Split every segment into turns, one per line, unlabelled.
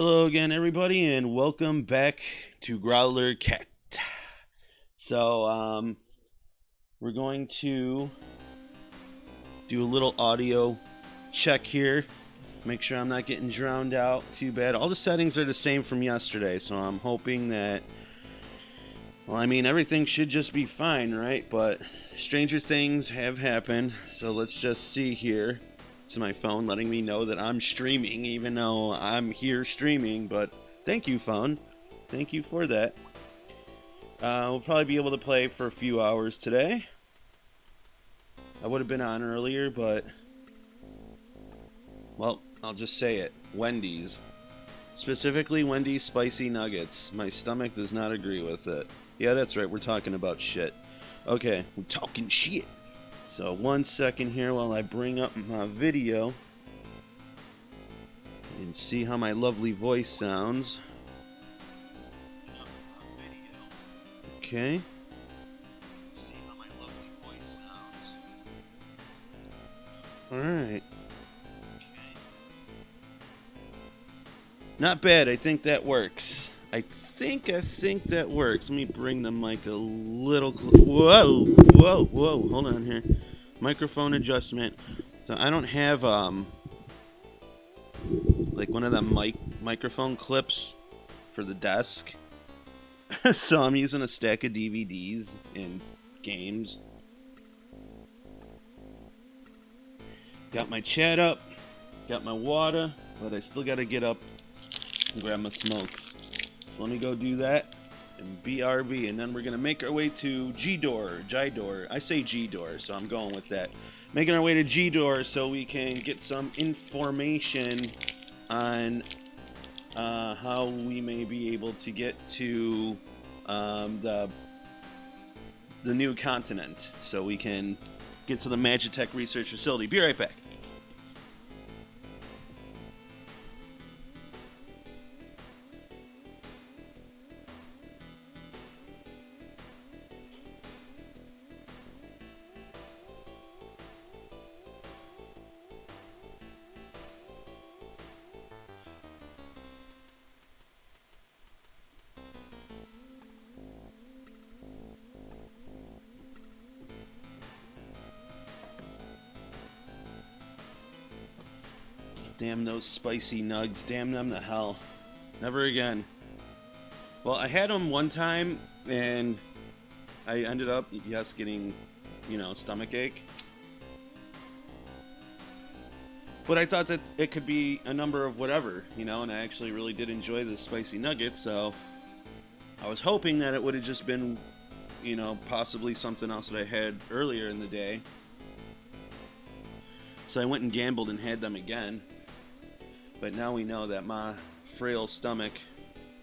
Hello again, everybody, and welcome back to Growler Cat. So, we're going to do a little audio check here. Make sure I'm not getting drowned out too bad. All the settings are the same from yesterday, so I'm hoping that, well, I mean, everything should just be fine, right? But stranger things have happened, so let's just see here. It's my phone letting me know that I'm streaming, even though I'm here streaming, but thank you, phone. Thank you for that. We'll probably be able to play for a few hours today. I would have been on earlier, but, well, I'll just say it. Wendy's. Specifically, Wendy's spicy nuggets. My stomach does not agree with it. Yeah, that's right, we're talking about shit. Okay, we're talking shit. So 1 second here while I bring up my video and see how my lovely voice sounds. Okay. See how my lovely voice sounds. Alright. Not bad, I think that works. I think that works. Let me bring the mic a little whoa, hold on here. Microphone adjustment. So I don't have like one of the microphone clips for the desk. So I'm using a stack of DVDs and games. Got my chat up, got my water, but I still gotta get up and grab my smokes. So let me go do that and BRB, and then we're gonna make our way to G-Door. I say G-Door, so I'm going with that. Making our way to G-Door so we can get some information on how we may be able to get to the new continent, so we can get to the Magitek research facility. Be right back. Damn those spicy nugs. Damn them to hell. Never again. Well, I had them one time, and I ended up, yes, getting, stomach ache. But I thought that it could be a number of whatever, and I actually really did enjoy the spicy nuggets, so I was hoping that it would have just been, possibly something else that I had earlier in the day. So I went and gambled and had them again. But now we know that my frail stomach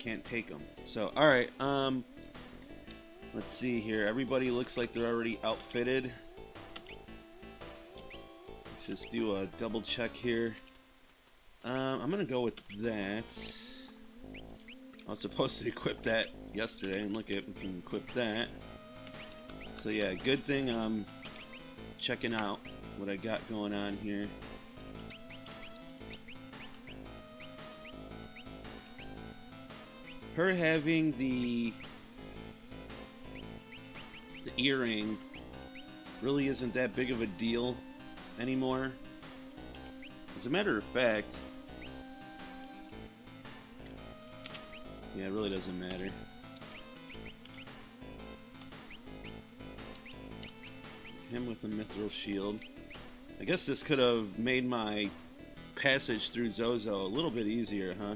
can't take them. So, alright, let's see here. Everybody looks like they're already outfitted. Let's just do a double check here. I'm gonna go with that. I was supposed to equip that yesterday, and look at, we can equip that. So yeah, good thing I'm checking out what I got going on here. Her having the earring really isn't that big of a deal anymore. As a matter of fact, yeah, it really doesn't matter. Him with the mithril shield. I guess this could have made my passage through Zozo a little bit easier, huh?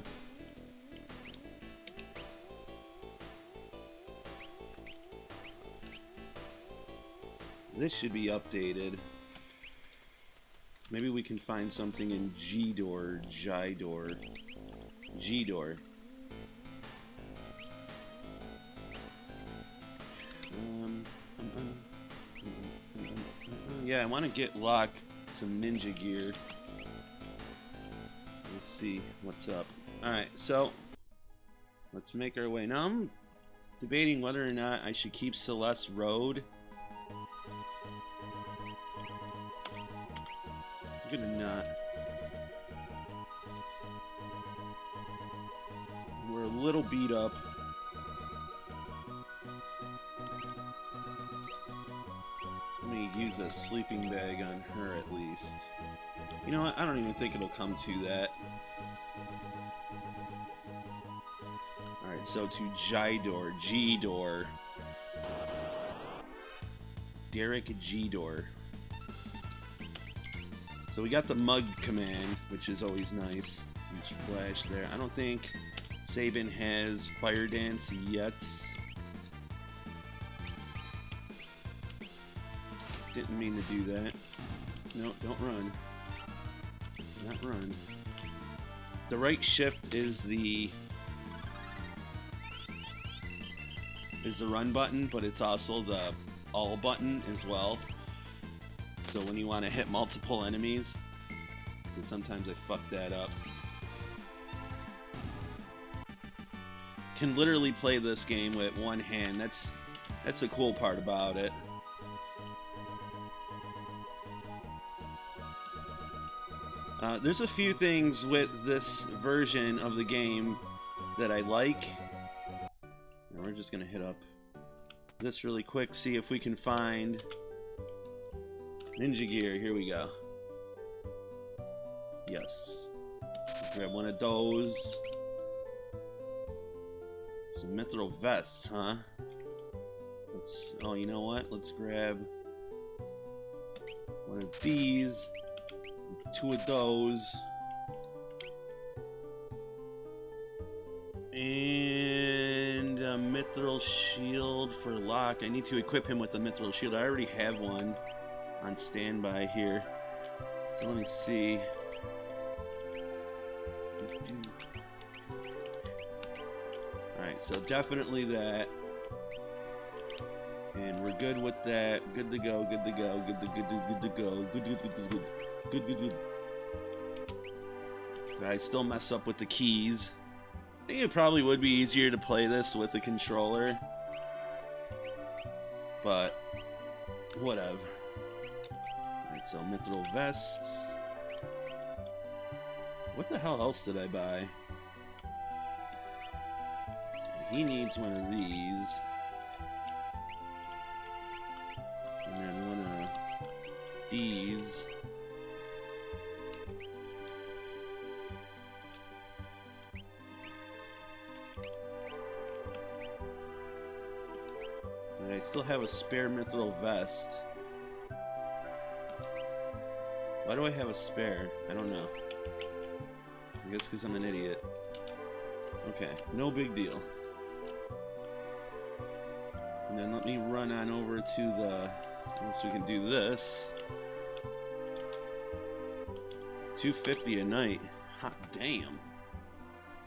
This should be updated. Maybe we can find something in G-Door, G-Door. Yeah, I want to get Locke some ninja gear. So let's see what's up. Alright, so let's make our way. Now I'm debating whether or not I should keep Celeste Road. I'm gonna not. little beat up. Let me use a sleeping bag on her at least. You know what? I don't even think it'll come to that. Alright, so to Jidor. G-Door. Derek G-Door. So we got the mug command, which is always nice. Use flash there. I don't think Sabin has fire dance yet. Didn't mean to do that. No, don't run. Do not run. The right shift is the run button, but it's also the all button as well. So when you want to hit multiple enemies, so sometimes I fuck that up. Can literally play this game with one hand. That's the cool part about it. There's a few things with this version of the game that I like. And we're just gonna hit up this really quick, see if we can find Ninja Gear. Here we go. Yes. Grab one of those. Some mithril vests, huh? Oh, you know what? Let's grab one of these. 2 of those. And a mithril shield for Locke. I need to equip him with a mithril shield. I already have one on standby here. So let me see. Alright, so definitely that. And we're good with that. Good to go, good to go, good to go, good. But I still mess up with the keys. I think it probably would be easier to play this with a controller. But whatever. Alright, so mithril vest. What the hell else did I buy? He needs one of these. And then one of these. And I still have a spare mithril vest. Why do I have a spare? I don't know. I guess because I'm an idiot. Okay, no big deal. And then let me run on over to the... Unless we can do this. 250 a night. Hot damn.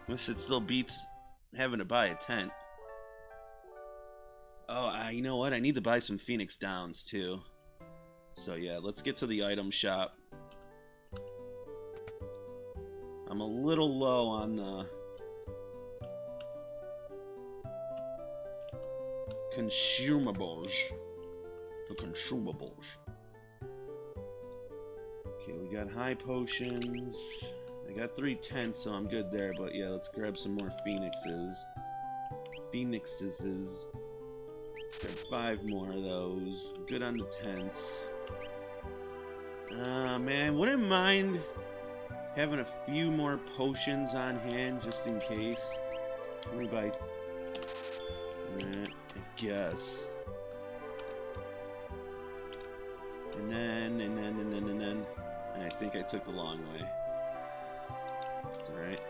Unless it still beats having to buy a tent. Oh, you know what? I need to buy some Phoenix Downs too. So yeah, let's get to the item shop. I'm a little low on the consumables. Okay, we got high potions. I got 3 tents, so I'm good there. But yeah, let's grab some more phoenixes. Grab 5 more of those. Good on the tents. Man, wouldn't mind having a few more potions on hand just in case. Let me buy that, I guess. And then. I think I took the long way. It's alright.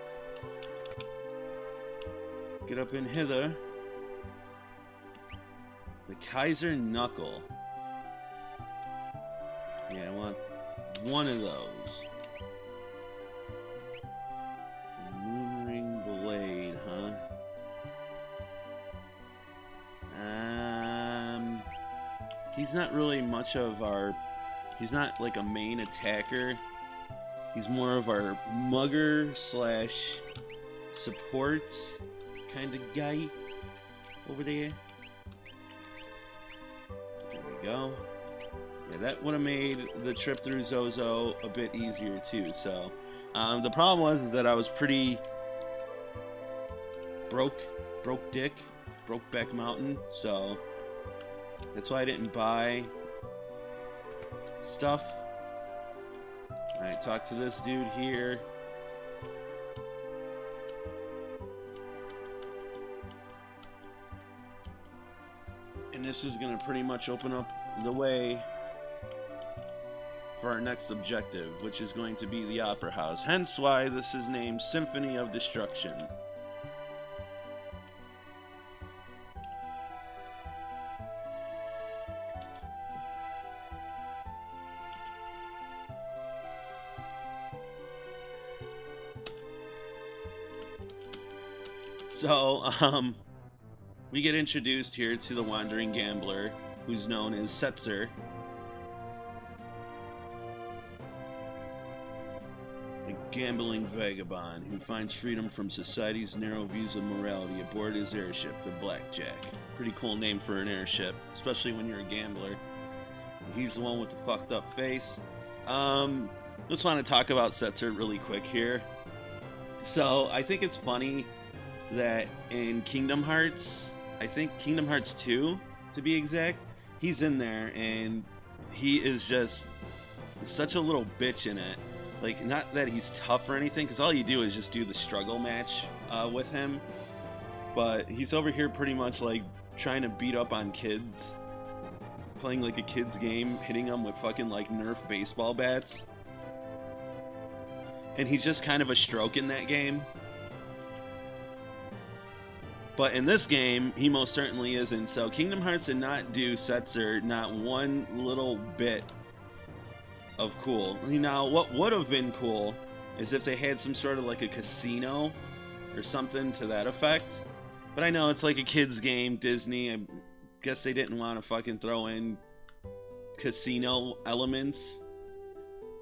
Get up in hither. The Kaiser Knuckle. Yeah, I want one of those. Moonring Blade, huh? He's not really much of our... He's not like a main attacker. He's more of our mugger slash support kind of guy over there. There we go. Yeah, that would have made the trip through Zozo a bit easier too. So the problem was is that I was pretty broke dick, broke back mountain, so that's why I didn't buy stuff. Alright, talk to this dude here. And this is going to pretty much open up the way for our next objective, which is going to be the Opera House. Hence why this is named Symphony of Destruction. So, we get introduced here to the wandering gambler, who's known as Setzer. A gambling vagabond who finds freedom from society's narrow views of morality aboard his airship, the Blackjack. Pretty cool name for an airship, especially when you're a gambler. He's the one with the fucked up face. Just want to talk about Setzer really quick here. So, I think it's funny that in Kingdom Hearts, I think Kingdom Hearts 2 to be exact, he's in there and he is just such a little bitch in it. Like, not that he's tough or anything, because all you do is just do the struggle match with him, but he's over here pretty much like trying to beat up on kids, playing like a kid's game, hitting them with fucking like Nerf baseball bats, and he's just kind of a stroke in that game. But in this game, he most certainly isn't. So Kingdom Hearts did not do Setzer not one little bit of cool. Now, what would have been cool is if they had some sort of like a casino or something to that effect. But I know it's like a kid's game, Disney. I guess they didn't want to fucking throw in casino elements.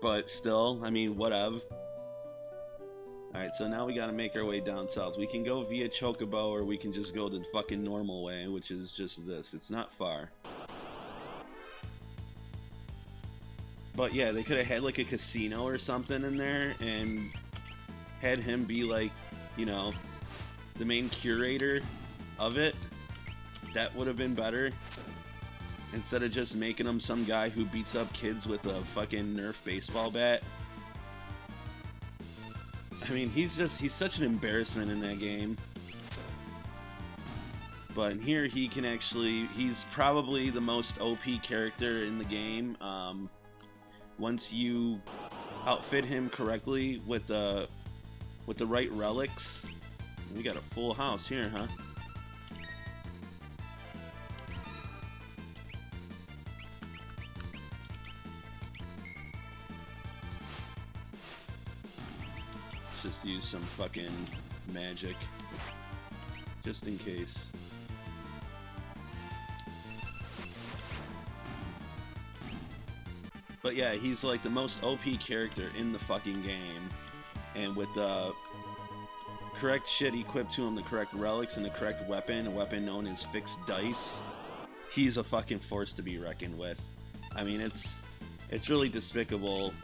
But still, I mean, whatever. Alright, so now we gotta make our way down south. We can go via Chocobo, or we can just go the fucking normal way, which is just this. It's not far. But yeah, they could have had like a casino or something in there, and had him be like, you know, the main curator of it. That would have been better. Instead of just making him some guy who beats up kids with a fucking Nerf baseball bat. I mean, he's such an embarrassment in that game. But in here, he can actually, he's probably the most OP character in the game. Once you outfit him correctly with the right relics. We got a full house here, huh? Just use some fucking magic, just in case. But yeah, he's like the most OP character in the fucking game, and with the correct shit equipped to him, the correct relics and the correct weapon, a weapon known as Fixed Dice, he's a fucking force to be reckoned with. I mean, it's really despicable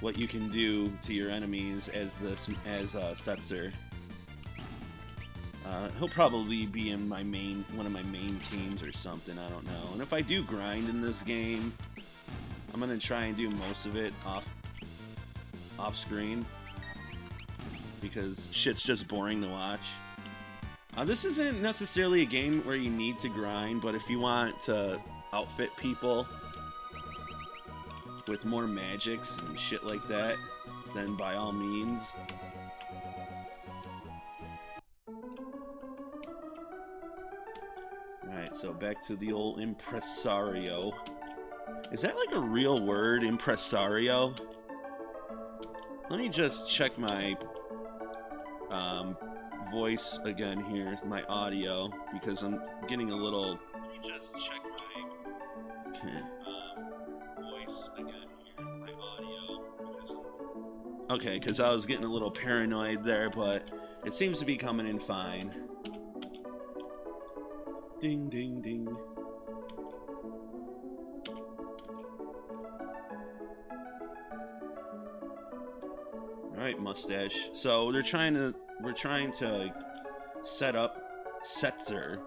what you can do to your enemies as Setzer. He'll probably be in one of my main teams or something, I don't know. And if I do grind in this game, I'm gonna try and do most of it off screen, because shit's just boring to watch. This isn't necessarily a game where you need to grind, but if you want to outfit people with more magics and shit like that, then by all means. Alright, so back to the old impresario. Is that like a real word, impresario? Let me just check my voice again here, my audio, because I'm getting a little... Let me just check my voice again here, my audio, because okay, because I was getting a little paranoid there, but it seems to be coming in fine. Ding, ding, ding. Alright, mustache. So we're trying to set up Setzer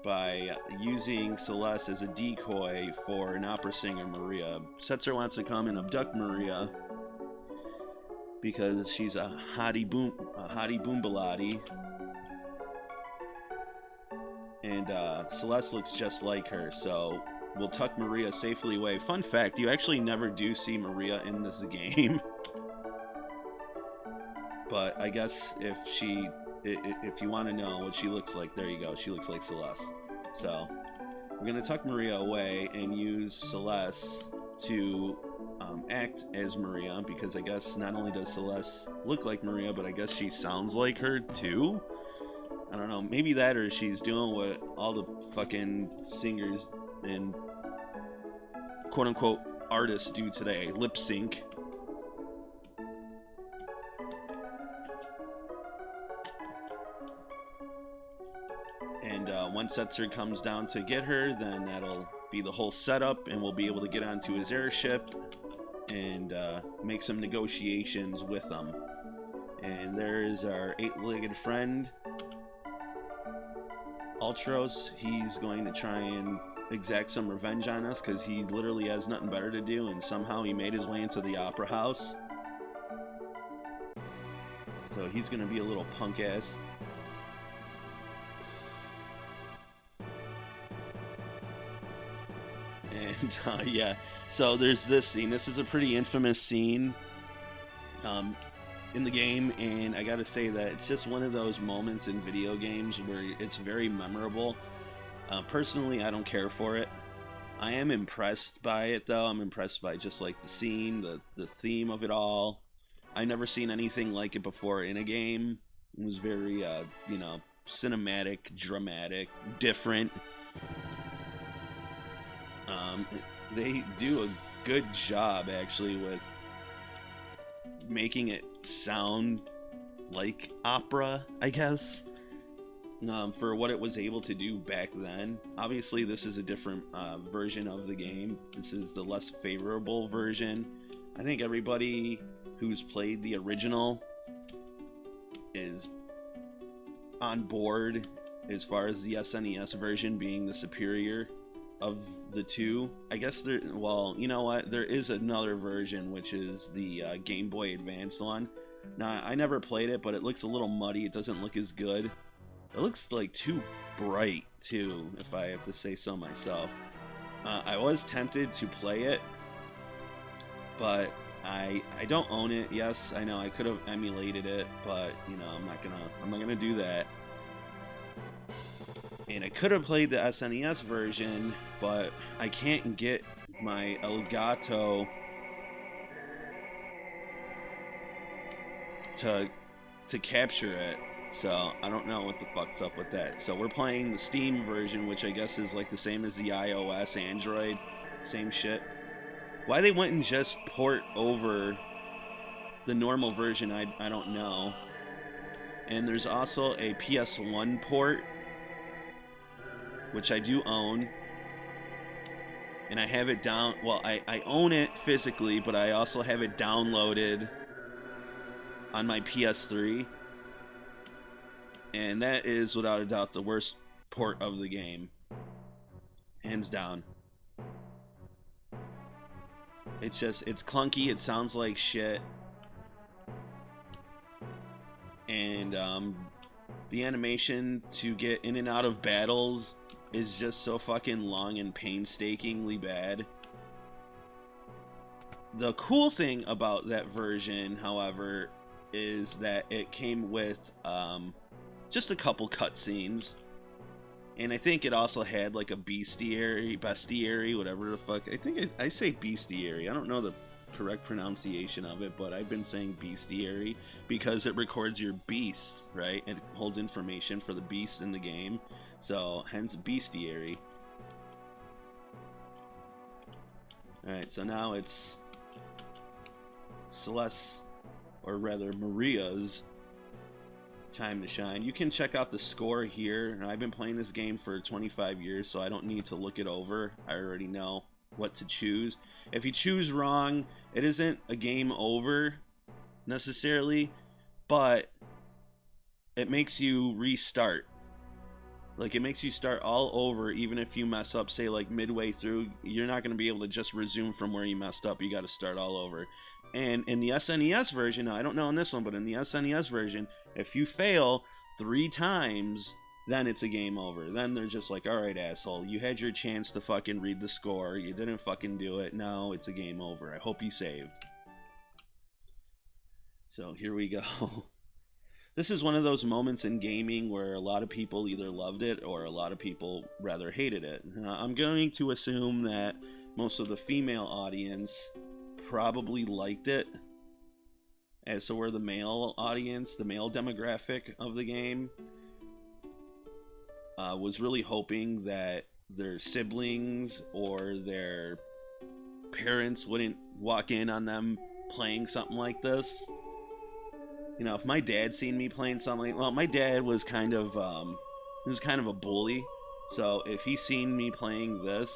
by using Celeste as a decoy for an opera singer, Maria. Setzer wants to come and abduct Maria because she's a hottie boombalati, and Celeste looks just like her, so we'll tuck Maria safely away. Fun fact, you actually never do see Maria in this game. But I guess if you want to know what she looks like, there you go. She looks like Celeste. So we're going to tuck Maria away and use Celeste to act as Maria, because I guess not only does Celeste look like Maria, but I guess she sounds like her too. I don't know, maybe that, or she's doing what all the fucking singers and quote-unquote artists do today, lip sync. And once Setzer comes down to get her, then that'll be the whole setup, and we'll be able to get onto his airship and make some negotiations with him. And there is our eight-legged friend, Ultros. He's going to try and exact some revenge on us because he literally has nothing better to do, and somehow he made his way into the opera house. So he's going to be a little punk ass. And yeah, so there's this scene. This is a pretty infamous scene in the game, and I gotta say that it's just one of those moments in video games where it's very memorable. Personally, I don't care for it. I am impressed by it, though. I'm impressed by just like the scene, the theme of it all. I never seen anything like it before in a game. It was very, you know, cinematic, dramatic, different. They do a good job, actually, with making it sound like opera, I guess, for what it was able to do back then. Obviously, this is a different version of the game. This is the less favorable version. I think everybody who's played the original is on board as far as the SNES version being the superior of the two. I guess there, well, you know what, there is another version, which is the Game Boy Advanced one. Now, I never played it, but it looks a little muddy. It doesn't look as good. It looks like too bright too, if I have to say so myself. I was tempted to play it, but I don't own it. Yes, I know I could have emulated it, but you know, I'm not gonna do that. And I could have played the SNES version, but I can't get my Elgato to capture it. So I don't know what the fuck's up with that. So we're playing the Steam version, which I guess is like the same as the iOS, Android, same shit. Why they wouldn't just port over the normal version, I don't know. And there's also a PS1 port, which I do own, and I have it down. Well, I own it physically, but I also have it downloaded on my PS3, and that is without a doubt the worst port of the game, hands down. It's clunky, it sounds like shit, and the animation to get in and out of battles is just so fucking long and painstakingly bad. The cool thing about that version, however, is that it came with just a couple cutscenes, and I think it also had like a bestiary, whatever the fuck. I think I say bestiary. I don't know the correct pronunciation of it, but I've been saying bestiary because it records your beasts, right? It holds information for the beasts in the game, so hence bestiary. Alright, so now it's Celeste, or rather Maria's, time to shine. You can check out the score here. I've been playing this game for 25 years, so I don't need to look it over. I already know what to choose. If you choose wrong, it isn't a game over necessarily, but it makes you restart. Like, it makes you start all over, even if you mess up, say, like, midway through. You're not going to be able to just resume from where you messed up. You got to start all over. And in the SNES version, I don't know in this one, but in the SNES version, if you fail 3 times, then it's a game over. Then they're just like, all right, asshole, you had your chance to fucking read the score. You didn't fucking do it. Now it's a game over. I hope you saved. So here we go. This is one of those moments in gaming where a lot of people either loved it or a lot of people rather hated it. I'm going to assume that most of the female audience probably liked it, as so were the male audience, the male demographic of the game, was really hoping that their siblings or their parents wouldn't walk in on them playing something like this. You know, if my dad seen me playing something, well, my dad was kind of, he was kind of a bully. So if he seen me playing this,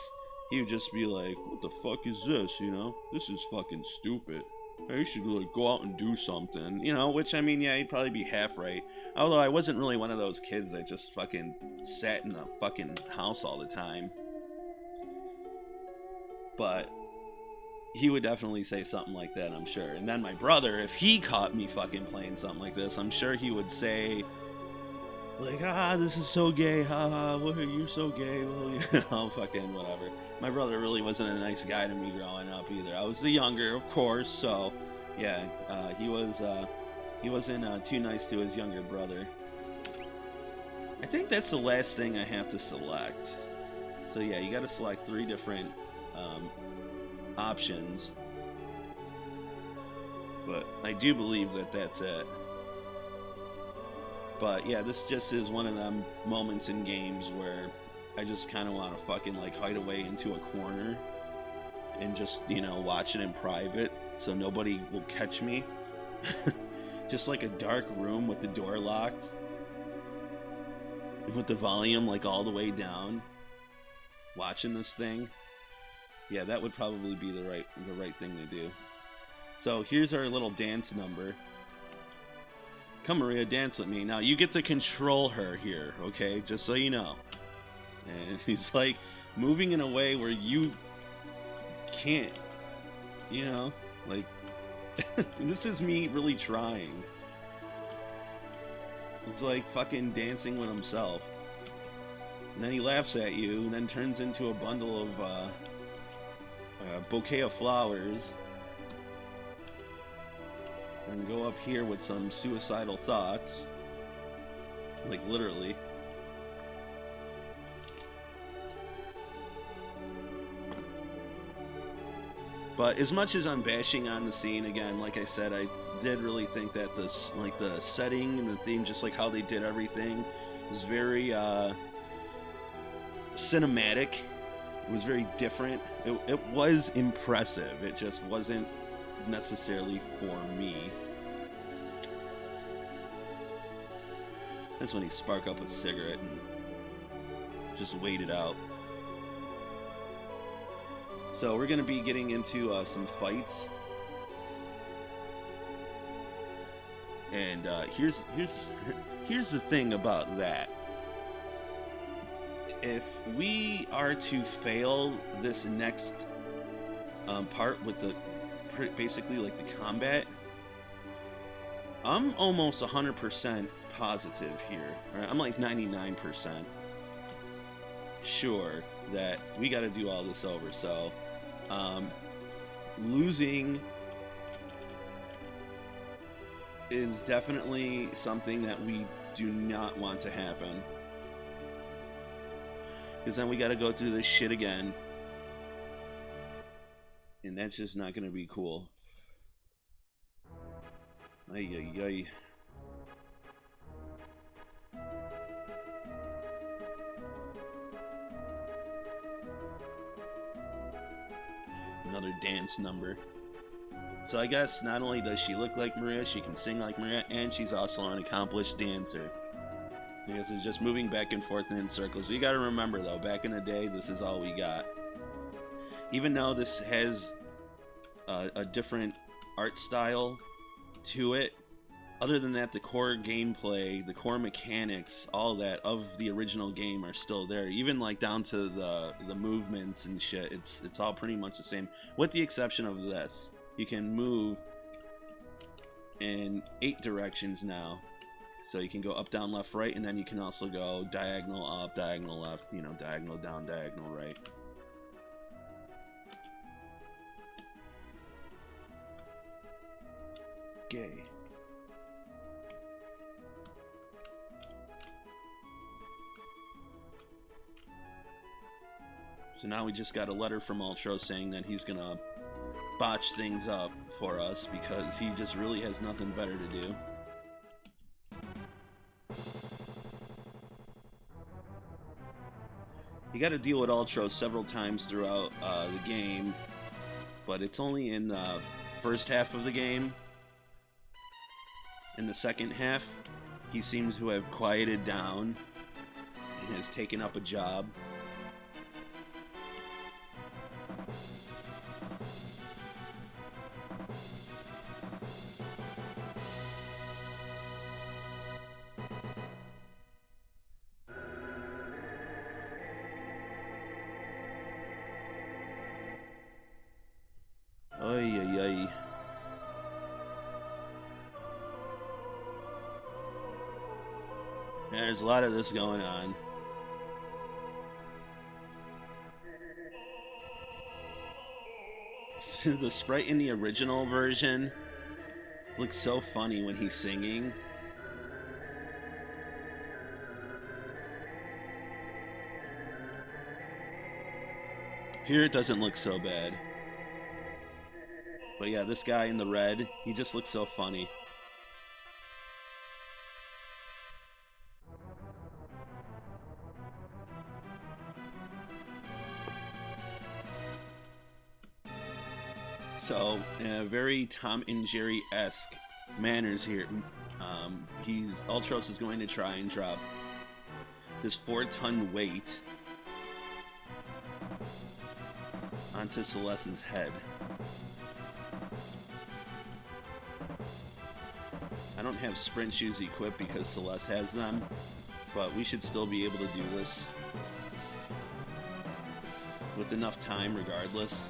he would just be like, what the fuck is this, you know? This is fucking stupid. Hey, you should, like, go out and do something, you know? Which, I mean, yeah, he'd probably be half right. Although I wasn't really one of those kids that just fucking sat in the fucking house all the time. But he would definitely say something like that, I'm sure. And then my brother, if he caught me fucking playing something like this, I'm sure he would say, like, this is so gay, you're so gay, well, you know, fucking whatever. My brother really wasn't a nice guy to me growing up either. I was the younger, of course, so, yeah, he wasn't too nice to his younger brother. I think that's the last thing I have to select. So yeah, you gotta select 3 different, options, but I do believe that that's it. But yeah, this just is one of them moments in games where I just kind of want to fucking like hide away into a corner and just, you know, watch it in private so nobody will catch me. Just like a dark room with the door locked and with the volume like all the way down, watching this thing. Yeah, that would probably be the right thing to do. So here's our little dance number. Come, Maria, dance with me. Now you get to control her here, okay? Just so you know. And he's like moving in a way where you can't, you know, like this is me really trying. He's like fucking dancing with himself. And then he laughs at you and then turns into a bundle of bouquet of flowers, and go up here with some suicidal thoughts, like literally. But as much as I'm bashing on the scene, again, like I said, I did really think that this, like the setting and the theme, just like how they did everything, is very cinematic. It was very different. It was impressive. It just wasn't necessarily for me. That's when he sparked up a cigarette and just waited out. So we're going to be getting into some fights. And here's the thing about that. If we are to fail this next part with the basically like the combat, I'm almost 100% positive here. Right? I'm like 99% sure that we got to do all this over. So losing is definitely something that we do not want to happen. Because then we got to go through this shit again. And that's just not going to be cool. Ay, ay, ay. Another dance number. So I guess not only does she look like Maria, she can sing like Maria, and she's also an accomplished dancer. I guess it's just moving back and forth in circles. You got to remember, though, back in the day, this is all we got. Even though this has a different art style to it, other than that, the core gameplay, the core mechanics, all that of the original game are still there. Even like down to the movements and shit. It's all pretty much the same, with the exception of this. You can move in 8 directions now. So you can go up, down, left, right, and then you can also go diagonal up, diagonal left, you know, diagonal down, diagonal right. Gay. So now we just got a letter from Ultro saying that he's gonna botch things up for us because he just really has nothing better to do. You got to deal with Ultro several times throughout the game, but it's only in the first half of the game. In the second half, he seems to have quieted down and has taken up a job. Ay, ay, ay. Yeah, there's a lot of this going on. The sprite in the original version looks so funny when he's singing. Here it doesn't look so bad. But yeah, this guy in the red, he just looks so funny. So, very Tom and Jerry-esque manners here. Ultros is going to try and drop this 4-ton weight onto Celeste's head. I don't have sprint shoes equipped because Celeste has them, but we should still be able to do this with enough time regardless.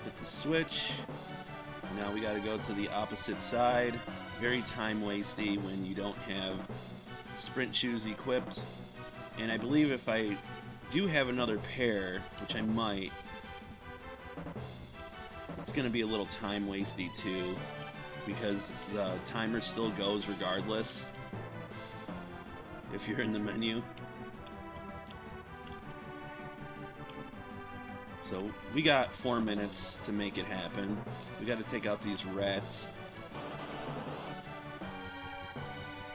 Hit the switch. Now we gotta go to the opposite side. Very time wasty when you don't have sprint shoes equipped. And I believe if I do have another pair, which I might, it's going to be a little time wasty too, because the timer still goes regardless if you're in the menu. So we got 4 minutes to make it happen. We got to take out these rats.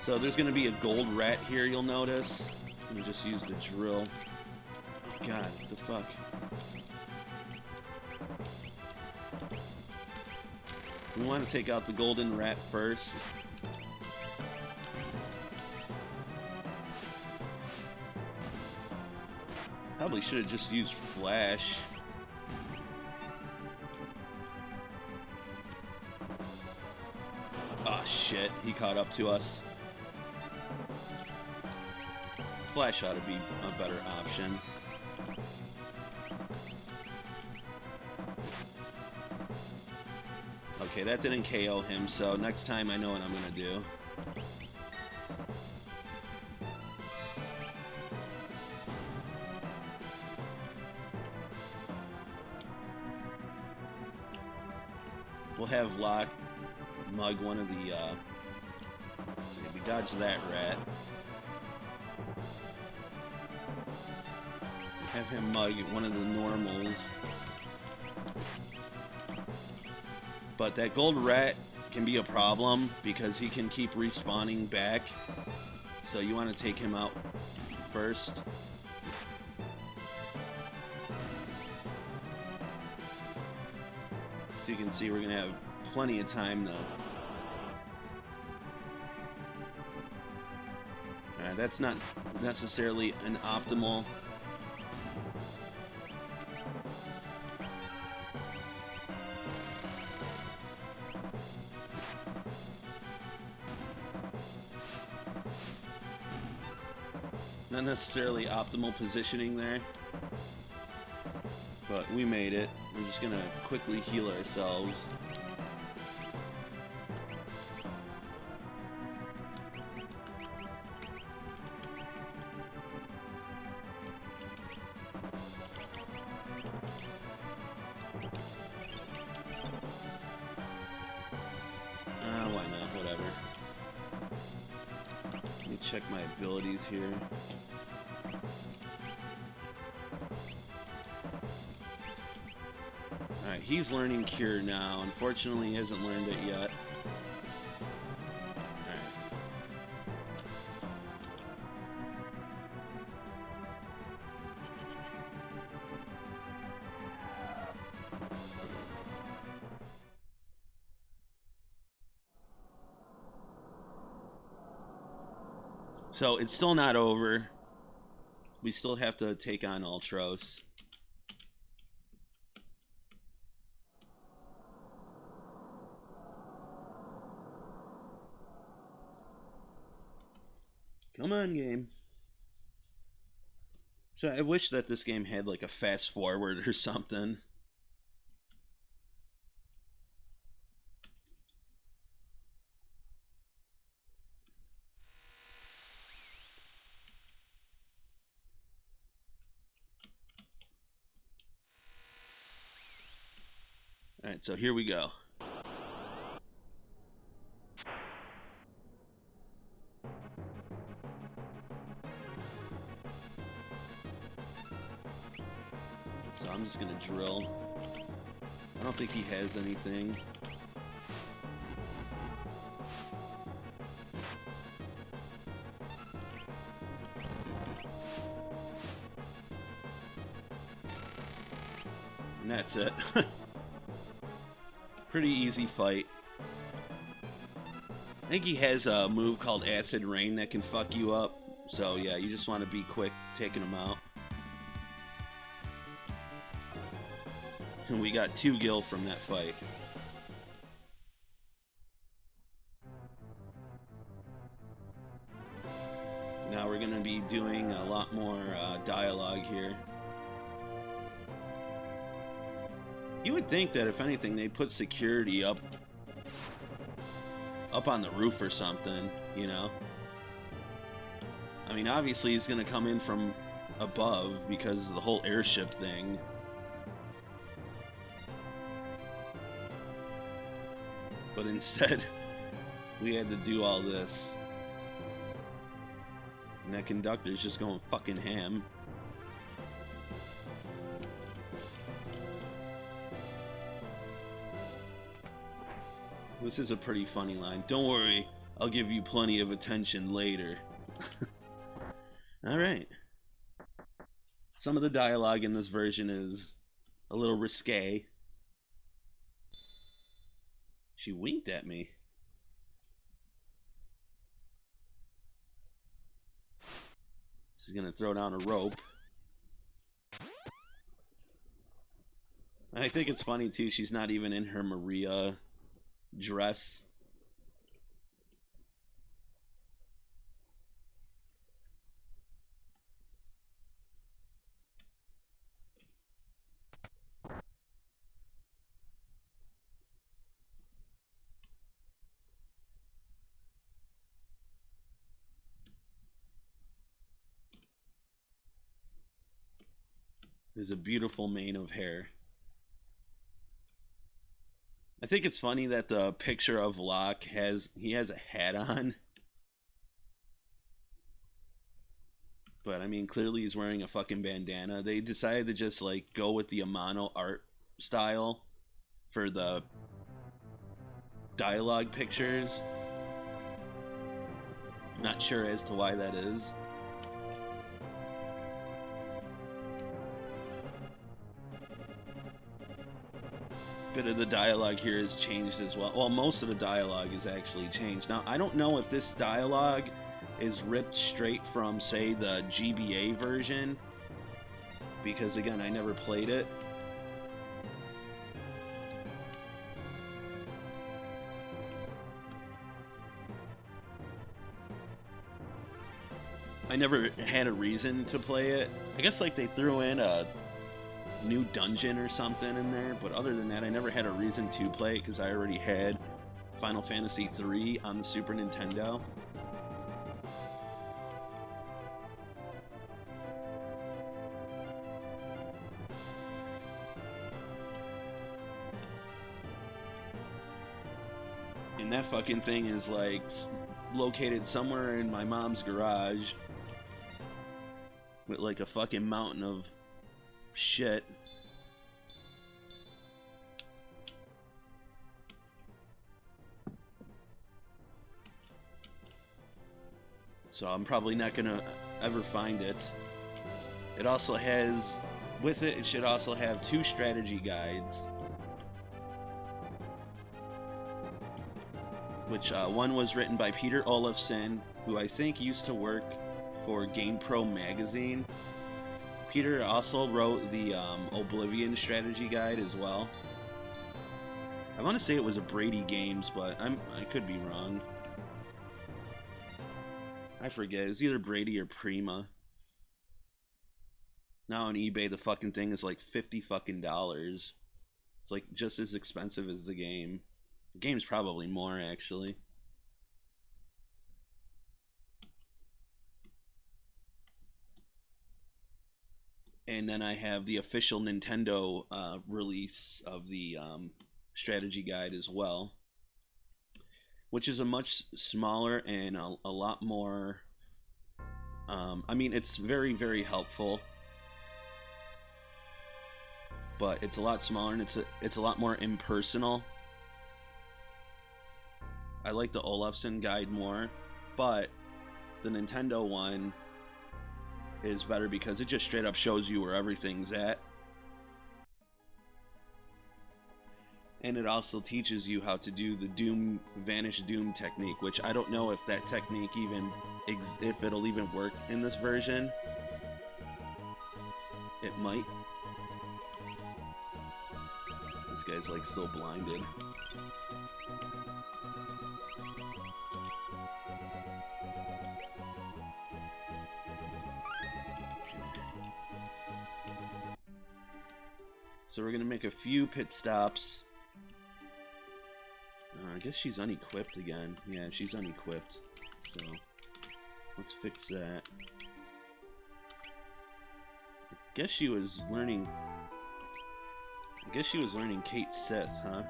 So there's going to be a gold rat here, you'll notice. Let me just use the drill. God, what the fuck? We want to take out the golden rat first. Probably should have just used flash. Oh shit, he caught up to us. Flash ought to be a better option. Okay, that didn't KO him, so next time I know what I'm gonna do. We'll have Locke mug one of the, let's see, we dodged that rat. Have him mug one of the normals. But that gold rat can be a problem because he can keep respawning back. So you want to take him out first. So you can see we're going to have plenty of time though. Alright, Yeah, that's not necessarily an optimal. Not necessarily optimal positioning there. But we made it. We're just gonna quickly heal ourselves. Why not? Whatever. Let me check my abilities here. Alright, he's learning Cure now. Unfortunately, he hasn't learned it yet. So it's still not over. We still have to take on Ultros. Come on, game. So I wish that this game had like a fast forward or something. Alright, so here we go. So I'm just gonna drill. I don't think he has anything. And that's it. Pretty easy fight. I think he has a move called Acid Rain that can fuck you up. So yeah, you just want to be quick taking him out. And we got 2 gil from that fight. Now we're going to be doing a lot more dialogue here. You would think that if anything, they put security up on the roof or something, you know? I mean, obviously he's going to come in from above because of the whole airship thing. But instead, we had to do all this. And that conductor's just going fucking ham. This is a pretty funny line. Don't worry, I'll give you plenty of attention later. Alright. Some of the dialogue in this version is a little risque. She winked at me. She's gonna throw down a rope. I think it's funny too, she's not even in her Maria dress. There's a beautiful mane of hair. I think it's funny that the picture of Locke has a hat on. But I mean, clearly he's wearing a fucking bandana. They decided to just like go with the Amano art style for the dialogue pictures. Not sure as to why that is. Bit of the dialogue here has changed as well. Well, most of the dialogue is actually changed. Now, I don't know if this dialogue is ripped straight from, say, the GBA version, because again, I never played it. I never had a reason to play it. I guess like they threw in a new dungeon or something in there, but other than that, I never had a reason to play it because I already had Final Fantasy III on the Super Nintendo. And that fucking thing is like located somewhere in my mom's garage with like a fucking mountain of shit. So I'm probably not gonna ever find it. It also has, with it, it should also have 2 strategy guides. Which one was written by Peter Olafsson, who I think used to work for GamePro magazine. Peter also wrote the Oblivion strategy guide as well. I want to say it was a Brady Games, but I could be wrong. I forget. It's either Brady or Prima. Now on eBay, the fucking thing is like $50 fucking dollars. It's like just as expensive as the game. The game's probably more, actually. And then I have the official Nintendo release of the strategy guide as well, which is a much smaller and a lot more... I mean, it's very, very helpful, but it's a lot smaller and it's a lot more impersonal. I like the Olafsson guide more, but the Nintendo one is better because it just straight up shows you where everything's at. And it also teaches you how to do the Vanish Doom technique, which I don't know if that technique even, if it'll even work in this version. It might. This guy's like still blinded. So we're gonna make a few pit stops. I guess she's unequipped again. Yeah, she's unequipped. So let's fix that. I guess she was learning Kate Sith, huh?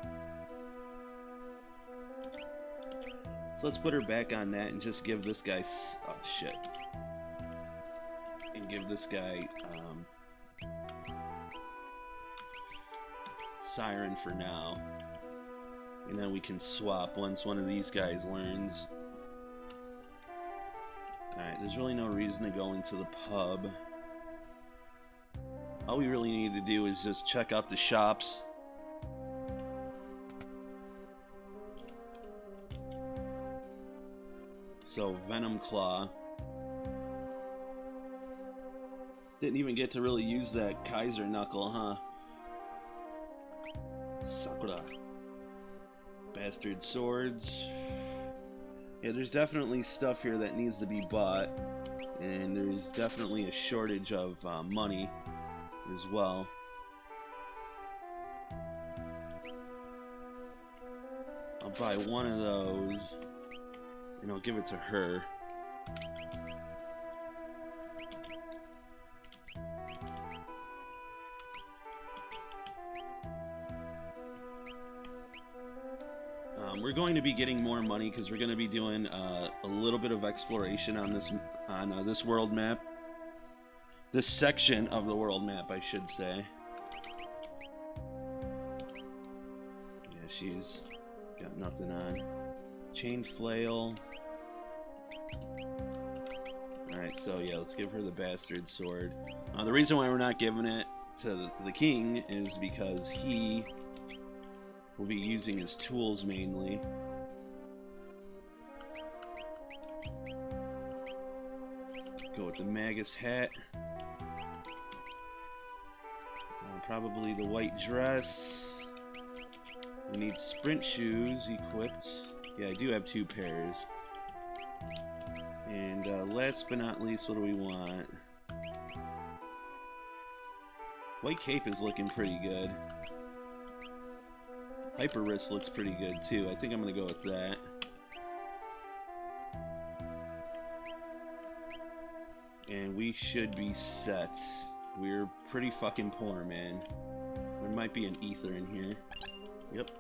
So let's put her back on that and just give this guy... Oh, shit. And give this guy... Siren for now, and then we can swap once one of these guys learns. Alright, there's really no reason to go into the pub. All we really need to do is just check out the shops. So, Venom Claw. Didn't even get to really use that Kaiser Knuckle, huh? Sakura. Bastard swords. Yeah, there's definitely stuff here that needs to be bought, and there's definitely a shortage of money as well. I'll buy one of those and I'll give it to her. We're going to be getting more money because we're going to be doing a little bit of exploration on this world map. This section of the world map, I should say. Yeah, she's got nothing on. Chain flail. Alright, so yeah, let's give her the bastard sword. The reason why we're not giving it to the king is because he will be using his tools mainly. Go with the Magus hat. Probably the white dress. We need sprint shoes equipped. Yeah, I do have 2 pairs. And last but not least, what do we want? White cape is looking pretty good. Hyper wrist looks pretty good too. I think I'm gonna go with that. And we should be set. We're pretty fucking poor, man. There might be an ether in here. Yep.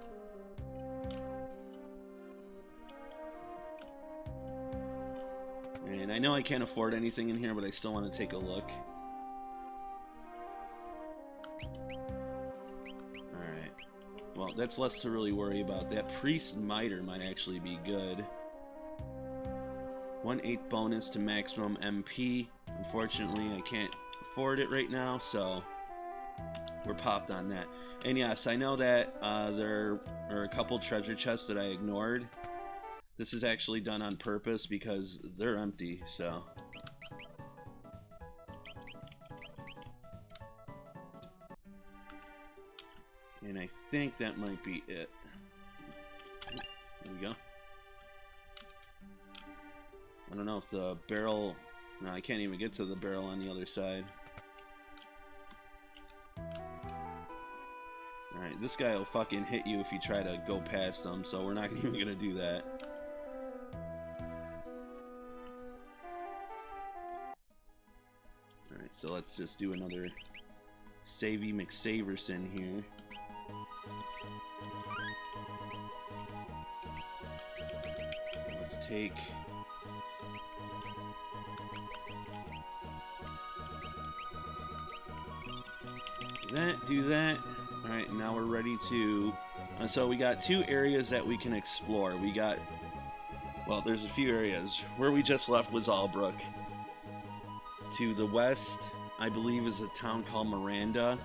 And I know I can't afford anything in here, but I still want to take a look. Alright. Well, that's less to really worry about. That priest miter might actually be good. 1/8 bonus to maximum MP. Unfortunately, I can't afford it right now, so we're popped on that. And yes, I know that there are a couple treasure chests that I ignored. This is actually done on purpose because they're empty, so. And I think that might be it. There we go. I don't know if the barrel... No, I can't even get to the barrel on the other side. Alright, this guy will fucking hit you if you try to go past him, so we're not even gonna do that. Alright, so let's just do another Savey McSaverson here. Let's take... that, do that. Alright, now we're ready to... so we got 2 areas that we can explore. We got... well, there's a few areas. Where we just left was Albrook. To the west, I believe, is a town called Miranda.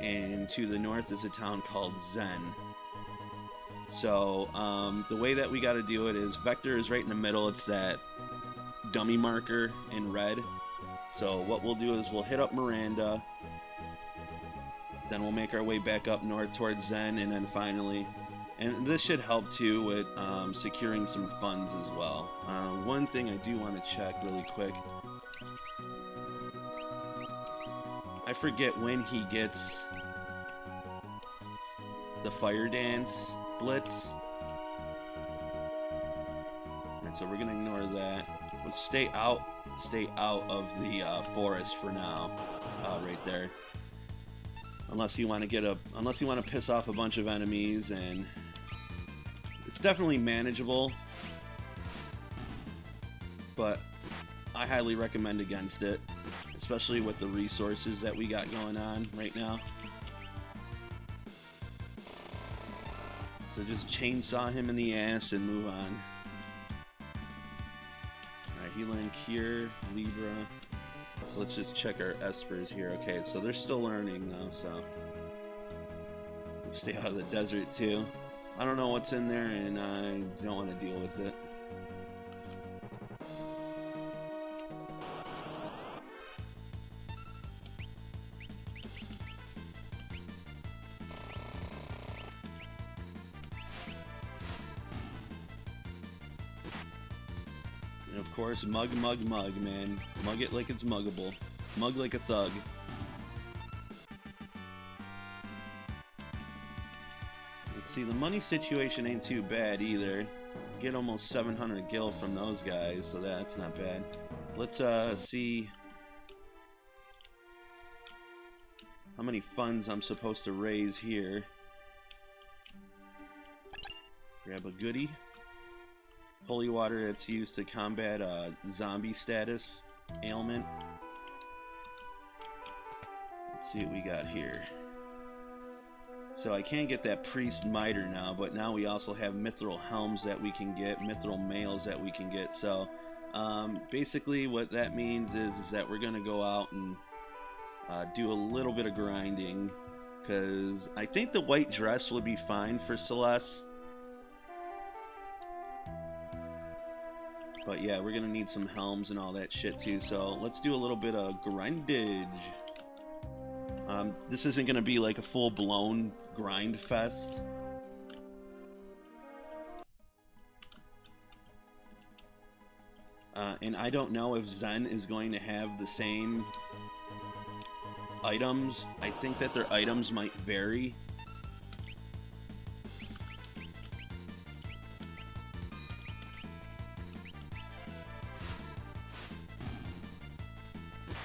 And to the north is a town called Zen. So, the way that we got to do it is Vector is right in the middle. It's that dummy marker in red. So what we'll do is we'll hit up Miranda. Then we'll make our way back up north towards Zen, and then finally, and this should help too with securing some funds as well. One thing I do want to check really quick. I forget when he gets the fire dance blitz. Alright, so we're gonna ignore that. Let's stay out of the forest for now, right there. Unless you want to piss off a bunch of enemies, and it's definitely manageable, but I highly recommend against it, especially with the resources that we got going on right now. So just chainsaw him in the ass and move on. Alright, he learned Cure, Libra. So let's just check our espers here. Okay, so they're still learning though, so we'll stay out of the desert too. I don't know what's in there, and I don't want to deal with it. And of course, mug, man. Mug it like it's muggable. Mug like a thug. Let's see, the money situation ain't too bad either. Get almost 700 gil from those guys, so that's not bad. Let's see how many funds I'm supposed to raise here. Grab a goodie. Holy water that's used to combat zombie status ailment. Let's see what we got here. So I can't get that priest miter now, but now we also have mithril helms that we can get, mithril mails that we can get. So basically what that means is that we're going to go out and do a little bit of grinding, because I think the white dress will be fine for Celeste. But yeah, we're gonna need some helms and all that shit too, so let's do a little bit of grindage. This isn't gonna be like a full-blown grind fest. And I don't know if Zen is going to have the same items. I think that their items might vary.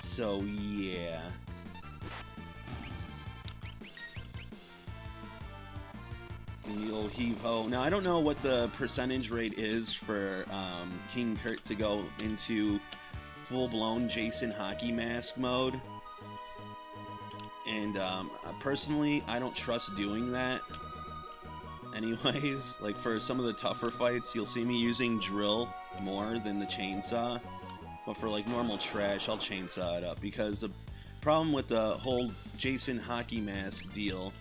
So, yeah. And the old heave-ho. Now, I don't know what the percentage rate is for King Kurt to go into full-blown Jason Hockey Mask mode. And personally, I don't trust doing that. Anyways, like for some of the tougher fights, you'll see me using drill more than the chainsaw. But for like normal trash, I'll chainsaw it up, because the problem with the whole Jason Hockey Mask deal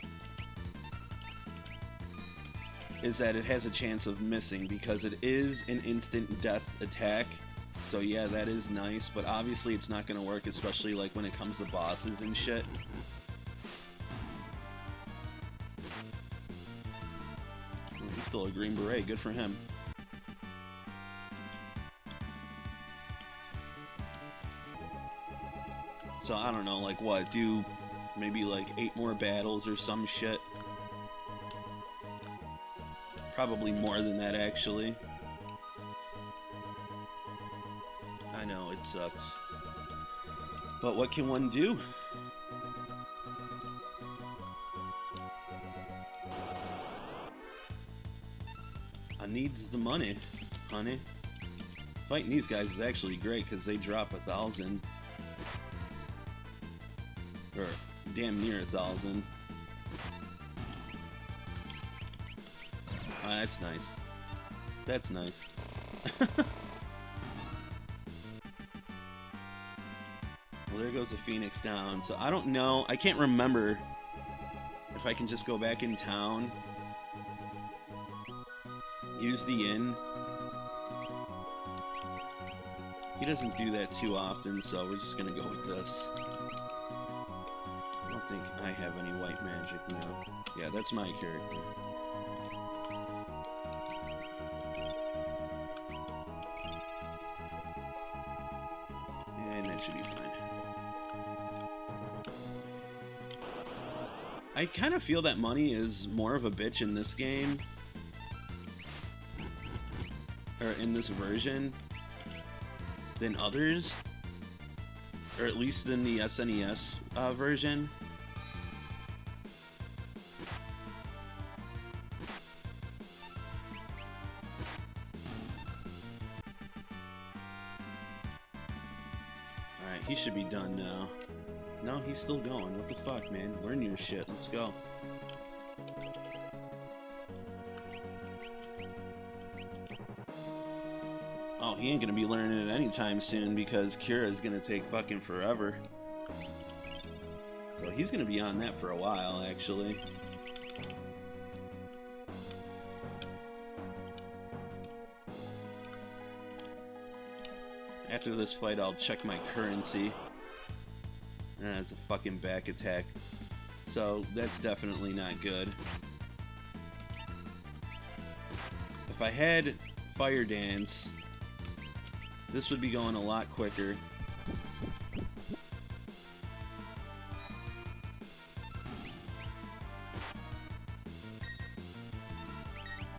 is that it has a chance of missing, because it is an instant death attack. So yeah, that is nice, but obviously it's not going to work, especially like when it comes to bosses and shit. He's still a Green Beret, good for him. So I don't know, like what, do maybe like 8 more battles or some shit? Probably more than that, actually. I know, it sucks. But what can one do? I needs the money, honey. Fighting these guys is actually great, because they drop 1,000. Or damn near 1,000. Oh, that's nice. That's nice. Well, there goes the Phoenix down. So I don't know. I can't remember if I can just go back in town. Use the inn. He doesn't do that too often, so we're just gonna go with this. I don't think I have any white magic now. Yeah, that's my character. And that should be fine. I kind of feel that money is more of a bitch in this game. Or in this version than others. Or at least than the SNES version. Alright, he should be done now. No, he's still going. What the fuck, man? Learn your shit. Let's go. Oh, he ain't gonna be learning it anytime soon, because Kira's gonna take fucking forever. So he's gonna be on that for a while, actually. After this fight, I'll check my currency. That's a fucking back attack. So that's definitely not good. If I had Fire Dance, this would be going a lot quicker.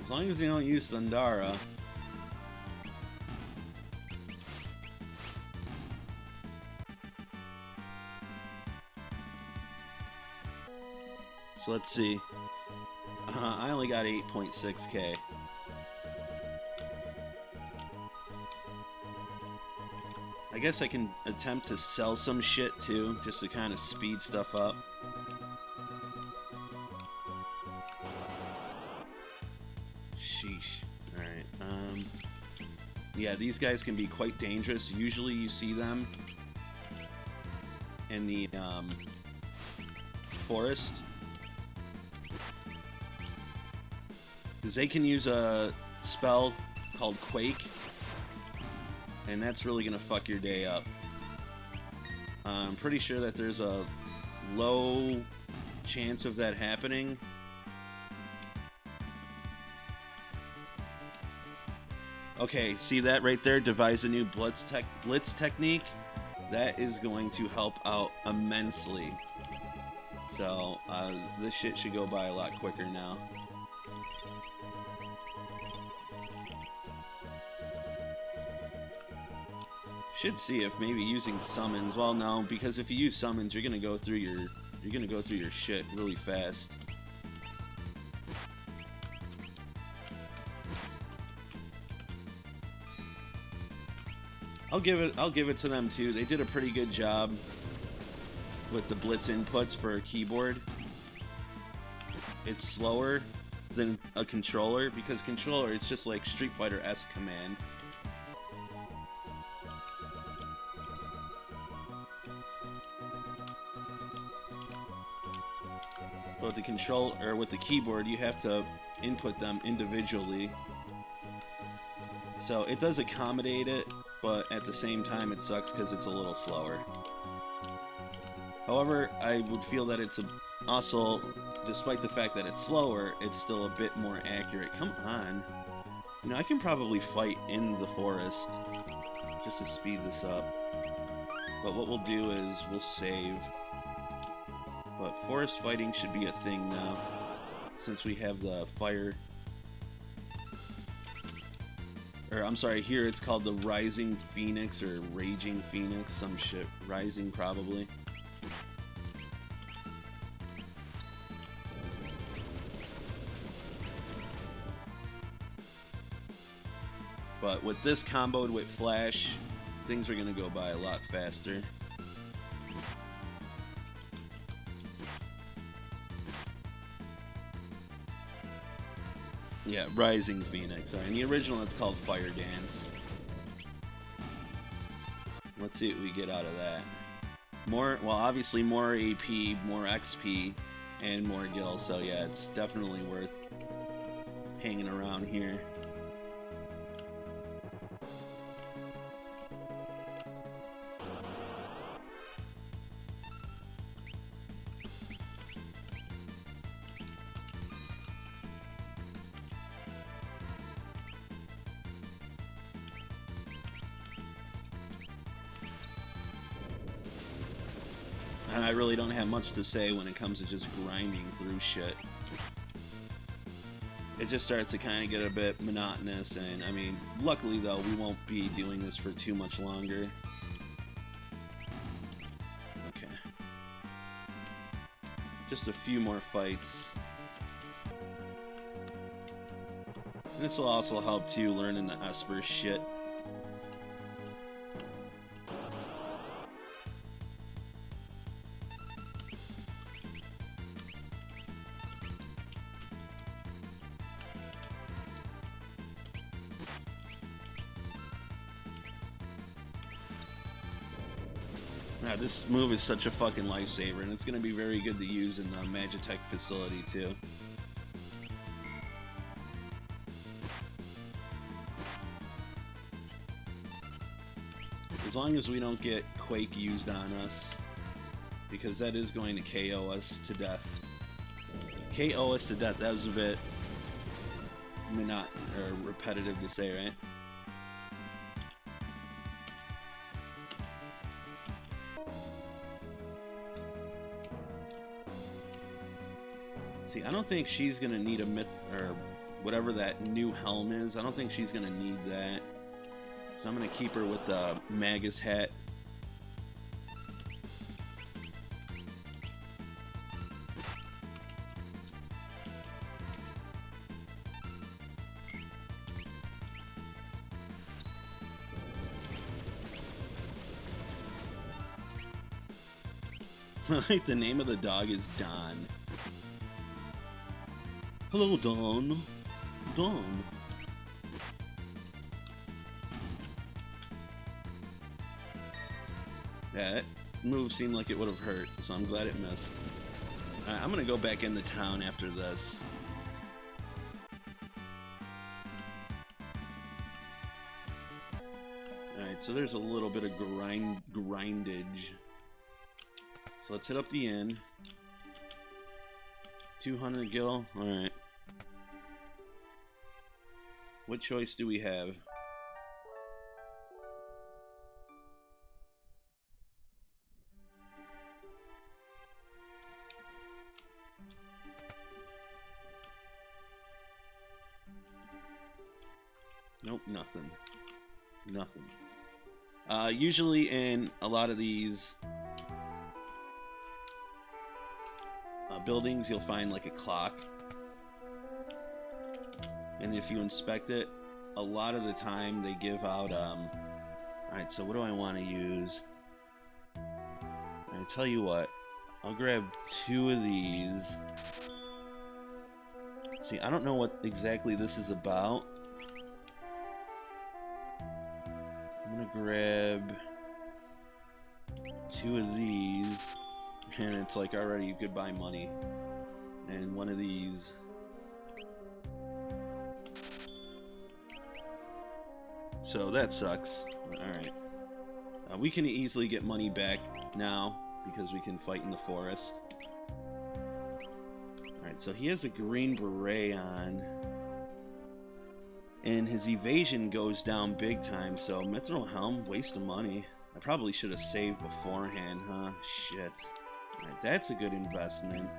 As long as you don't use Thundara. So let's see. I only got 8.6k. I guess I can attempt to sell some shit too, just to kind of speed stuff up. Sheesh. Alright, yeah, these guys can be quite dangerous. Usually you see them in the forest, because they can use a spell called Quake, and that's really gonna fuck your day up. I'm pretty sure that there's a low chance of that happening. Okay, see that right there? Devise a new blitz technique. That is going to help out immensely. So this shit should go by a lot quicker now. Should see if maybe using summons. Well, no, because if you use summons, you're gonna go through your shit really fast. I'll give it to them too. They did a pretty good job with the blitz inputs for a keyboard. It's slower than a controller because controller it's just like Street Fighter S command. But with the control or with the keyboard, you have to input them individually. So it does accommodate it, but at the same time it sucks because it's a little slower. However, I would feel that it's also, despite the fact that it's slower, it's still a bit more accurate. Come on. You know, I can probably fight in the forest just to speed this up. But what we'll do is we'll save. But forest fighting should be a thing now, since we have the fire. Or, I'm sorry, here it's called the Rising Phoenix or Raging Phoenix, some shit. Rising, probably. But with this comboed with Flash, things are going to go by a lot faster. Yeah, Rising Phoenix. Sorry, in the original it's called Fire Dance. Let's see what we get out of that. More, well, obviously more AP, more XP, and more gills. So yeah, it's definitely worth hanging around here. And I really don't have much to say when it comes to just grinding through shit. It just starts to kind of get a bit monotonous, and I mean, luckily though, we won't be doing this for too much longer. Okay. Just a few more fights. And this will also help too, learning the Esper shit. Yeah, this move is such a fucking lifesaver, and it's going to be very good to use in the Magitek facility too. As long as we don't get Quake used on us, because that is going to KO us to death. KO us to death, that was a bit repetitive to say, right? See, I don't think she's gonna need a myth or whatever that new helm is. I don't think she's gonna need that. So I'm gonna keep her with the Magus hat. Like the name of the dog is Don. Hello, Don. Don. That move seemed like it would have hurt, so I'm glad it missed. Alright, I'm gonna go back into town after this. Alright, so there's a little bit of grindage. So let's hit up the inn. 200 gil. All right. What choice do we have? Nope, nothing. Nothing. Usually in a lot of these buildings, you'll find like a clock. And if you inspect it, a lot of the time they give out, alright, so what do I want to use? I tell you what, I'll grab 2 of these. See, I don't know what exactly this is about. I'm gonna grab 2 of these, and it's like already goodbye money. And 1 of these. So that sucks. Alright. We can easily get money back now because we can fight in the forest. Alright, so he has a green beret on. And his evasion goes down big time, so Mithril Helm, waste of money. I probably should have saved beforehand, huh? Shit. Alright, that's a good investment.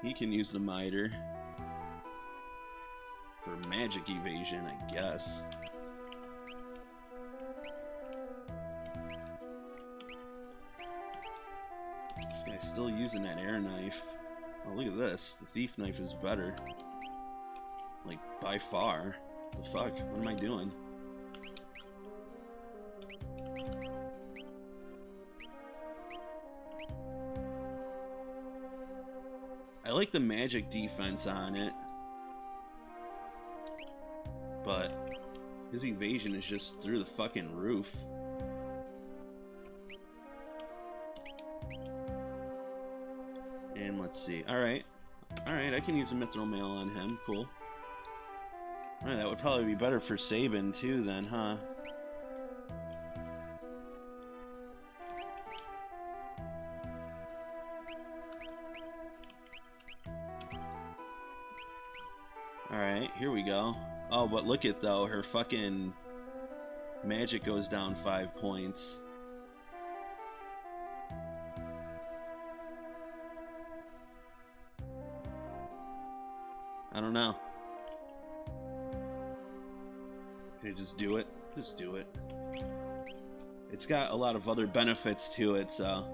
He can use the miter for magic evasion, I guess. This guy's still using that air knife. Oh, look at this. The thief knife is better. Like, by far. The fuck? What am I doing? I like the magic defense on it, but his evasion is just through the fucking roof. And let's see. Alright, I can use a mithril mail on him. Cool. Alright, that would probably be better for Sabin too then, huh? Alright, here we go. Oh, but look at though, her fucking magic goes down 5 points. I don't know. Okay, just do it. Just do it. It's got a lot of other benefits to it, so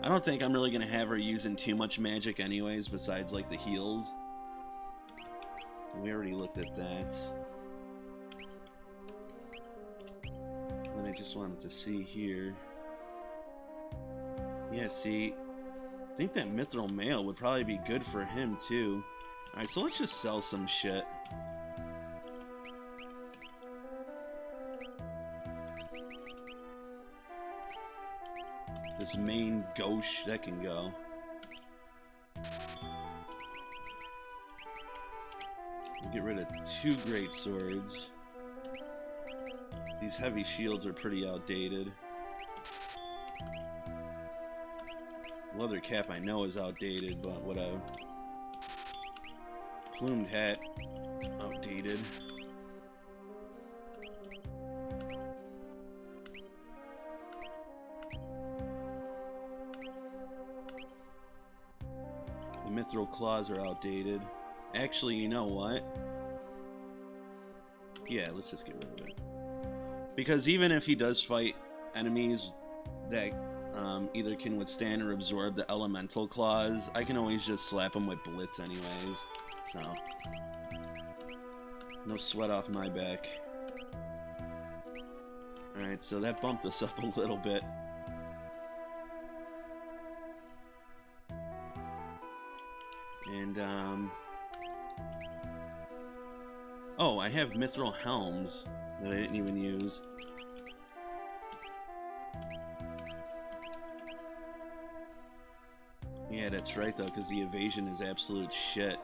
I don't think I'm really gonna have her using too much magic anyways, besides like the heals. We already looked at that. Then I just wanted to see here. Yeah, see, I think that mithril mail would probably be good for him too. Alright, so let's just sell some shit. This main gauche, that can go. We'll get rid of 2 great swords. These heavy shields are pretty outdated. Leather cap I know is outdated, but whatever. Plumed hat, outdated. The mithril claws are outdated. Actually, you know what? Yeah, let's just get rid of it. Because even if he does fight enemies that either can withstand or absorb the elemental claws, I can always just slap him with blitz anyways. So, no sweat off my back. Alright, so that bumped us up a little bit. And, oh, I have mithril helms that I didn't even use. Yeah, that's right, though, because the evasion is absolute shit.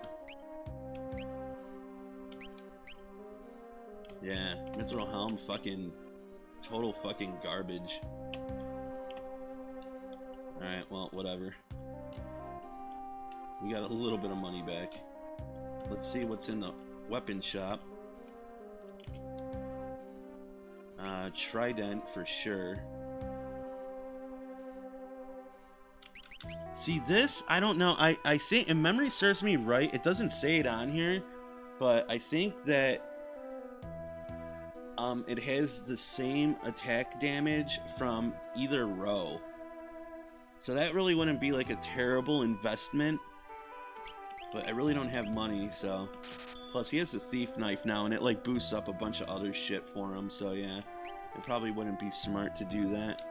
Yeah, Mithril Helm, fucking total fucking garbage. Alright, well, whatever. We got a little bit of money back. Let's see what's in the weapon shop. Trident for sure. See this? I don't know. I think, if memory serves me right, it doesn't say it on here, but I think that it has the same attack damage from either row. So that really wouldn't be like a terrible investment. But I really don't have money, so... Plus, he has a thief knife now, and it, like, boosts up a bunch of other shit for him, so yeah. It probably wouldn't be smart to do that.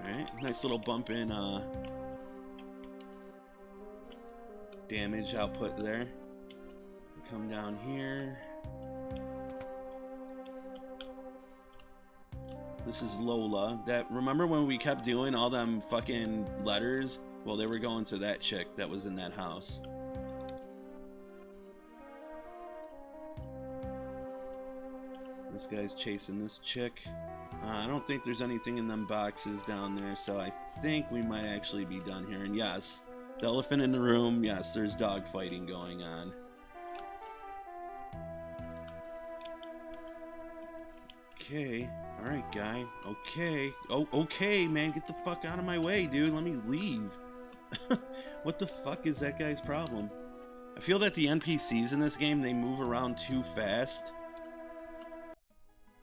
Alright, nice little bump in, damage output there. Come down here. This is Lola. That, remember when we kept doing all them fucking letters? Well, they were going to that chick that was in that house. This guy's chasing this chick. I don't think there's anything in them boxes down there, so I think we might actually be done here. And yes, the elephant in the room, yes, there's dog fighting going on. Okay, alright, guy. Okay. Oh, okay, man, get the fuck out of my way, dude. Let me leave. What the fuck is that guy's problem? I feel that the NPCs in this game, they move around too fast.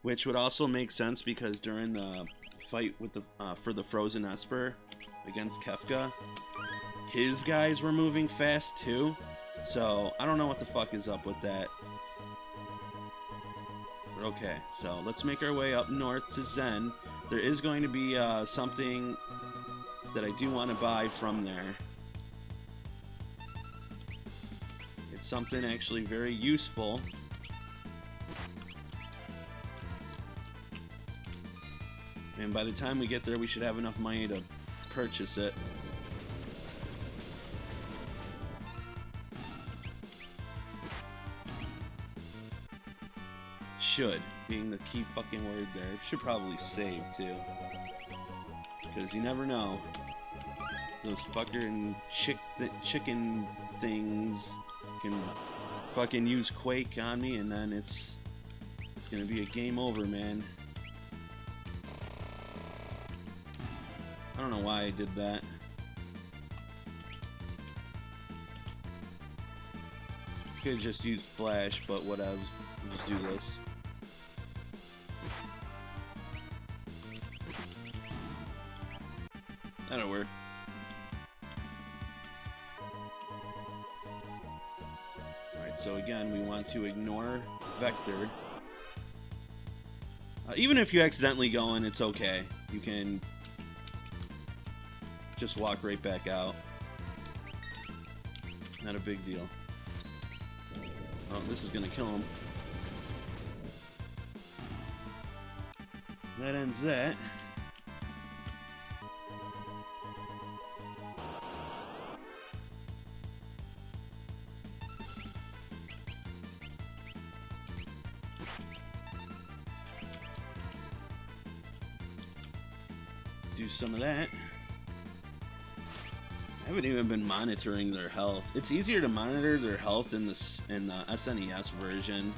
Which would also make sense because during the fight with the for the Frozen Esper against Kefka, his guys were moving fast too. So, I don't know what the fuck is up with that. But okay, so let's make our way up north to Zen. There is going to be something that I do want to buy from there. It's something actually very useful. And by the time we get there, we should have enough money to purchase it. Should, being the key fucking word there. Should probably save, too. Because you never know. Those fucking chicken things can fucking use Quake on me, and then it's gonna be a game over, man. I don't know why I did that. Could have just used Flash, but whatever. We'll just do this. That'll work. Alright, so again, we want to ignore Vector. Even if you accidentally go in, it's okay. You can just walk right back out. Not a big deal. Oh, this is gonna kill him. That ends that. Do some of that. I haven't even been monitoring their health. It's easier to monitor their health in the SNES version.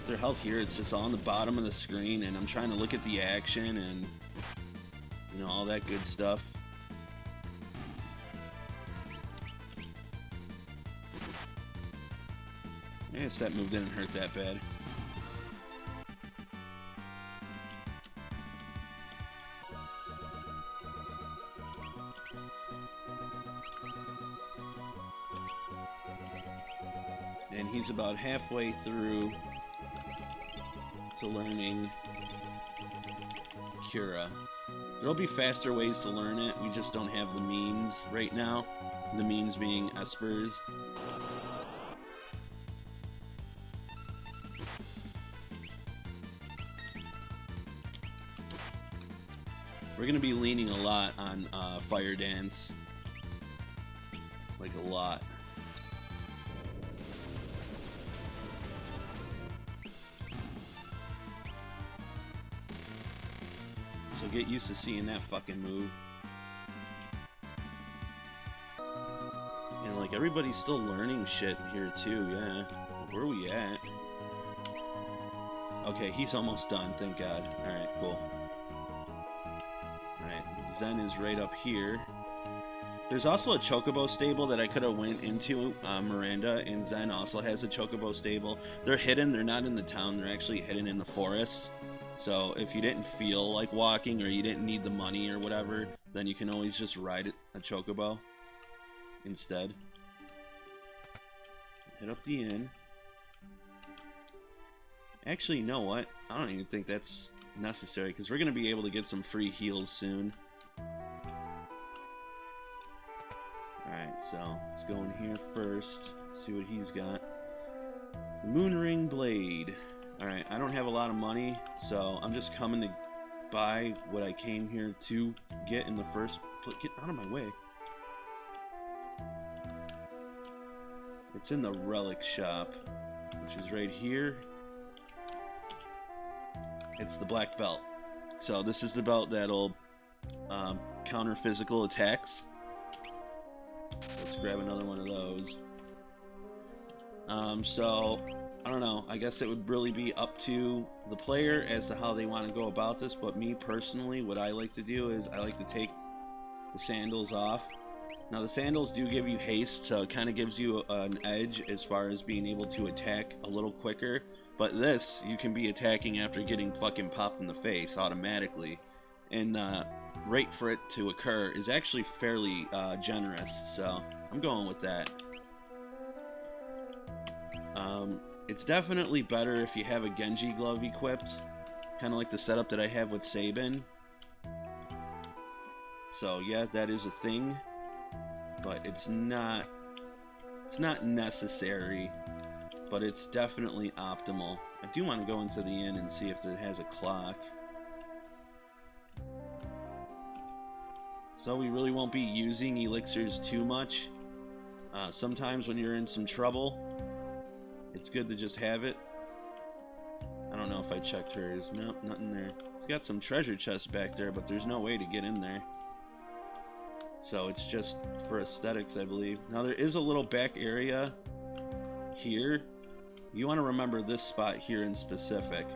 Their health here, it's just on the bottom of the screen, and I'm trying to look at the action and, you know, all that good stuff. I guess that move didn't hurt that bad. And he's about halfway through to learning Cura. There'll be faster ways to learn it, we just don't have the means right now. The means being Espers. We're gonna be leaning a lot on Fire Dance. Like a lot. So get used to seeing that fucking move. And like everybody's still learning shit here too, yeah. Where are we at? Okay, he's almost done, thank God. Alright, cool. Alright, Zen is right up here. There's also a Chocobo stable that I could have went into. Miranda and Zen also has a Chocobo stable. They're hidden, they're not in the town, they're actually hidden in the forest. So if you didn't feel like walking or you didn't need the money or whatever, then you can always just ride a Chocobo instead. Hit up the inn. Actually, you know what? I don't even think that's necessary because we're going to be able to get some free heals soon. Alright, so let's go in here first. See what he's got. Moonring Blade. Alright, I don't have a lot of money, so I'm just coming to buy what I came here to get in the first place. Get out of my way. It's in the relic shop, which is right here. It's the black belt. So this is the belt that'll counter physical attacks. Let's grab another one of those. So I don't know, I guess it would really be up to the player as to how they want to go about this, but me personally, what I like to do is I like to take the sandals off. Now the sandals do give you haste, so it kind of gives you an edge as far as being able to attack a little quicker, but this, you can be attacking after getting fucking popped in the face automatically, and rate for it to occur is actually fairly generous, so I'm going with that. It's definitely better if you have a Genji glove equipped, kind of like the setup that I have with Sabin. So yeah, that is a thing, but it's not necessary, but it's definitely optimal. I do want to go into the inn and see if it has a clock. So we really won't be using elixirs too much. Sometimes when you're in some trouble, it's good to just have it. I don't know if I checked hers. No, nothing there. It's got some treasure chests back there, but there's no way to get in there. So it's just for aesthetics, I believe. Now there is a little back area here. You want to remember this spot here in specific.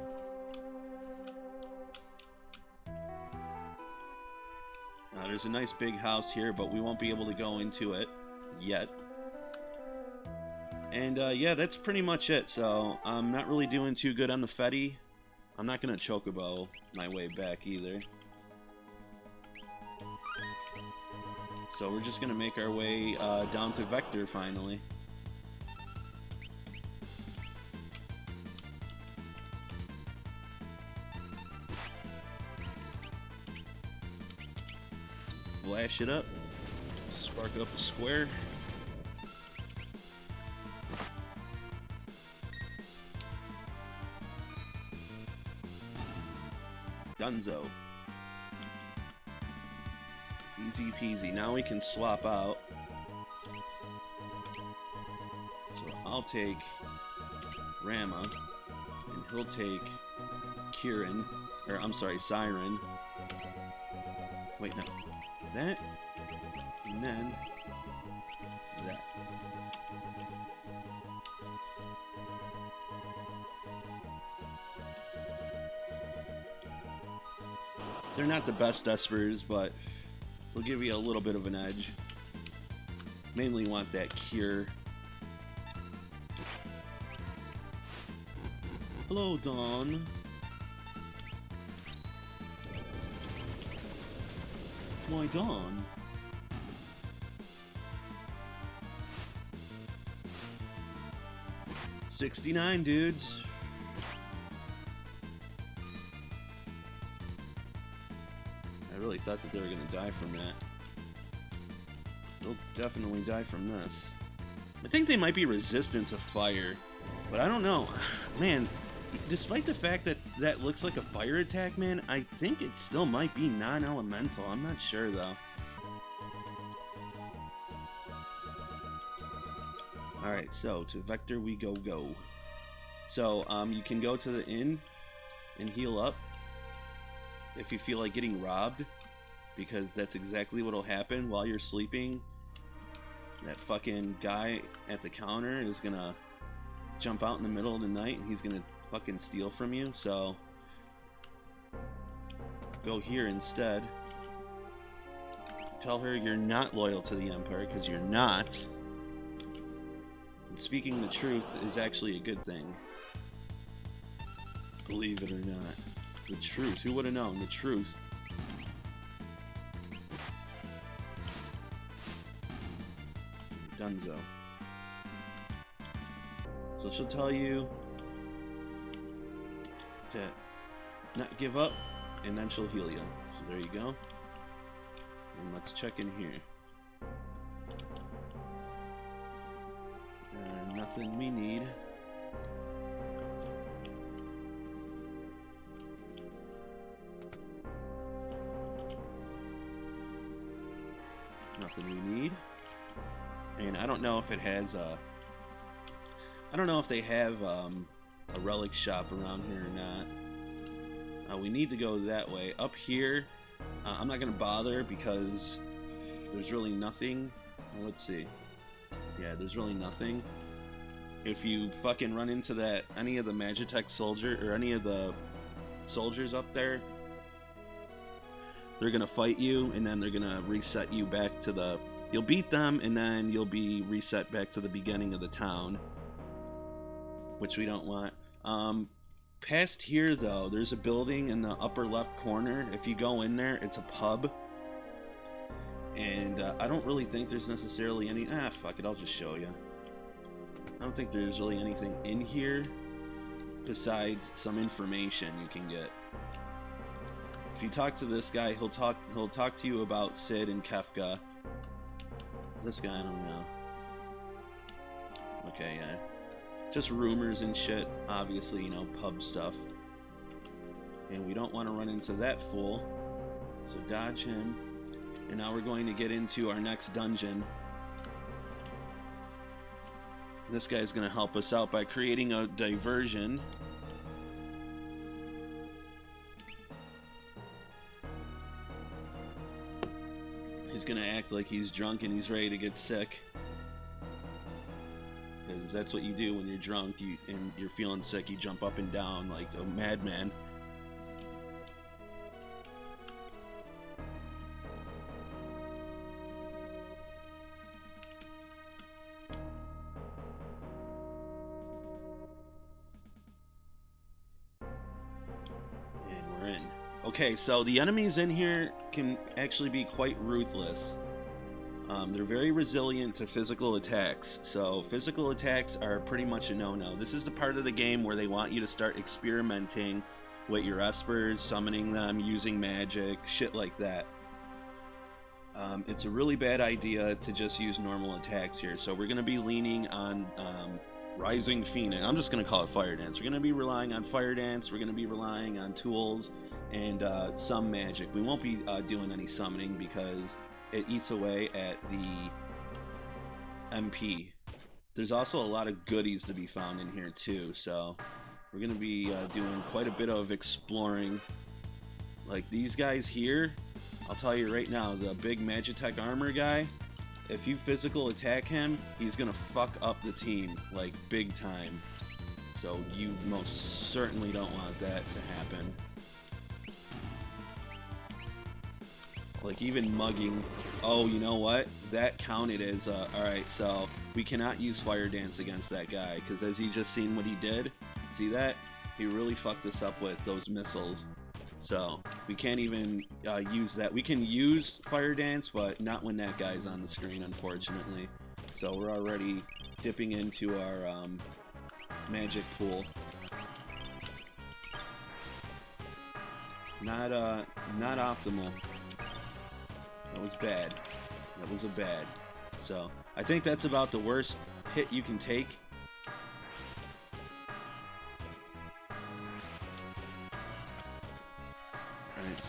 Now there's a nice big house here, but we won't be able to go into it yet. And yeah, that's pretty much it. So I'm not really doing too good on the Fetty. I'm not going to Chocobo my way back either. So we're just going to make our way down to Vector finally. Flash it up. Spark up a square. Dunzo. Easy peasy. Now we can swap out. So I'll take Rama, and he'll take Kieran, or I'm sorry, Siren. Wait, no. That, and then that. They're not the best espers, but they'll give you a little bit of an edge. Mainly want that cure. Hello, Dawn. Why, Dawn? $69, dudes. I really thought that they were going to die from that. They'll definitely die from this. I think they might be resistant to fire, but I don't know. Man, despite the fact that that looks like a fire attack, man, I think it still might be non-elemental. I'm not sure, though. Alright, so to Vector we go. So, you can go to the inn and heal up if you feel like getting robbed, because that's exactly what'll happen while you're sleeping. That fucking guy at the counter is gonna jump out in the middle of the night and he's gonna fucking steal from you, so go here instead. Tell her you're not loyal to the Empire, because you're not. And speaking the truth is actually a good thing. Believe it or not. The truth. Who would have known? The truth. Dunzo. So she'll tell you to not give up, and then she'll heal you. So there you go. And let's check in here. Nothing we need. Nothing we need. And I don't know if it has I don't know if they have a relic shop around here or not. We need to go that way. Up here, I'm not gonna bother because there's really nothing. Well, let's see. Yeah, there's really nothing. If you fucking run into that, any of the magitek soldier or any of the soldiers up there, they're gonna fight you, and then they're gonna reset you back to the... You'll beat them, and then you'll be reset back to the beginning of the town, which we don't want. Past here, though, there's a building in the upper left corner. If you go in there, it's a pub. And I don't really think there's necessarily any... fuck it, I'll just show you. I don't think there's really anything in here besides some information you can get. If you talk to this guy, he'll talk to you about Sid and Kefka. This guy, I don't know. Okay, yeah. Just rumors and shit. Obviously, you know, pub stuff. And we don't want to run into that fool. So dodge him. And now we're going to get into our next dungeon. This guy's going to help us out by creating a diversion. He's going to act like he's drunk and he's ready to get sick. Because that's what you do when you're drunk and you're feeling sick. You jump up and down like a madman. Okay, so the enemies in here can actually be quite ruthless. They're very resilient to physical attacks, so physical attacks are pretty much a no-no. This is the part of the game where they want you to start experimenting with your espers, summoning them, using magic, shit like that. It's a really bad idea to just use normal attacks here, so we're going to be leaning on Rising Phoenix. I'm just going to call it Fire Dance. We're going to be relying on Fire Dance, we're going to be relying on tools, and some magic. We won't be doing any summoning because it eats away at the MP. There's also a lot of goodies to be found in here too, so we're going to be doing quite a bit of exploring. Like these guys here, I'll tell you right now, the big magitek armor guy, if you physical attack him, he's going to fuck up the team, like big time. So you most certainly don't want that to happen. Like even mugging. Oh, you know what? That counted as alright, so we cannot use Fire Dance against that guy, because as you just seen what he did, see that? He really fucked us up with those missiles. So we can't even use that. We can use Fire Dance, but not when that guy's on the screen, unfortunately. So we're already dipping into our magic pool. Not optimal. That was bad. That was a bad. So, I think that's about the worst hit you can take.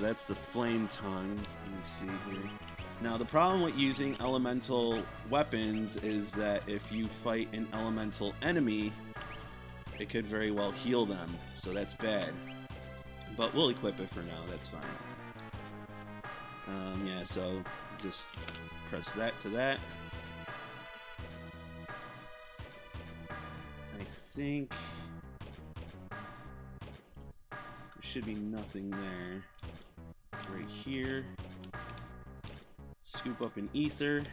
so that's the flame tongue. Let me see here. Now the problem with using elemental weapons is that if you fight an elemental enemy, it could very well heal them, so that's bad. But we'll equip it for now, that's fine. Yeah, so just press that to that. I think there should be nothing there. Right here. Scoop up an ether.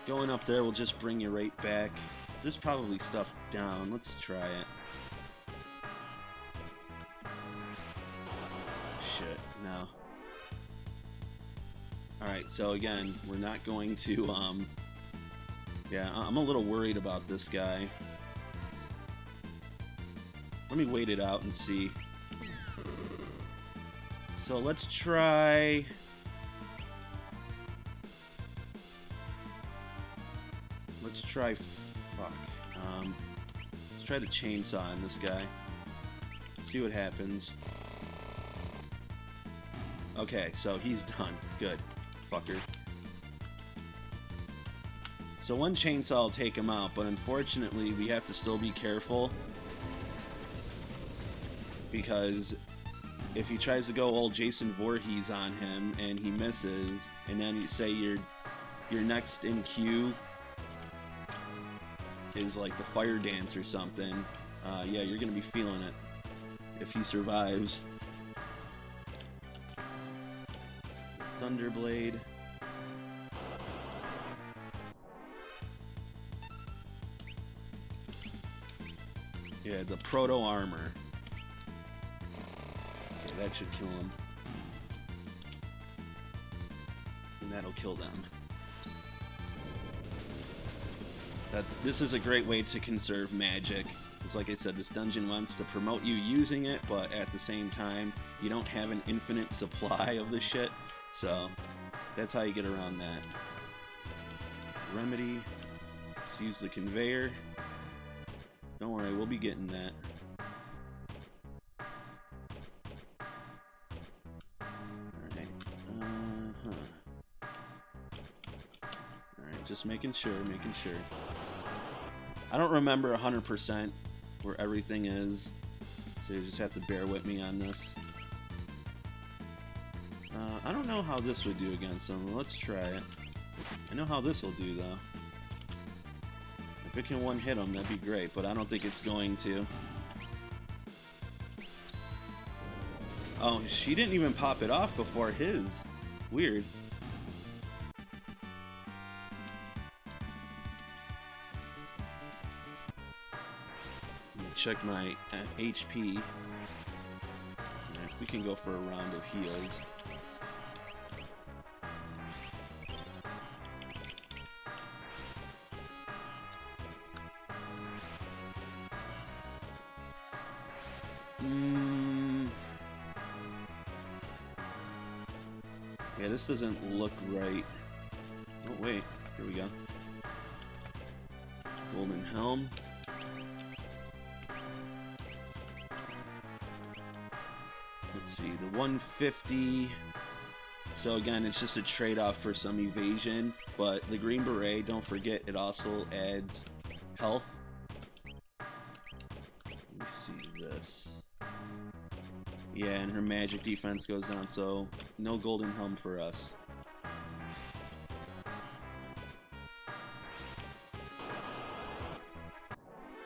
Going up there will just bring you right back. There's probably stuff down. Let's try it. Shit, no. Alright, so again, we're not going to, yeah, I'm a little worried about this guy. Let me wait it out and see. So let's try... Let's try... Fuck. Let's try the chainsaw on this guy. See what happens. Okay, so he's done. Good. Fucker. So one chainsaw will take him out, but unfortunately we have to still be careful. Because if he tries to go old Jason Voorhees on him and he misses, and then you say your next in queue is like the fire dance or something, yeah, you're gonna be feeling it if he survives. Thunderblade. Yeah, the proto armor. Okay, that should kill him. And that'll kill them. This is a great way to conserve magic. It's like I said, this dungeon wants to promote you using it, but at the same time, you don't have an infinite supply of this shit. So, that's how you get around that. Remedy. Let's use the conveyor. Don't worry, we'll be getting that. Alright. Alright, just making sure. I don't remember 100% where everything is, so you just have to bear with me on this. I don't know how this would do against them. Let's try it. I know how this will do, though. If it can one-hit them, that'd be great, but I don't think it's going to. Oh, she didn't even pop it off before his. Weird. Check my HP. Yeah, we can go for a round of heals. Yeah, this doesn't look right. Oh wait, here we go. Golden Helm. Let's see, the 150. So again, it's just a trade-off for some evasion, but the Green Beret, don't forget, it also adds health. Let me see this. Yeah, and her magic defense goes down, so no Golden Helm for us.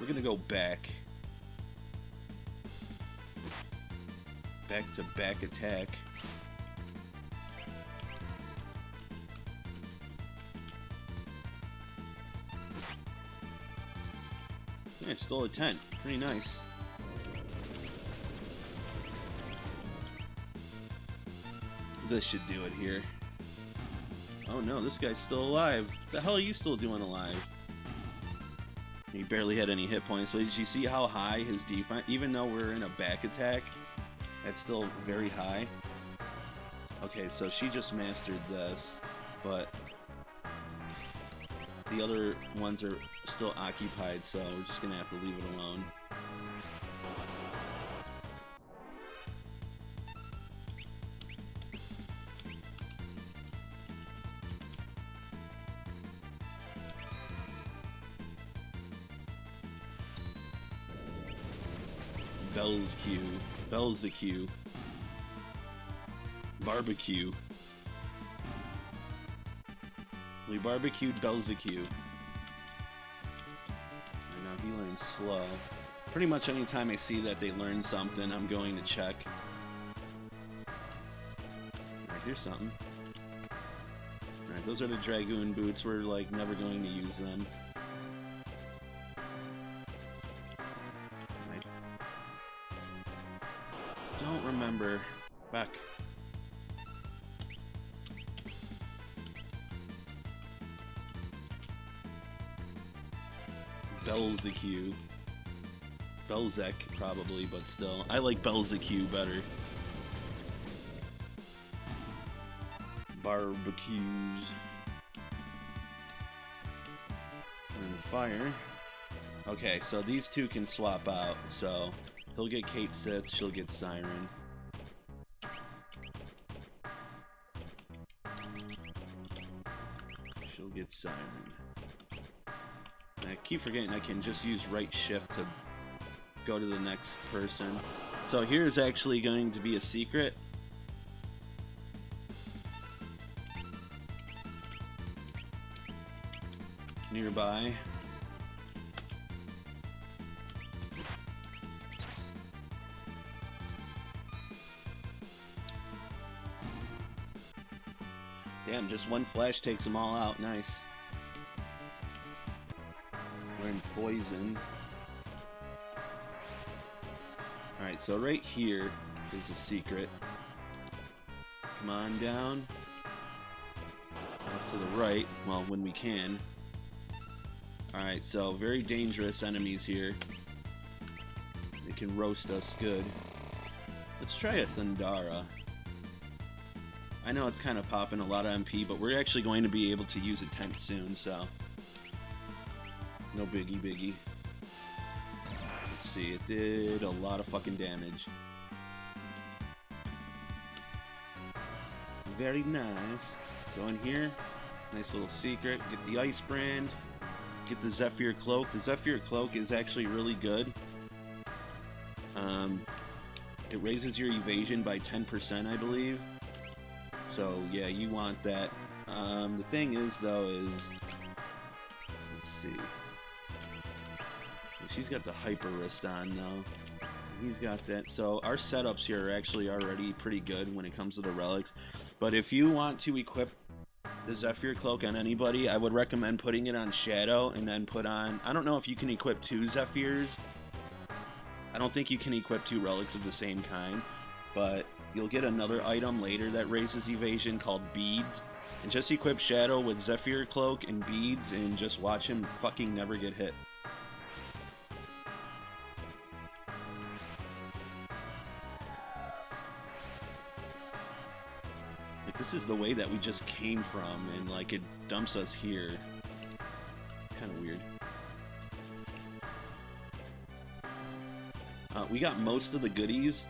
We're gonna go back. Back-to-back attack. Yeah, it's still a 10. Pretty nice. This should do it here. Oh no, this guy's still alive. What the hell are you still doing alive? He barely had any hit points, but did you see how high his defense, even though we're in a back attack, that's still very high. Okay, so she just mastered this, but the other ones are still occupied, so we're just gonna have to leave it alone. Bell's Q. Bell's the Q. Barbecue. We barbecued Bell's the Q. And now he learns slow. Pretty much anytime I see that they learn something, I'm going to check. Alright, here's something. Alright, those are the Dragoon boots. We're like never going to use them. Don't remember. Back. Belzeq. Belzec, probably, but still. I like Belzeq better. Barbecues. And fire. Okay, so these two can swap out, so he'll get Kate Sith, she'll get Siren. She'll get Siren. And I keep forgetting I can just use right shift to go to the next person. So here's actually going to be a secret. Nearby. Damn, just one flash takes them all out. Nice. We're in poison. Alright, so right here is a secret. Come on down. Off to the right. Well, when we can. Alright, so very dangerous enemies here. They can roast us good. Let's try a Thundara. I know it's kind of popping a lot of MP, but we're actually going to be able to use a tent soon, so no biggie. Let's see, it did a lot of fucking damage. Very nice. So in here, nice little secret. Get the Ice Brand. Get the Zephyr Cloak. The Zephyr Cloak is actually really good. It raises your evasion by 10%, I believe. So yeah, you want that. The thing is, though, let's see. She's got the Hyper Wrist on, though. He's got that. So our setups here are actually already pretty good when it comes to the relics. But if you want to equip the Zephyr Cloak on anybody, I would recommend putting it on Shadow and then put on... I don't know if you can equip 2 Zephyrs. I don't think you can equip 2 relics of the same kind, but you'll get another item later that raises evasion called Beads. And just equip Shadow with Zephyr Cloak and Beads and just watch him fucking never get hit. Like, this is the way that we just came from, and like it dumps us here. Kind of weird. We got most of the goodies,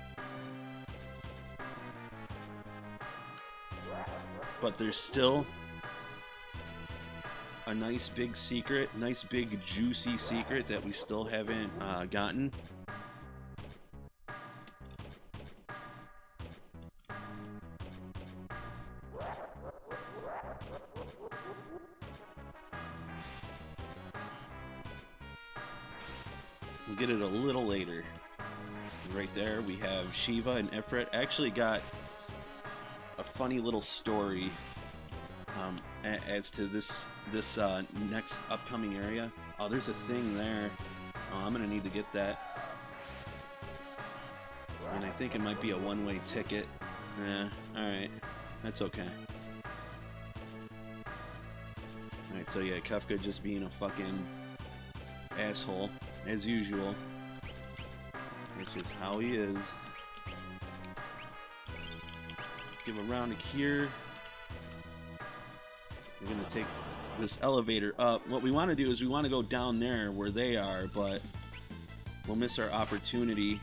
but there's still a nice big secret, nice big juicy secret that we still haven't gotten. We'll get it a little later. Right there we have Shiva and Ifrit. Actually got a funny little story as to this next upcoming area. Oh, there's a thing there. Oh, I'm gonna need to get that. And I think it might be a one-way ticket. Alright. That's okay. Alright, so yeah, Kefka just being a fucking asshole, as usual. It's just how he is. Give a round of cure. We're gonna take this elevator up. What we want to do is we want to go down there where they are, but we'll miss our opportunity.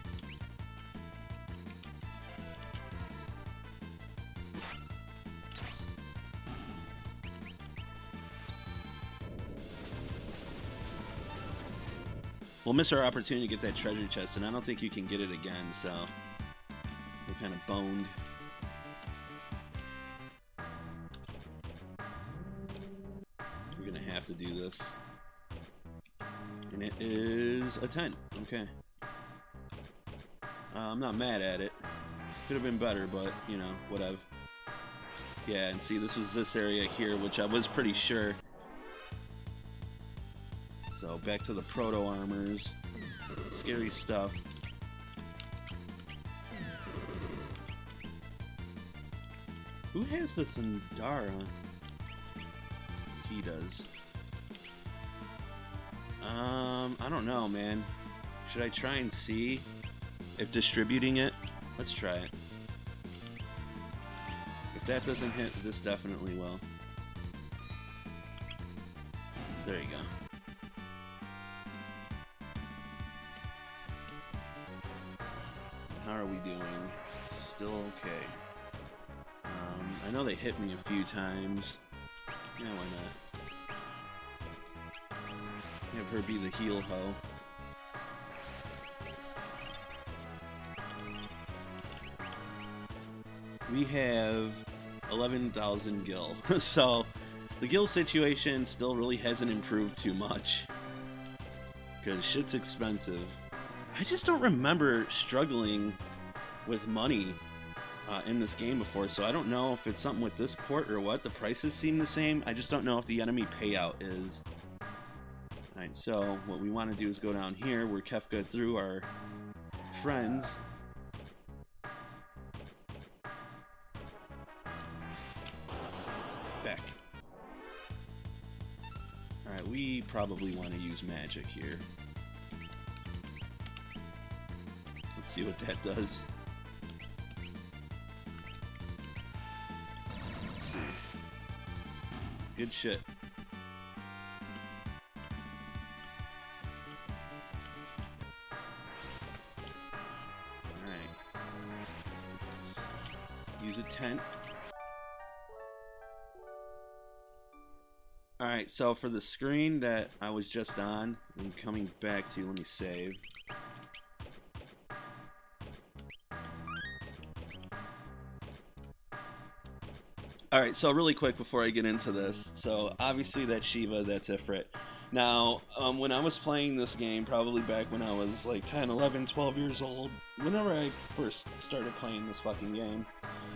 We'll miss our opportunity to get that treasure chest, and I don't think you can get it again, so we're kind of boned. We're gonna have to do this. And it is a 10. Okay. I'm not mad at it. Could have been better, but, you know, whatever. Yeah, and see, this was this area here, which I was pretty sure. So, back to the proto-armors. Scary stuff. Who has the Thundara? He does. I don't know, man. Should I try and see if distributing it? Let's try it. If that doesn't hit, this definitely will. There you go. How are we doing? Still okay. I know they hit me a few times. Yeah, why not? Have her be the heal hoe. We have 11,000 gil. So the gil situation still really hasn't improved too much. Because shit's expensive. I just don't remember struggling with money in this game before, so I don't know if it's something with this port or what. The prices seem the same. I just don't know if the enemy payout is. Alright, so what we want to do is go down here where Kefka threw our friends. Back. Alright, we probably want to use magic here. Let's see what that does. Let's see. Good shit. Use a tent. Alright, so for the screen that I was just on, I'm coming back to, let me save. Alright, so really quick before I get into this, so obviously that's Shiva, that's Ifrit. Now, when I was playing this game, probably back when I was like 10, 11, 12 years old, whenever I first started playing this fucking game,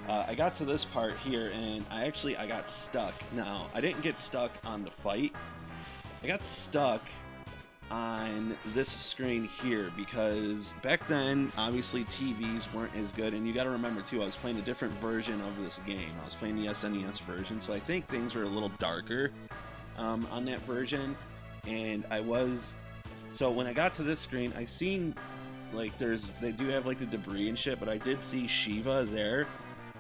I got to this part here, and I got stuck. Now, I didn't get stuck on the fight. I got stuck on this screen here, because back then, obviously, TVs weren't as good, and you gotta remember, too, I was playing a different version of this game. I was playing the SNES version, so I think things were a little darker on that version, and so when I got to this screen, I seen, like, they do have, like, the debris and shit, but I did see Shiva there,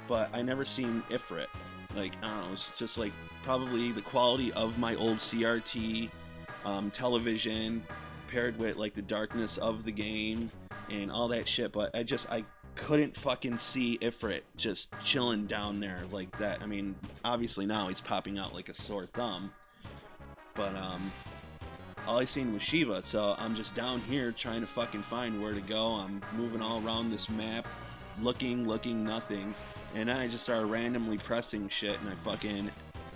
but I never seen Ifrit. Like, I don't know, it's just like probably the quality of my old CRT television paired with like the darkness of the game and all that shit, but I couldn't fucking see Ifrit just chilling down there like that. I mean, obviously now he's popping out like a sore thumb, but all I seen was Shiva, so I'm just down here trying to fucking find where to go. I'm moving all around this map, looking, nothing. And then I just started randomly pressing shit, and I fucking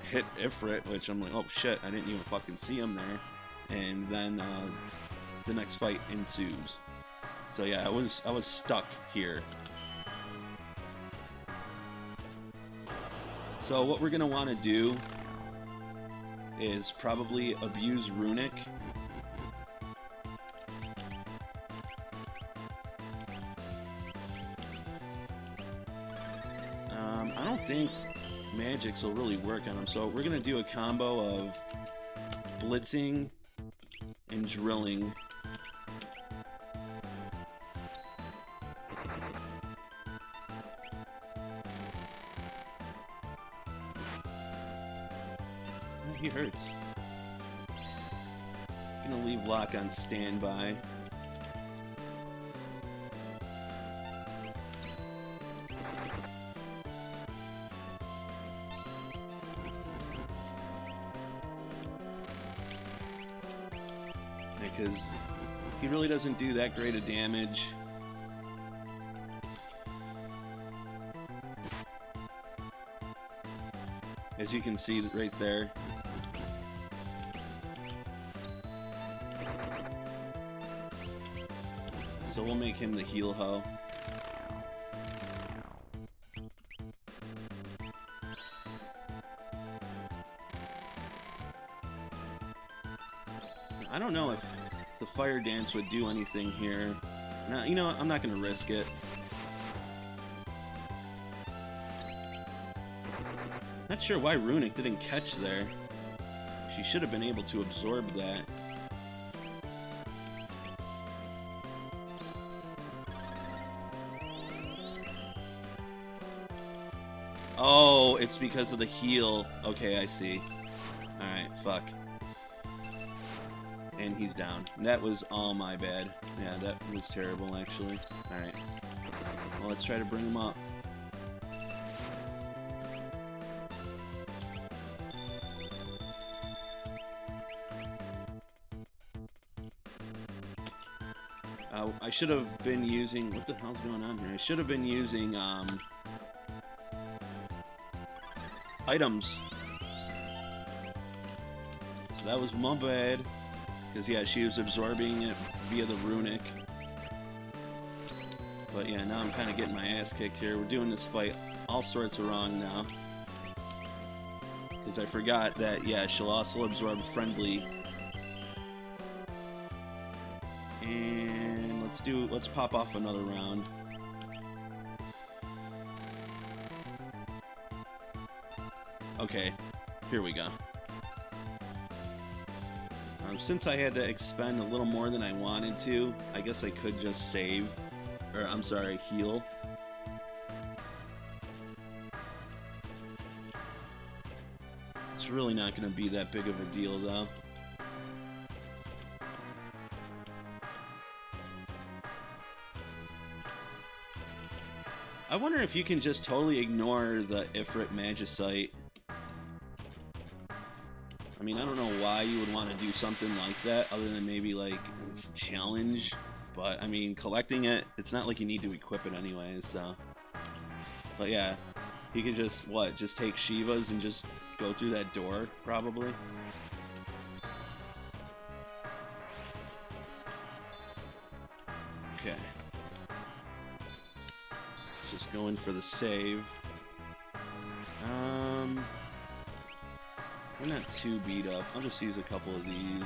hit Ifrit, which I'm like, oh shit, I didn't even fucking see him there. And then the next fight ensues. So yeah, I was stuck here. So what we're gonna want to do is probably abuse Runic. I don't think magics will really work on him, so we're gonna do a combo of blitzing and drilling. he hurts. Gonna leave Locke on standby. Because he really doesn't do that great of damage. As you can see right there. So we'll make him the heal hoe. I don't know if the fire dance would do anything here. No, you know what? I'm not going to risk it. Not sure why Runic didn't catch there. She should have been able to absorb that. Oh, it's because of the heal. Okay, I see. Alright, fuck. And he's down. That was all my bad. Yeah, that was terrible, actually. Alright. Well, let's try to bring him up. I should have been using... What the hell's going on here? I should have been using, items. So that was my bad. Because, yeah, she was absorbing it via the Runic. But, yeah, now I'm kind of getting my ass kicked here. We're doing this fight all sorts of wrong now. Because I forgot that, yeah, she'll also absorb friendly. And let's pop off another round. Okay, here we go. Since I had to expend a little more than I wanted to, I guess I could just save. Or, I'm sorry, heal. It's really not going to be that big of a deal, though. I wonder if you can just totally ignore the Ifrit Magicite. I mean, I don't know why you would want to do something like that, other than maybe, like, it's a challenge. But, I mean, collecting it, it's not like you need to equip it anyways, so... But, yeah, you could just, what, just take Shiva's and just go through that door, probably? Okay. Just going for the save. We're not too beat up. I'll just use a couple of these.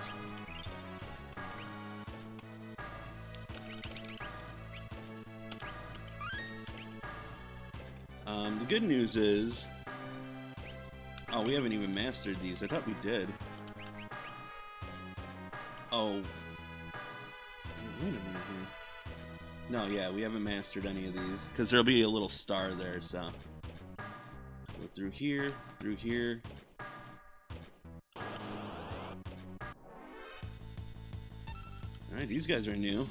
The good news is... Oh, we haven't even mastered these. I thought we did. Oh. Wait a minute here. No, yeah, we haven't mastered any of these. Because there'll be a little star there, so... Go through here, through here. Alright, these guys are new.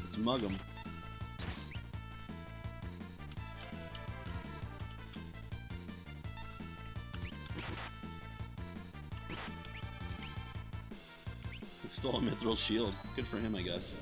Let's mug them. He stole a mithril shield. Good for him, I guess.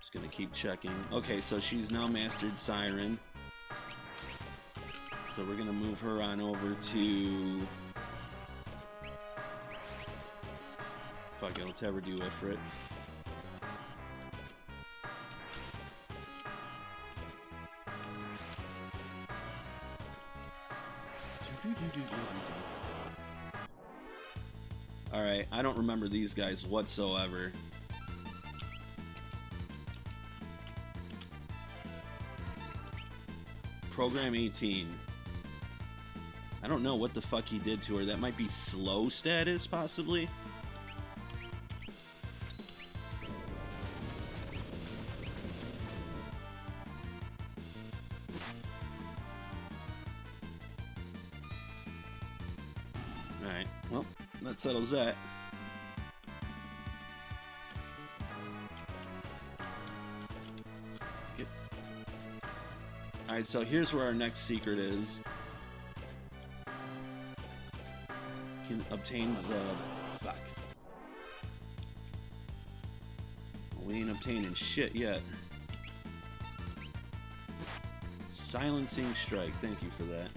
Just gonna keep checking. Okay, so she's now mastered Siren. So we're gonna move her on over to... Fuck it, let's have her do Ifrit. Alright, I don't remember these guys whatsoever. Program 18. I don't know what the fuck he did to her. That might be slow status, possibly. Alright, well, that settles that. Alright, so here's where our next secret is. Can obtain the... fuck. We ain't obtaining shit yet. Silencing strike, thank you for that.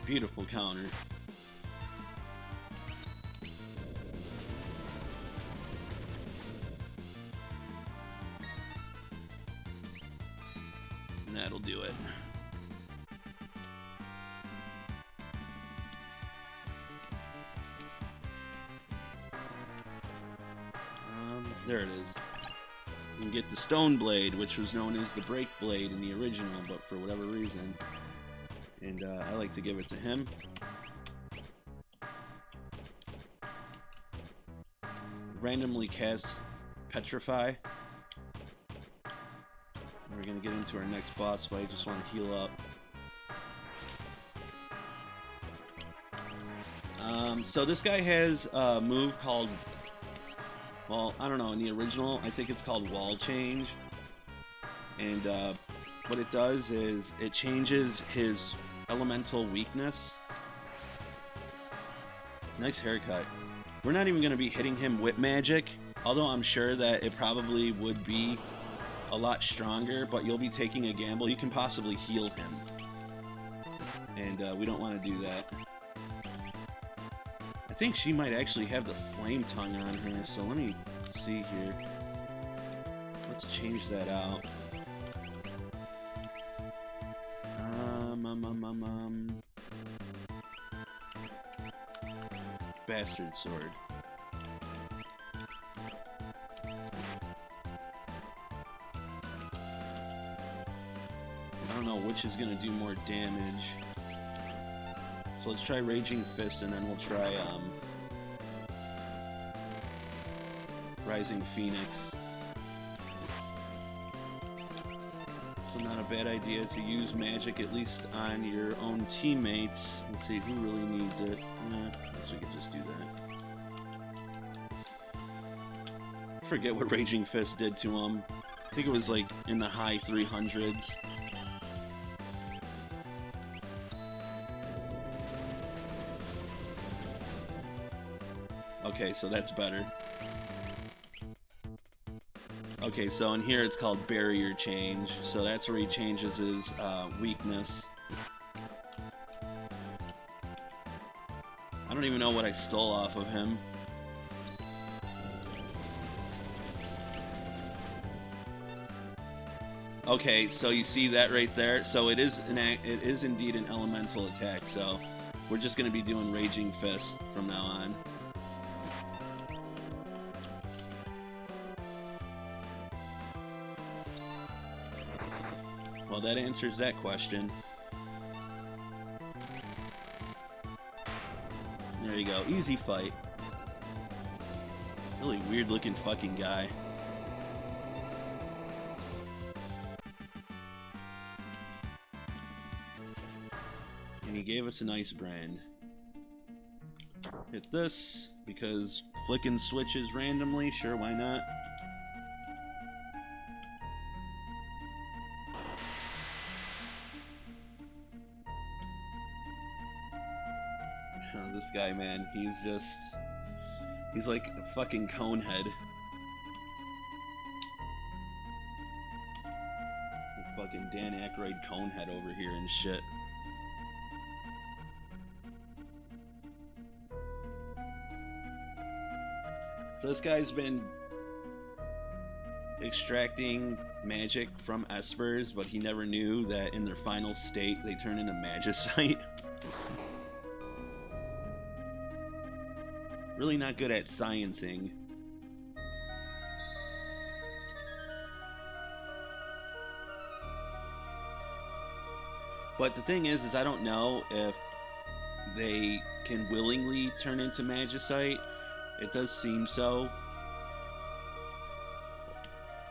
Beautiful counter. And that'll do it. There it is. You can get the Stone Blade, which was known as the Break Blade in the original, but for whatever reason. And I like to give it to him. Randomly cast Petrify. We're gonna get into our next boss fight. Just want to heal up. So this guy has a move called, well, I don't know, in the original, I think it's called Wall Change. And what it does is it changes his elemental weakness. Nice haircut. We're not even going to be hitting him with magic, although I'm sure that it probably would be a lot stronger, but you'll be taking a gamble. You can possibly heal him. And we don't want to do that. I think she might actually have the flame tongue on her, so let me see here. Let's change that out. Bastard sword. I don't know which is going to do more damage. So let's try Raging Fist, and then we'll try Rising Phoenix. So not a bad idea to use magic, at least on your own teammates. Let's see who really needs it. I guess we could just do that. I forget what Raging Fist did to him. I think it was like in the high 300s. Okay, so that's better. Okay, so in here it's called Barrier Change. So that's where he changes his weakness. I don't even know what I stole off of him. Okay, so you see that right there? So it is indeed an elemental attack, so we're just going to be doing Raging Fist from now on. Well, that answers that question. There you go. Easy fight. Really weird looking fucking guy. And he gave us an ice brand. Hit this, because flicking switches randomly, sure, why not? This guy, man, he's like a fucking cone head. Fucking Dan Aykroyd cone head over here and shit. So this guy's been extracting magic from espers, but he never knew that in their final state they turn into magicite. Really not good at sciencing. But the thing is I don't know if they can willingly turn into magicite. It does seem so.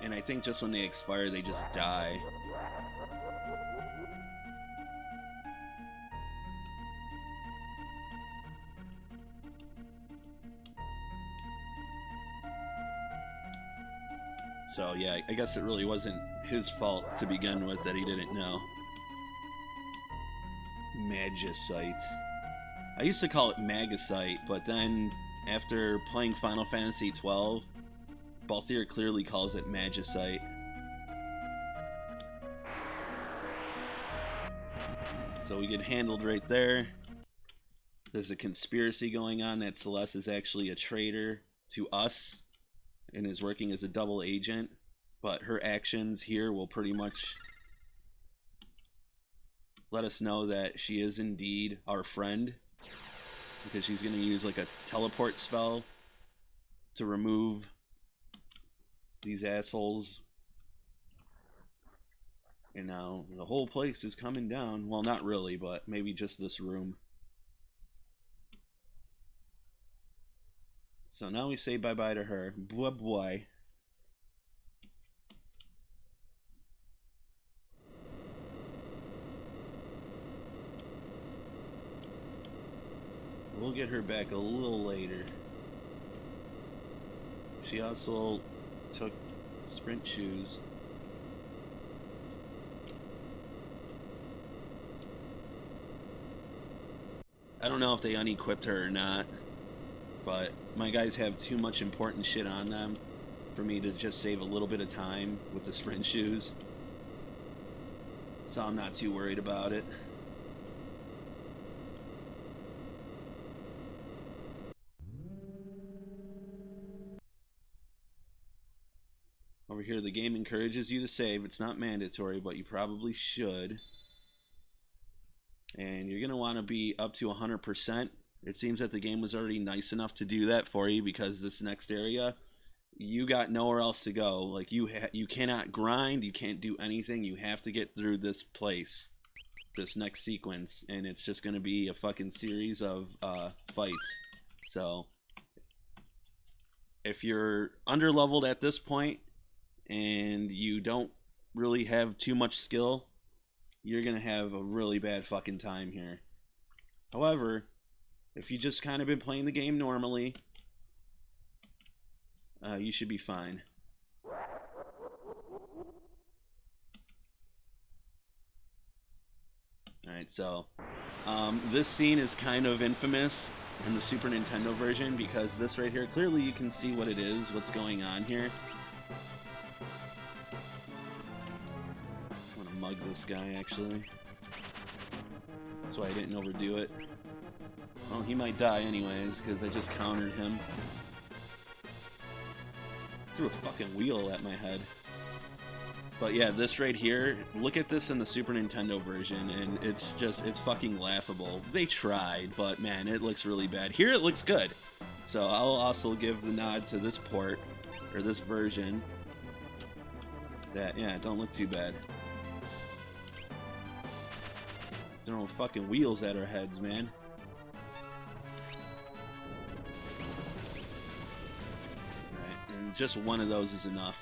And I think just when they expire, they just die. So yeah, I guess it really wasn't his fault to begin with that he didn't know. Magicite. I used to call it Magicite, but then after playing Final Fantasy XII, Balthier clearly calls it Magicite. So we get handled right there. There's a conspiracy going on that Celeste is actually a traitor to us and is working as a double agent, but her actions here will pretty much let us know that she is indeed our friend, because she's going to use like a teleport spell to remove these assholes. And now the whole place is coming down. Well, not really, but maybe just this room. So now we say bye-bye to her. Bye-bye. We'll get her back a little later. She also took sprint shoes. I don't know if they unequipped her or not, but my guys have too much important shit on them for me to just save a little bit of time with the sprint shoes. So I'm not too worried about it. Over here, the game encourages you to save. It's not mandatory, but you probably should. And you're going to want to be up to 100%. It seems that the game was already nice enough to do that for you, because this next area, you got nowhere else to go. Like, you cannot grind, you can't do anything. You have to get through this place, this next sequence, and it's just going to be a fucking series of fights. So, if you're underleveled at this point, and you don't really have too much skill, you're gonna have a really bad fucking time here. However, if you just kind of been playing the game normally, you should be fine. Alright, so this scene is kind of infamous in the Super Nintendo version, because this right here, clearly you can see what it is, what's going on here. Mug this guy, actually. That's why I didn't overdo it. Well, he might die anyways, because I just countered him. Threw a fucking wheel at my head. But yeah, this right here, look at this in the Super Nintendo version, and it's fucking laughable. They tried, but man, it looks really bad. Here it looks good. So I'll also give the nod to this port, or this version, that, yeah, it don't look too bad. Throwing fucking wheels at our heads, man. Alright, and just one of those is enough.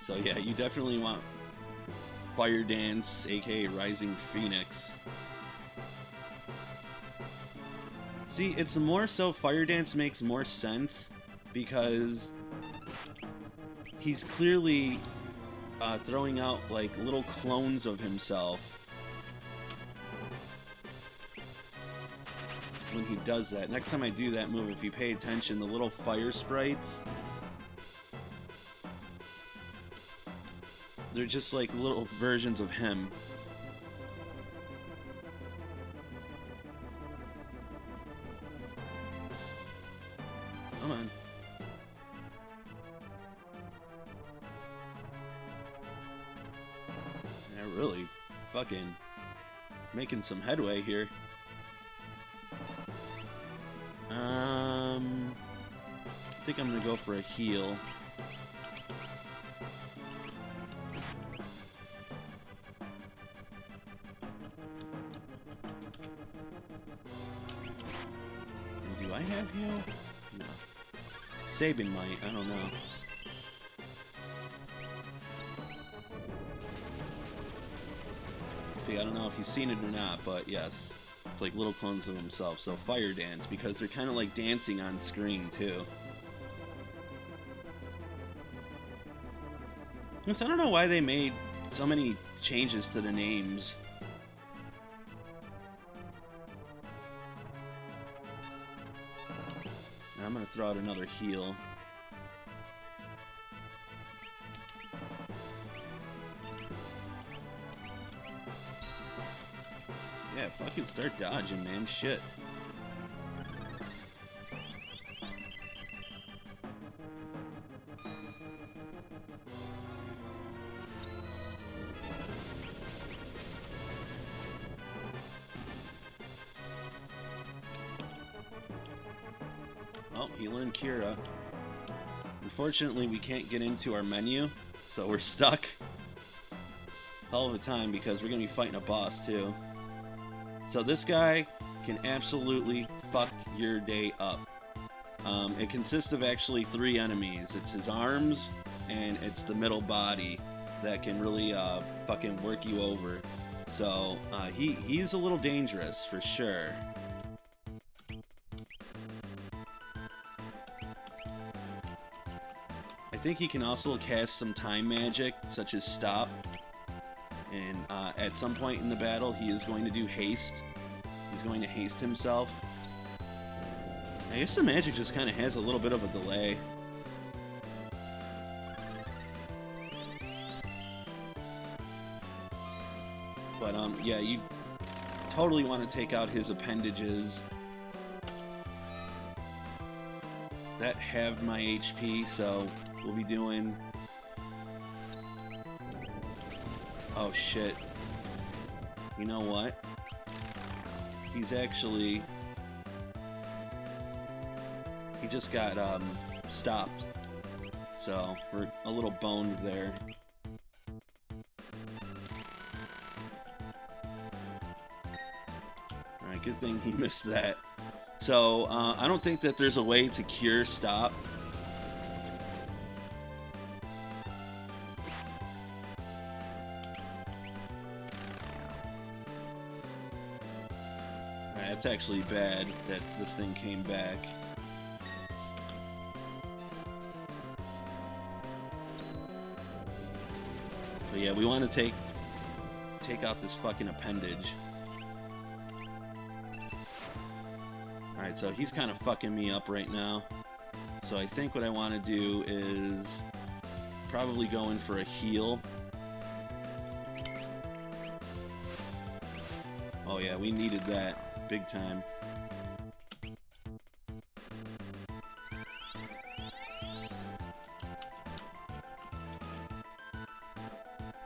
So yeah, you definitely want Fire Dance, aka Rising Phoenix. See, it's more so Fire Dance makes more sense, because he's clearly throwing out like little clones of himself when he does that. Next time I do that move, if you pay attention, the little fire sprites, they're just like little versions of him. Come on. Yeah, really fucking making some headway here. I think I'm gonna go for a heal. have you? No. Sabin might, I don't know. See, I don't know if you've seen it or not, but yes. It's like little clones of himself. So Fire Dance, because they're kind of like dancing on screen too. Yes, I don't know why they made so many changes to the names. Now I'm gonna throw out another heal. Yeah, fucking start dodging, man. Shit. Oh, he learned Kira. Unfortunately, we can't get into our menu, so we're stuck. Hell of a time, because we're gonna be fighting a boss, too. So this guy can absolutely fuck your day up. It consists of actually 3 enemies. It's his arms, and it's the middle body that can really fucking work you over. So he's a little dangerous, for sure. I think he can also cast some time magic, such as Stop. And at some point in the battle, he is going to do haste. He's going to haste himself. I guess the magic just kind of has a little bit of a delay. But yeah, you totally want to take out his appendages that have my HP, so we'll be doing... Oh shit. You know what? He's actually... He just got stopped. So we're a little boned there. Alright, good thing he missed that. So I don't think that there's a way to cure Stop. It's actually bad that this thing came back. But yeah, we want to take out this fucking appendage. Alright, so he's kind of fucking me up right now. So I think what I want to do is probably go in for a heal. Oh yeah, we needed that. Big time.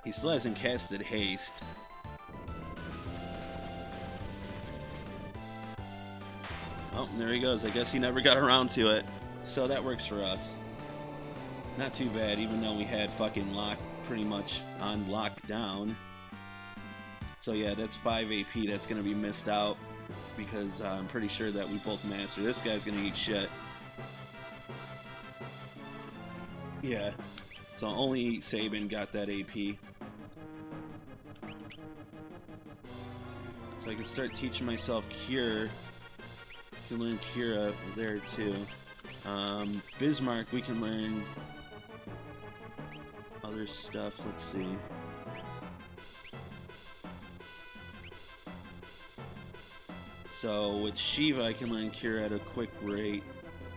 He still hasn't casted haste. Oh, there he goes. I guess he never got around to it. So that works for us. Not too bad, even though we had fucking lock pretty much on lockdown. So yeah, that's 5 AP that's gonna be missed out. Because I'm pretty sure that we both master. This guy's gonna eat shit. Yeah. So only Sabin got that AP. So I can start teaching myself Cure. I can learn Kira there too. Bismarck, we can learn other stuff. Let's see. So with Shiva, I can learn Cure at a quick rate,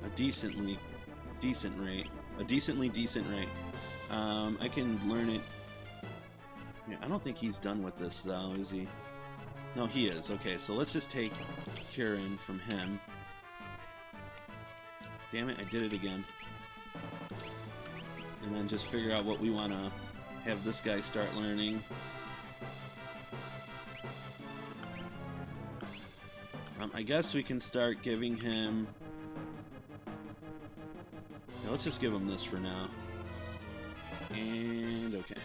a decently decent rate. I can learn it. Yeah, I don't think he's done with this though, is he? No, he is. Okay, so let's just take Cure in from him. Damn it, I did it again. And then just figure out what we want to have this guy start learning. I guess we can start giving him... Yeah, let's just give him this for now. And okay.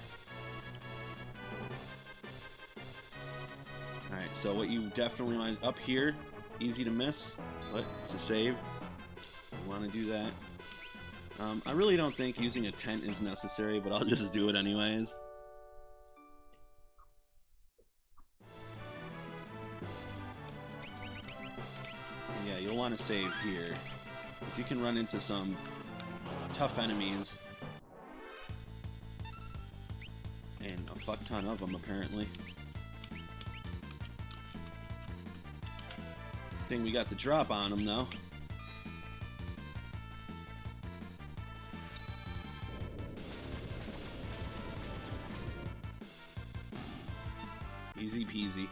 Alright, so what you definitely want... Up here, easy to miss. But to save, you want to do that. I really don't think using a tent is necessary, but I'll just do it anyways. And yeah, you'll want to save here, because you can run into some tough enemies. And a fuck ton of them, apparently. I think we got the drop on them, though. Easy peasy.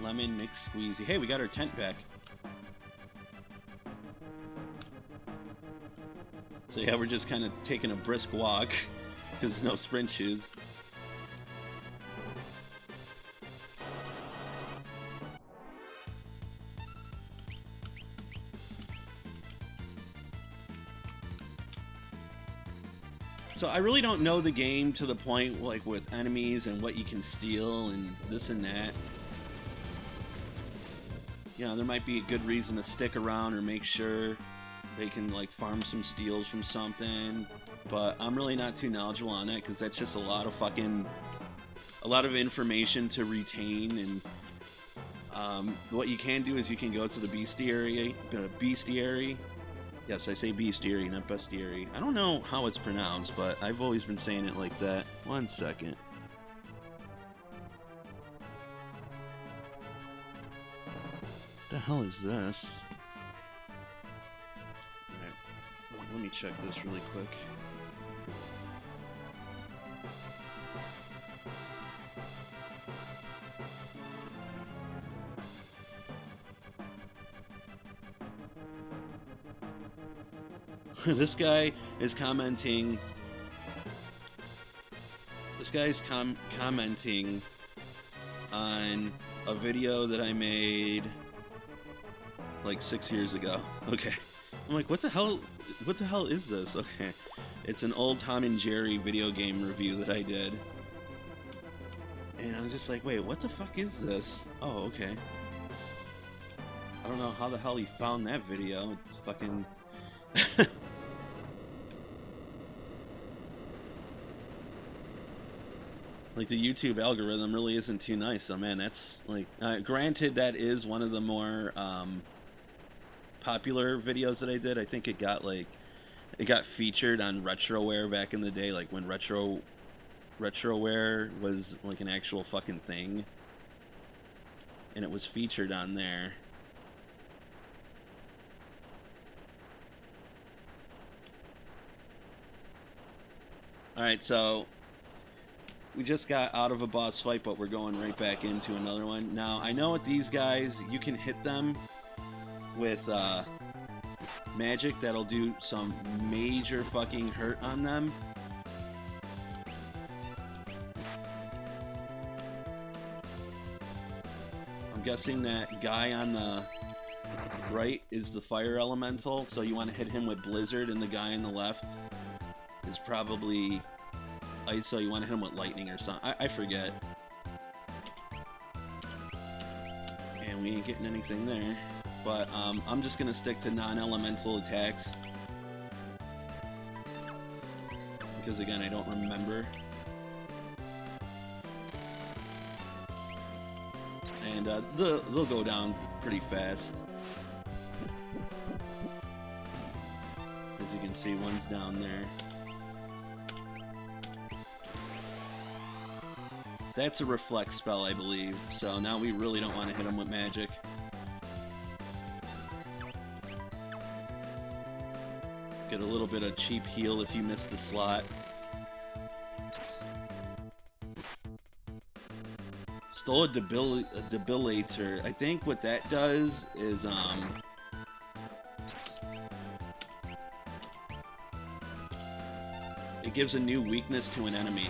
Lemon mix squeezy. Hey, we got our tent back. So yeah, we're just kind of taking a brisk walk because no sprint shoes. So I really don't know the game to the point, like, with enemies and what you can steal and this and that. You know, there might be a good reason to stick around or make sure they can, like, farm some steals from something. But I'm really not too knowledgeable on it because that's just a lot of information to retain. And what you can do is you can go to the bestiary. Yes, I say bestiary, not bestiary. I don't know how it's pronounced, but I've always been saying it like that. 1 second. What the hell is this? Alright, let me check this really quick. This guy is commenting. This guy's commenting on a video that I made like 6 years ago. Okay, I'm like, what the hell? What the hell is this? Okay, it's an old Tom and Jerry video game review that I did, and I was just like, wait, what the fuck is this? Oh, okay. I don't know how the hell he found that video. It's fucking. Like, the YouTube algorithm really isn't too nice, so man, that's like, granted, that is one of the more popular videos that I did. I think it got featured on Retroware back in the day, like when Retroware was like an actual fucking thing, and it was featured on there. Alright, so we just got out of a boss fight, but we're going right back into another one. Now, I know with these guys, you can hit them with magic that'll do some major fucking hurt on them. I'm guessing that guy on the right is the fire elemental, so you want to hit him with blizzard, and the guy on the left is probably ice, so you want to hit him with lightning or something. I forget. And we ain't getting anything there. But I'm just going to stick to non-elemental attacks. Because again, I don't remember. And they'll go down pretty fast. As you can see, one's down there. That's a reflect spell, I believe. So now we really don't want to hit him with magic. Get a little bit of cheap heal if you miss the slot. Stole a debilitator. I think what that does is it gives a new weakness to an enemy.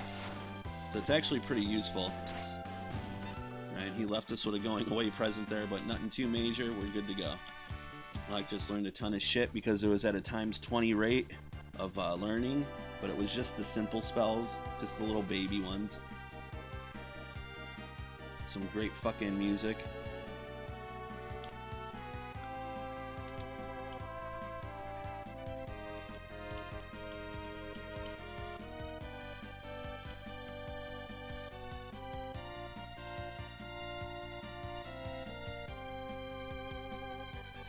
So it's actually pretty useful. Alright, he left us with a going away present there, but nothing too major. We're good to go. Like, just learned a ton of shit because it was at a times 20 rate of learning, but it was just the simple spells, just the little baby ones. Some great fucking music.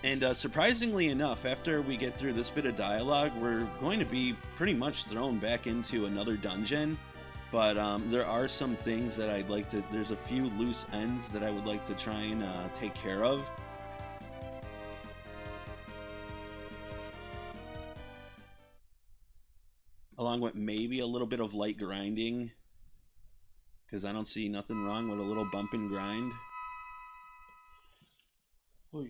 And surprisingly enough, after we get through this bit of dialogue, we're going to be pretty much thrown back into another dungeon. But there are some things that I'd like to... There's a few loose ends that I would like to try and take care of. Along with maybe a little bit of light grinding. Because I don't see nothing wrong with a little bump and grind. Oy.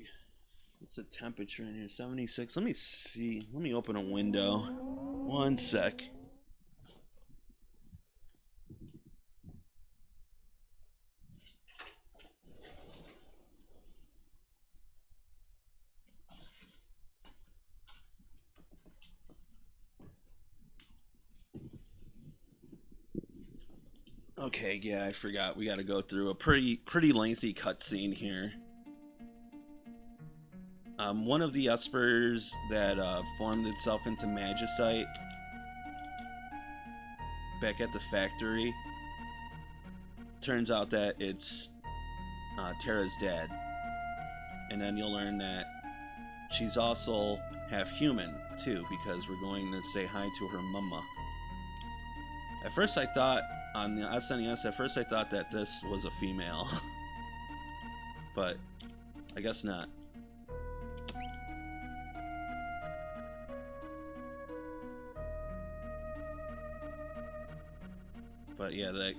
What's the temperature in here? 76. Let me see. Let me open a window. One sec. Okay, yeah, I forgot. We got to go through a pretty lengthy cutscene here. One of the espers that formed itself into magicite back at the factory, turns out that it's Terra's dad. And then you'll learn that she's also half human, too, because we're going to say hi to her mama. At first I thought, on the SNES, at first I thought that this was a female. But I guess not. But yeah, that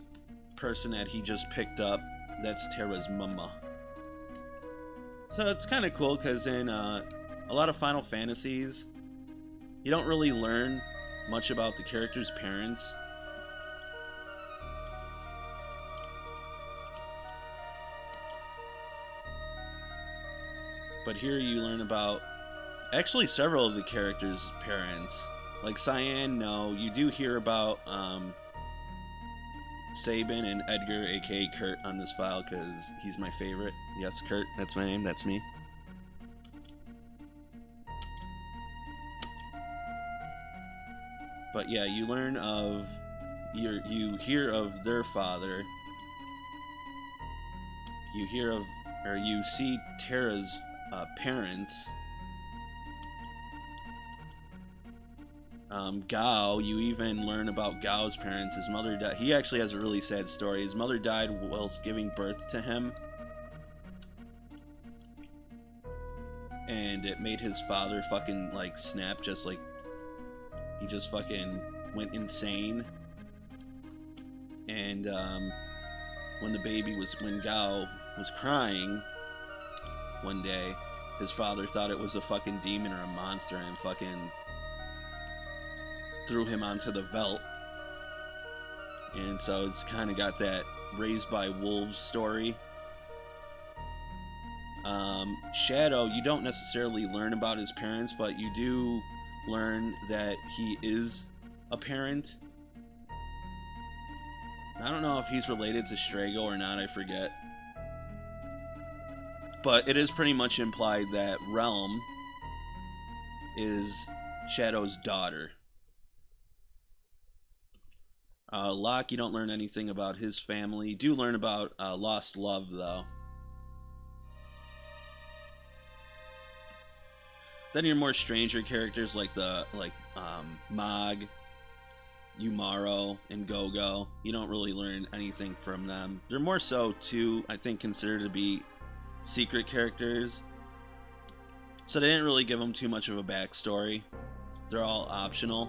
person that he just picked up, that's Terra's mama. So it's kind of cool because in a lot of Final Fantasies, you don't really learn much about the character's parents. But here you learn about actually several of the characters' parents. Like Cyan, no. You do hear about Sabin and Edgar, aka Kurt, on this file because he's my favorite. Yes, Kurt, that's my name, that's me. But yeah, you learn of, you hear of their father. You hear of, or you see Terra's parents. Gao, you even learn about Gao's parents. His mother died. He actually has a really sad story. His mother died whilst giving birth to him. And it made his father fucking, like, snap, just like, he just fucking went insane. And, when Gao was crying one day, his father thought it was a fucking demon or a monster and fucking threw him onto the veldt. And so it's kind of got that raised by wolves story. Shadow, you don't necessarily learn about his parents, but you do learn that he is a parent. I don't know if he's related to Strago or not, I forget. But it is pretty much implied that Realm is Shadow's daughter. Locke, you don't learn anything about his family. You do learn about Lost Love, though. Then your more stranger characters like Mog, Umaro, and Gogo. You don't really learn anything from them. They're more so, too, I think, considered to be secret characters. So they didn't really give them too much of a backstory. They're all optional.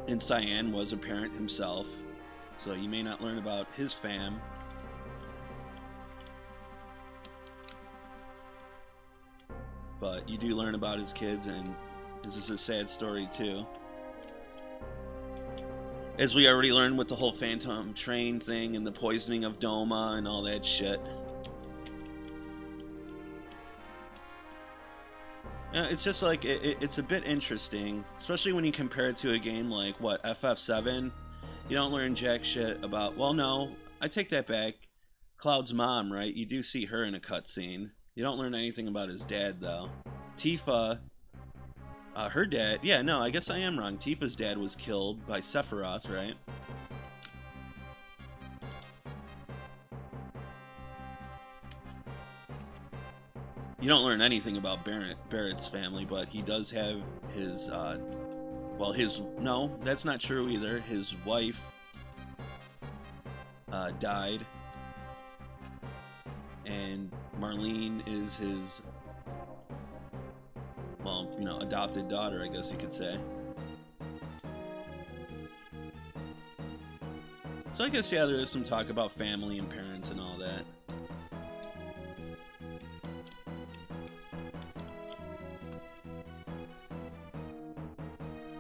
And Cyan was a parent himself, so you may not learn about his fam. But you do learn about his kids, and this is a sad story too. As we already learned with the whole Phantom Train thing and the poisoning of Doma and all that shit. It's just like, it's a bit interesting, especially when you compare it to a game like, what, FF7? You don't learn jack shit about, well, no, I take that back. Cloud's mom, right? You do see her in a cutscene. You don't learn anything about his dad, though. Tifa, Her dad, yeah, no, I guess I am wrong. Tifa's dad was killed by Sephiroth, right? You don't learn anything about Barrett's family, but he does have his, well, no, that's not true either. His wife died, and Marlene is his, well, you know, adopted daughter, I guess you could say. So I guess, yeah, there is some talk about family and parents and all that.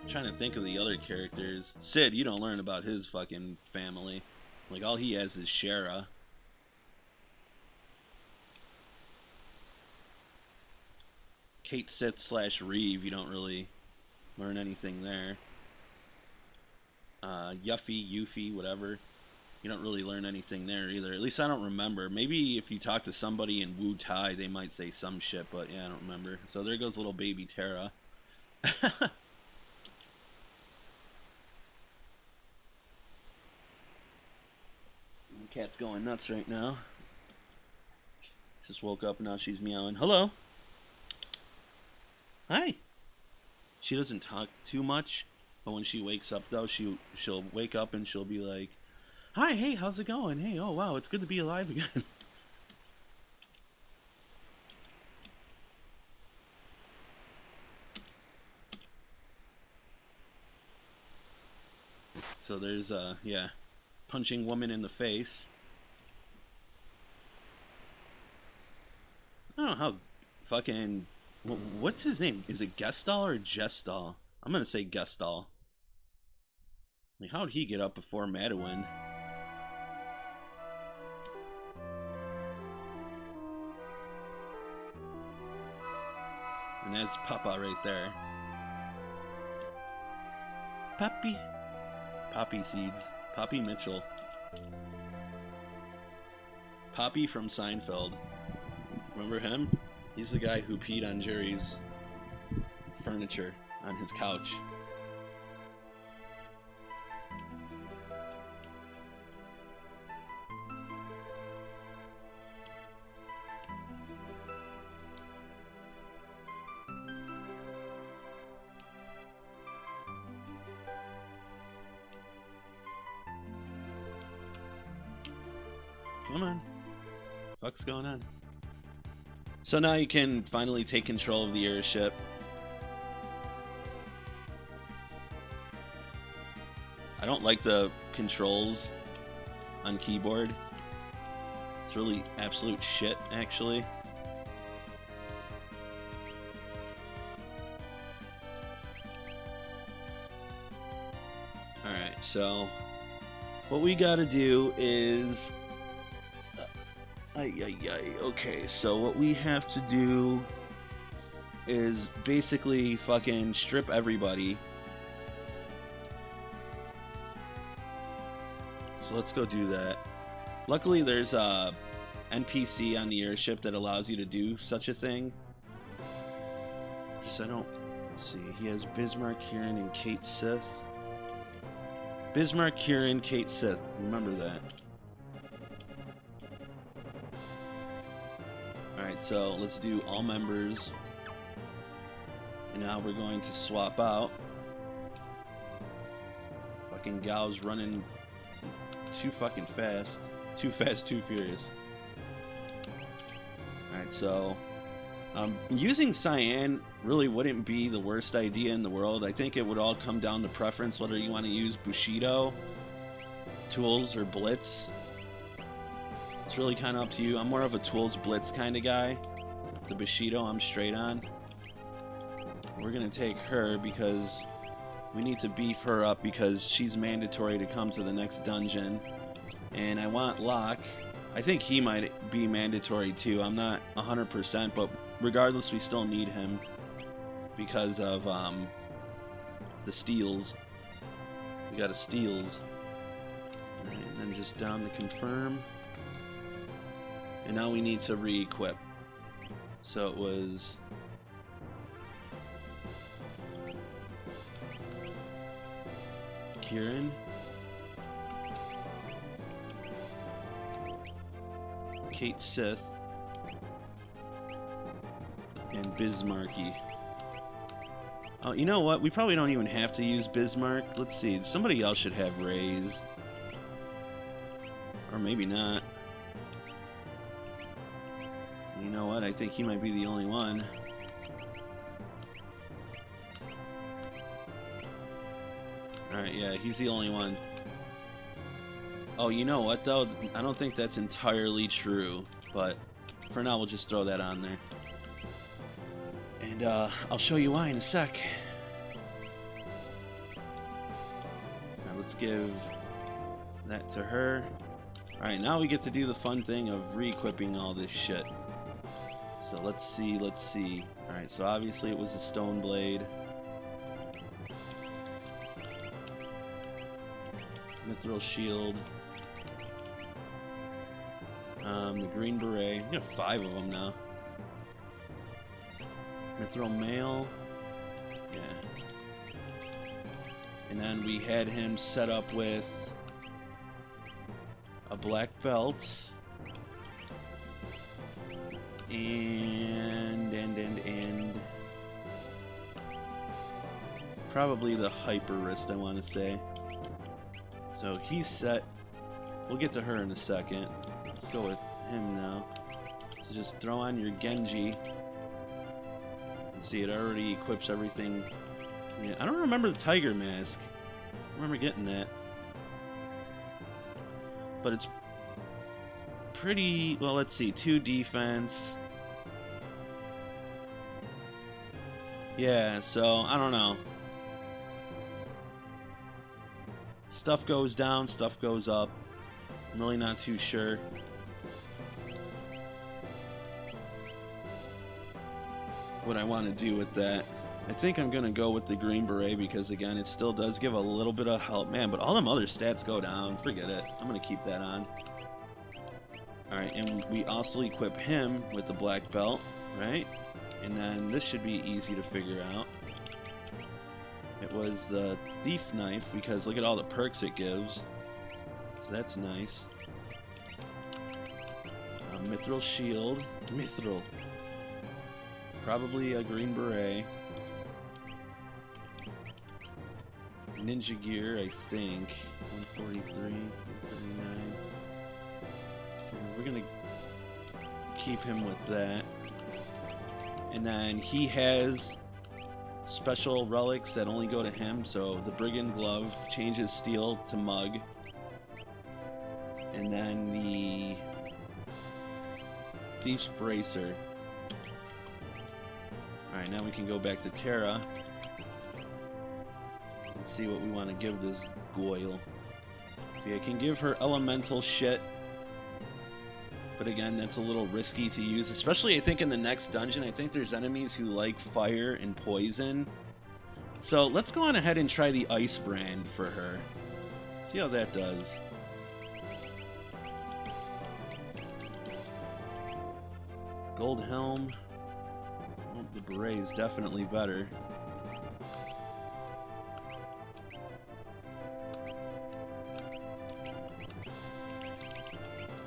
I'm trying to think of the other characters. Sid, you don't learn about his fucking family. Like, all he has is Shara. Kate Sith / Reeve, you don't really learn anything there. Yuffie, whatever. You don't really learn anything there either. At least I don't remember. Maybe if you talk to somebody in Wu Tai, they might say some shit, but yeah, I don't remember. So there goes little baby Terra. The cat's going nuts right now. Just woke up and now she's meowing. Hello. Hi. She doesn't talk too much, but when she wakes up though, she'll wake up and she'll be like, "Hi, hey, how's it going? Hey, oh wow, it's good to be alive again." So there's yeah, punching woman in the face. I don't know how fucking, what's his name? Is it Gestal or Gestal? I'm gonna say Gestal. Like, how'd he get up before Madeline? And that's Papa right there. Poppy. Poppy seeds. Poppy Mitchell. Poppy from Seinfeld. Remember him? He's the guy who peed on Jerry's furniture on his couch. Come on. What's going on? So now you can finally take control of the airship. I don't like the controls on keyboard. It's really absolute shit, actually. Alright, so what we gotta do is... Okay, so what we have to do is basically fucking strip everybody. So let's go do that. Luckily there's a NPC on the airship that allows you to do such a thing. Just let's see, he has Bismarck, Kieran, and Kate Sith. Bismarck, Kieran, Kate Sith. Remember that. Alright, so let's do all members. And now we're going to swap out. Fucking Gao's running too fucking fast. Too fast, too furious. Alright, so using Cyan really wouldn't be the worst idea in the world. I think it would all come down to preference, whether you want to use Bushido tools or Blitz. It's really kind of up to you. I'm more of a tools Blitz kind of guy. The Bushido I'm straight on. We're going to take her because we need to beef her up because she's mandatory to come to the next dungeon. And I want Locke. I think he might be mandatory too. I'm not 100%, but regardless, we still need him because of the steals. We got a steals. Right, and then just down to confirm. And now we need to re-equip. So it was Kieran. Kate Sith. And Bismarcky. Oh, you know what? We probably don't even have to use Bismarck. Let's see. Somebody else should have Rays. Or maybe not. You know what? I think he might be the only one. Alright, yeah, he's the only one. Oh, you know what, though? I don't think that's entirely true. But for now, we'll just throw that on there. And I'll show you why in a sec. Now let's give that to her. Alright, now we get to do the fun thing of re-equipping all this shit. So let's see. Alright, so obviously it was a stone blade. Mithril shield. The green beret. We got 5 of them now. Mithril mail. Yeah. And then we had him set up with a black belt. And probably the hyper wrist, I want to say. So he's set. We'll get to her in a second. Let's go with him now. So just throw on your Genji. And see, it already equips everything. Yeah, I don't remember the tiger mask. I remember getting that. But it's pretty, well, let's see, 2 defense. Yeah, so I don't know. Stuff goes down, stuff goes up. I'm really not too sure. What I want to do with that. I think I'm going to go with the green beret because, again, it still does give a little bit of help. Man, but all them other stats go down. Forget it. I'm going to keep that on. Alright, and we also equip him with the black belt, right? And then this should be easy to figure out. It was the thief knife because look at all the perks it gives. So that's nice. Mithril shield. Mithril. Probably a green beret. Ninja gear, I think. 143, 139. So we're gonna keep him with that. And then he has special relics that only go to him. So the brigand glove changes steel to mug. And then the thief's bracer. Alright, now we can go back to Terra and see what we want to give this Goyle. See, I can give her elemental shit, but again, that's a little risky to use, especially I think in the next dungeon. I think there's enemies who like fire and poison. So let's go on ahead and try the ice brand for her. See how that does. Gold helm. Oh, the beret is definitely better.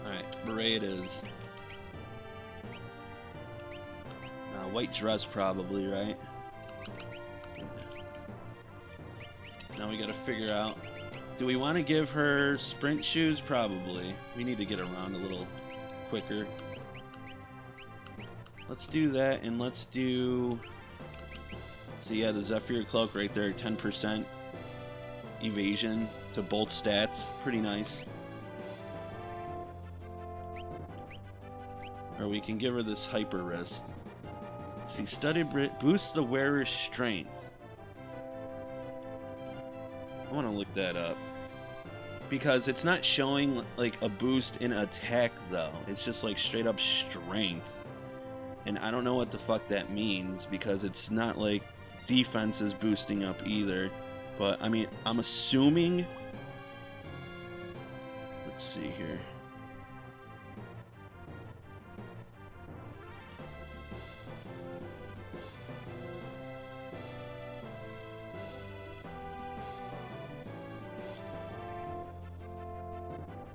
Alright, beret it is. White dress probably, right? Yeah. Now we gotta figure out, do we want to give her sprint shoes? Probably. We need to get around a little quicker. Let's do that, and let's do... So yeah, the Zephyr cloak right there, 10% evasion to both stats. Pretty nice. Or we can give her this hyper wrist. See, studded boosts the wearer's strength. I want to look that up. Because it's not showing like a boost in attack though. It's just like straight up strength. And I don't know what the fuck that means because it's not like defense is boosting up either. But I mean, I'm assuming... Let's see here.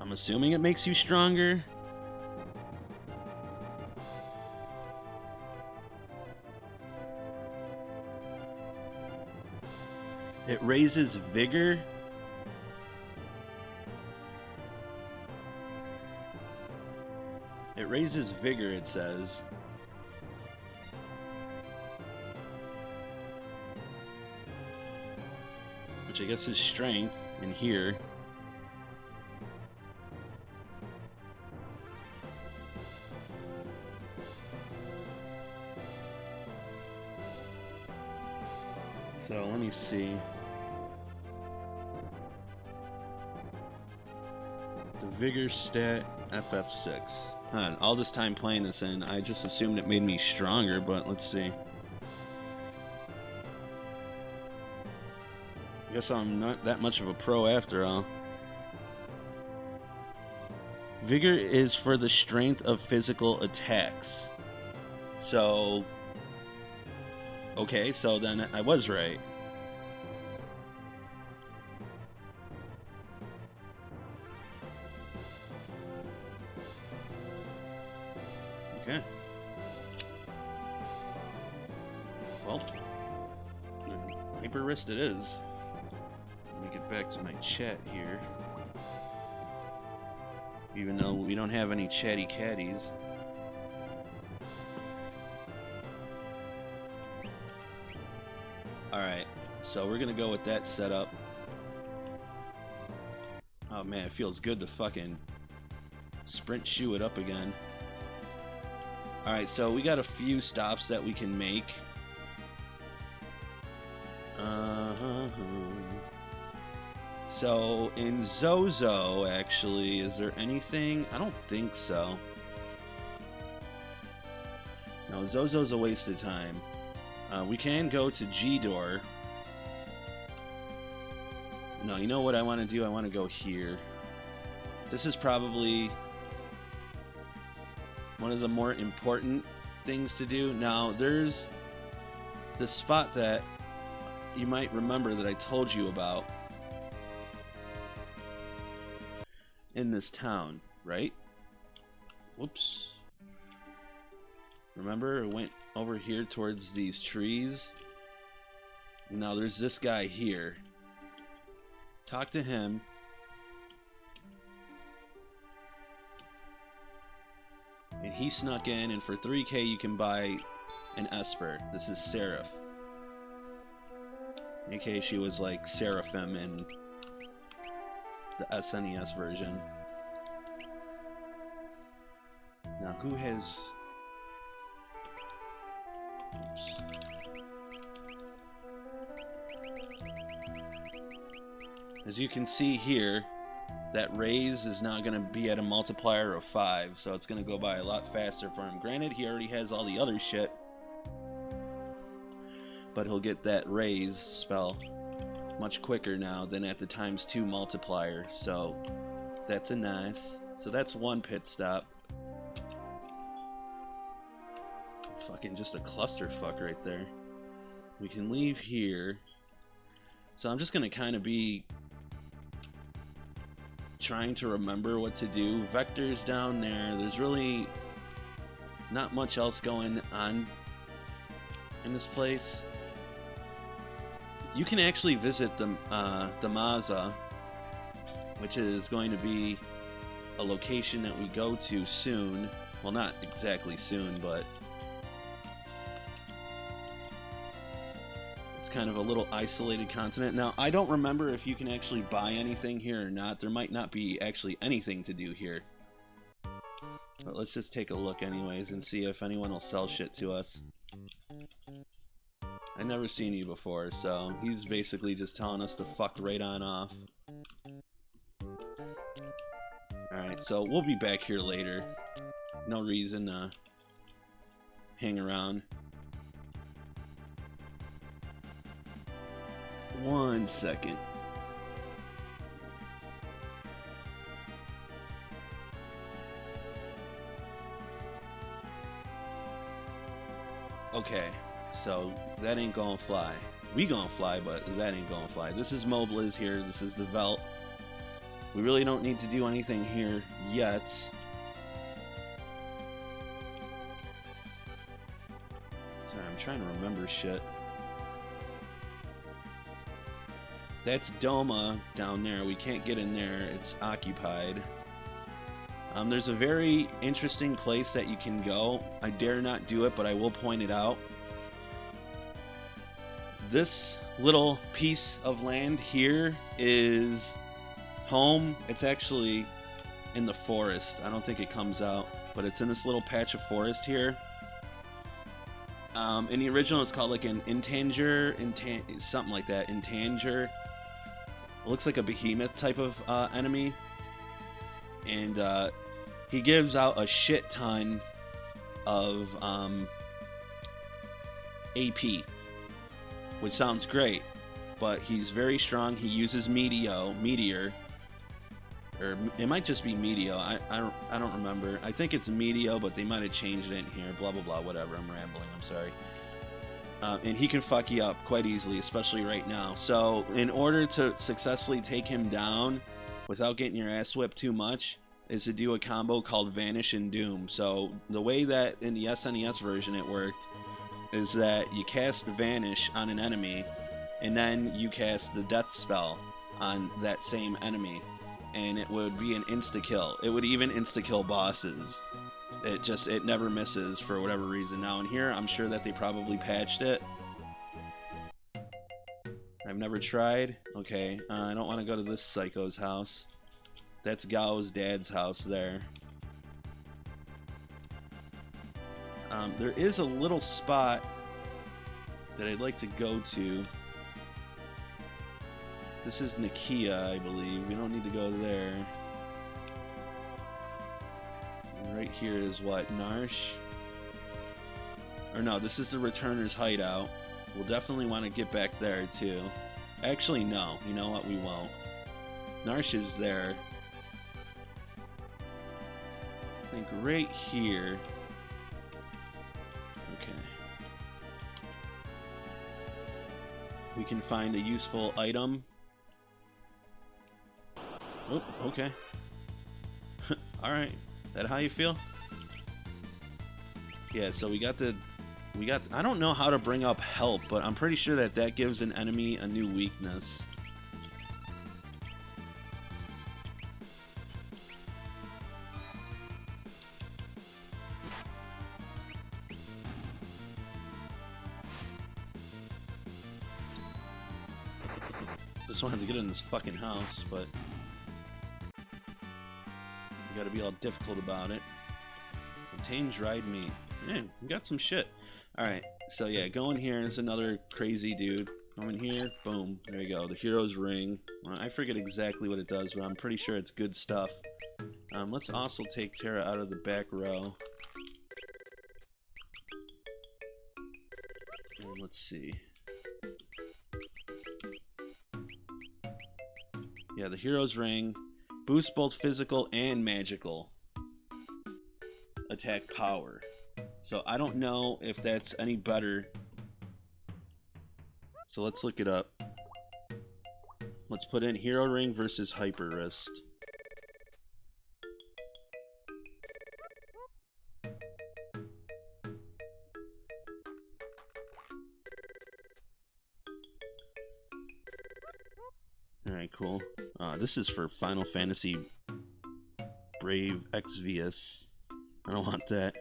I'm assuming it makes you stronger. It raises vigor. It raises vigor, it says. Which I guess is strength in here. So let me see. The vigor stat FF6. Huh, all this time playing this in, I just assumed it made me stronger, but let's see. Guess I'm not that much of a pro after all. Vigor is for the strength of physical attacks. So, okay, so then I was right. Okay. Well, hyper wrist it is. Let me get back to my chat here. Even though we don't have any chatty catties. Alright, so we're gonna go with that setup. Oh man, it feels good to fucking sprint shoe it up again. Alright, so we got a few stops that we can make. So in Zozo, actually, is there anything? I don't think so. No, Zozo's a waste of time. We can go to G-Door. No, you know what I want to do? I want to go here. This is probably one of the more important things to do. Now, there's the spot that you might remember that I told you about in this town, right? Whoops. Remember, I went over here towards these trees. Now there's this guy here. Talk to him. And he snuck in, and for 3K you can buy an Esper. This is Seraph. In case she was like Seraphim in the SNES version. Now who has... Oops. As you can see here, that raise is now going to be at a multiplier of 5, so it's going to go by a lot faster for him. Granted, he already has all the other shit, but he'll get that raise spell much quicker now than at the ×2 multiplier, so that's a nice. So that's one pit stop. Fucking just a clusterfuck right there. We can leave here. So I'm just gonna kind of be trying to remember what to do. Vector's down there. There's really not much else going on in this place. You can actually visit the Maza, which is going to be a location that we go to soon. Well, not exactly soon, but it's kind of a little isolated continent. Now, I don't remember if you can actually buy anything here or not. There might not be actually anything to do here. But let's just take a look anyways and see if anyone will sell shit to us. I've never seen you before, so he's basically just telling us to fuck right on off. Alright, so we'll be back here later. No reason to hang around. 1 second. Okay. So, that ain't gonna fly. We gonna fly, but that ain't gonna fly. This is Mobliz here. This is the Velt. We really don't need to do anything here yet. Sorry, I'm trying to remember shit. That's Doma down there. We can't get in there. It's occupied. There's a very interesting place that you can go. I dare not do it, but I will point it out. This little piece of land here is home. It's actually in the forest. I don't think it comes out, but it's in this little patch of forest here. In the original, it's called like an intanger, something like that. Intanger. It looks like a behemoth type of enemy, and he gives out a shit ton of AP, which sounds great, but he's very strong. He uses meteor, or it might just be Meteo. I don't remember. I think it's Meteo, but they might have changed it in here. Blah blah blah. Whatever. I'm rambling. I'm sorry. And he can fuck you up quite easily, especially right now. So in order to successfully take him down without getting your ass whipped too much, is to do a combo called Vanish and Doom. So the way that in the SNES version it worked is that you cast Vanish on an enemy, and then you cast the death spell on that same enemy, and it would be an insta-kill. It would even insta-kill bosses. It never misses for whatever reason. Now in here, I'm sure that they probably patched it. I've never tried. Okay, I don't want to go to this psycho's house. That's Gao's dad's house there. There is a little spot that I'd like to go to. This is Nakia, I believe. We don't need to go there. Right here is what? Narsh? Or no, this is the Returner's hideout. We'll definitely want to get back there too. Actually, no. You know what? We won't. Narsh is there. I think right here. Okay. We can find a useful item. Oh, okay. Alright. That how you feel? Yeah, so we got I don't know how to bring up help, but I'm pretty sure that that gives an enemy a new weakness. Just wanted to get in this fucking house, but you gotta be all difficult about it. Obtain dried meat. Man, we got some shit. Alright, so yeah, go in here. There's another crazy dude. Come in here. Boom. There you go. The hero's ring. I forget exactly what it does, but I'm pretty sure it's good stuff. Let's also take Terra out of the back row. And let's see. Yeah, the hero's ring boosts both physical and magical attack power. So I don't know if that's any better. So let's look it up. Let's put in hero ring versus hyper wrist. Alright, cool. This is for Final Fantasy Brave Exvius. I don't want that.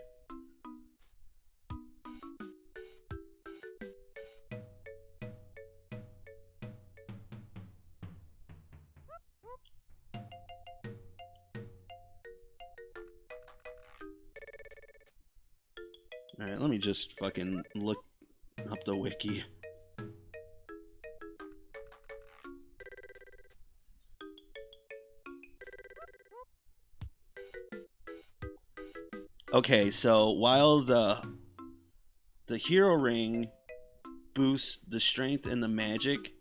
Alright, let me just fucking look up the wiki. Okay, so while the hero ring boosts the strength and the magic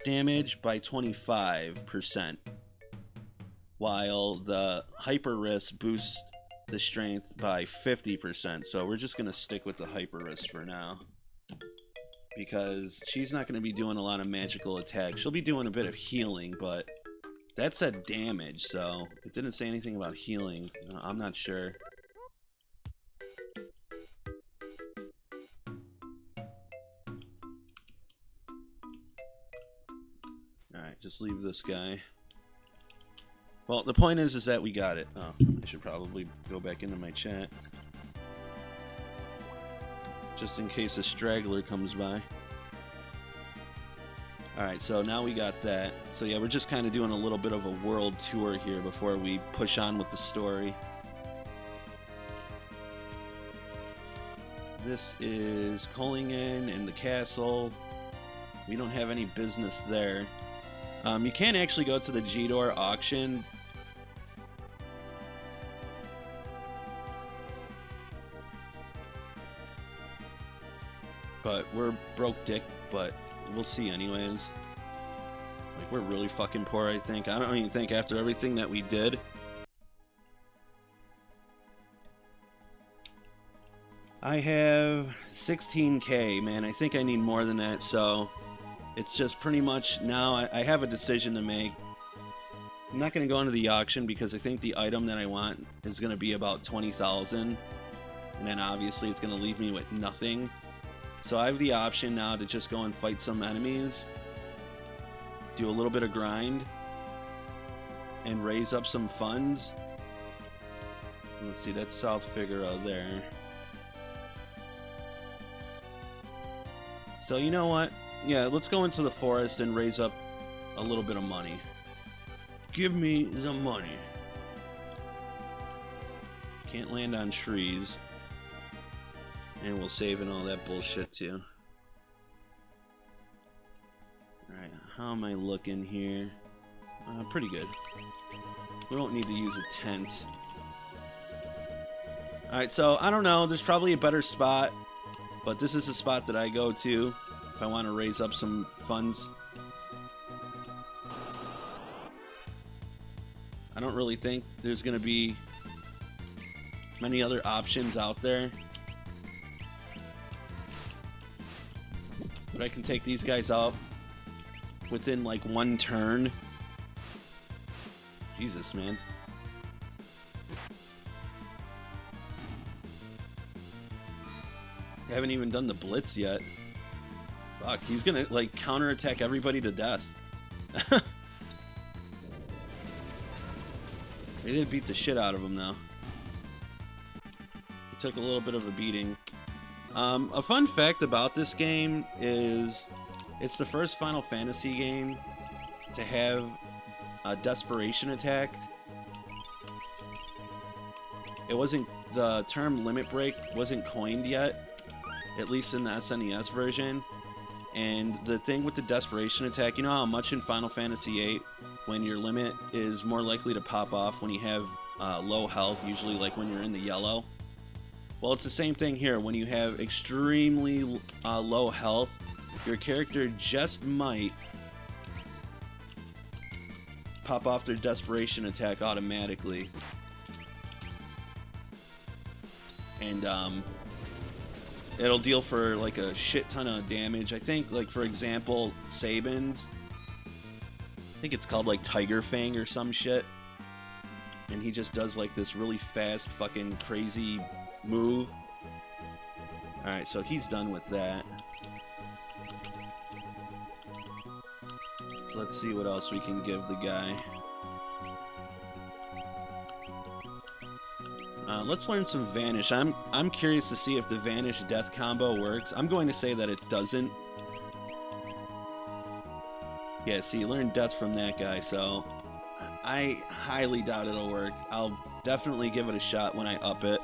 damage by 25%, while the hyper wrist boosts the strength by 50%. So we're just gonna stick with the hyper wrist for now, because she's not gonna be doing a lot of magical attacks. She'll be doing a bit of healing, but That said damage, so it didn't say anything about healing. I'm not sure. Alright, just leave this guy. Well, the point is that we got it. Oh, I should probably go back into my chat. Just in case a straggler comes by. Alright, so now we got that. So yeah, we're just kind of doing a little bit of a world tour here before we push on with the story. This is Collingen and the castle. We don't have any business there. You can actually go to the G-Door auction. But we're broke dick, but we'll see anyways. Like, we're really fucking poor, I think. I don't even think after everything that we did. I have 16K, man. I think I need more than that, so it's just pretty much now I have a decision to make. I'm not going to go into the auction because I think the item that I want is going to be about 20,000, and then obviously it's going to leave me with nothing. So I have the option now to just go and fight some enemies, do a little bit of grind, and raise up some funds. Let's see, that's South Figaro there. So you know what? Yeah, let's go into the forest and raise up a little bit of money. Give me the money. Can't land on trees. And we'll save and all that bullshit too. Alright, how am I looking here? Pretty good. We don't need to use a tent. Alright, so I don't know. There's probably a better spot. But this is a spot that I go to if I want to raise up some funds. I don't really think there's going to be many other options out there. But I can take these guys out within like one turn. Jesus, man. I haven't even done the blitz yet. Fuck, he's gonna like counterattack everybody to death. They did beat the shit out of him though. He took a little bit of a beating. A fun fact about this game is it's the first Final Fantasy game to have a desperation attack. It wasn't, the term limit break wasn't coined yet, at least in the SNES version. And the thing with the desperation attack, you know how much in Final Fantasy VIII, when your limit is more likely to pop off when you have low health, usually like when you're in the yellow? Well, it's the same thing here. When you have extremely low health, your character just might pop off their desperation attack automatically. And it'll deal for like a shit ton of damage. I think, like, for example, Sabin's, I think it's called like Tiger Fang or some shit. And he just does like this really fast fucking crazy move. Alright, so he's done with that. So let's see what else we can give the guy. Let's learn some Vanish. I'm curious to see if the Vanish Death combo works. I'm going to say that it doesn't. Yeah, see, you learn Death from that guy, so I highly doubt it'll work. I'll definitely give it a shot when I up it.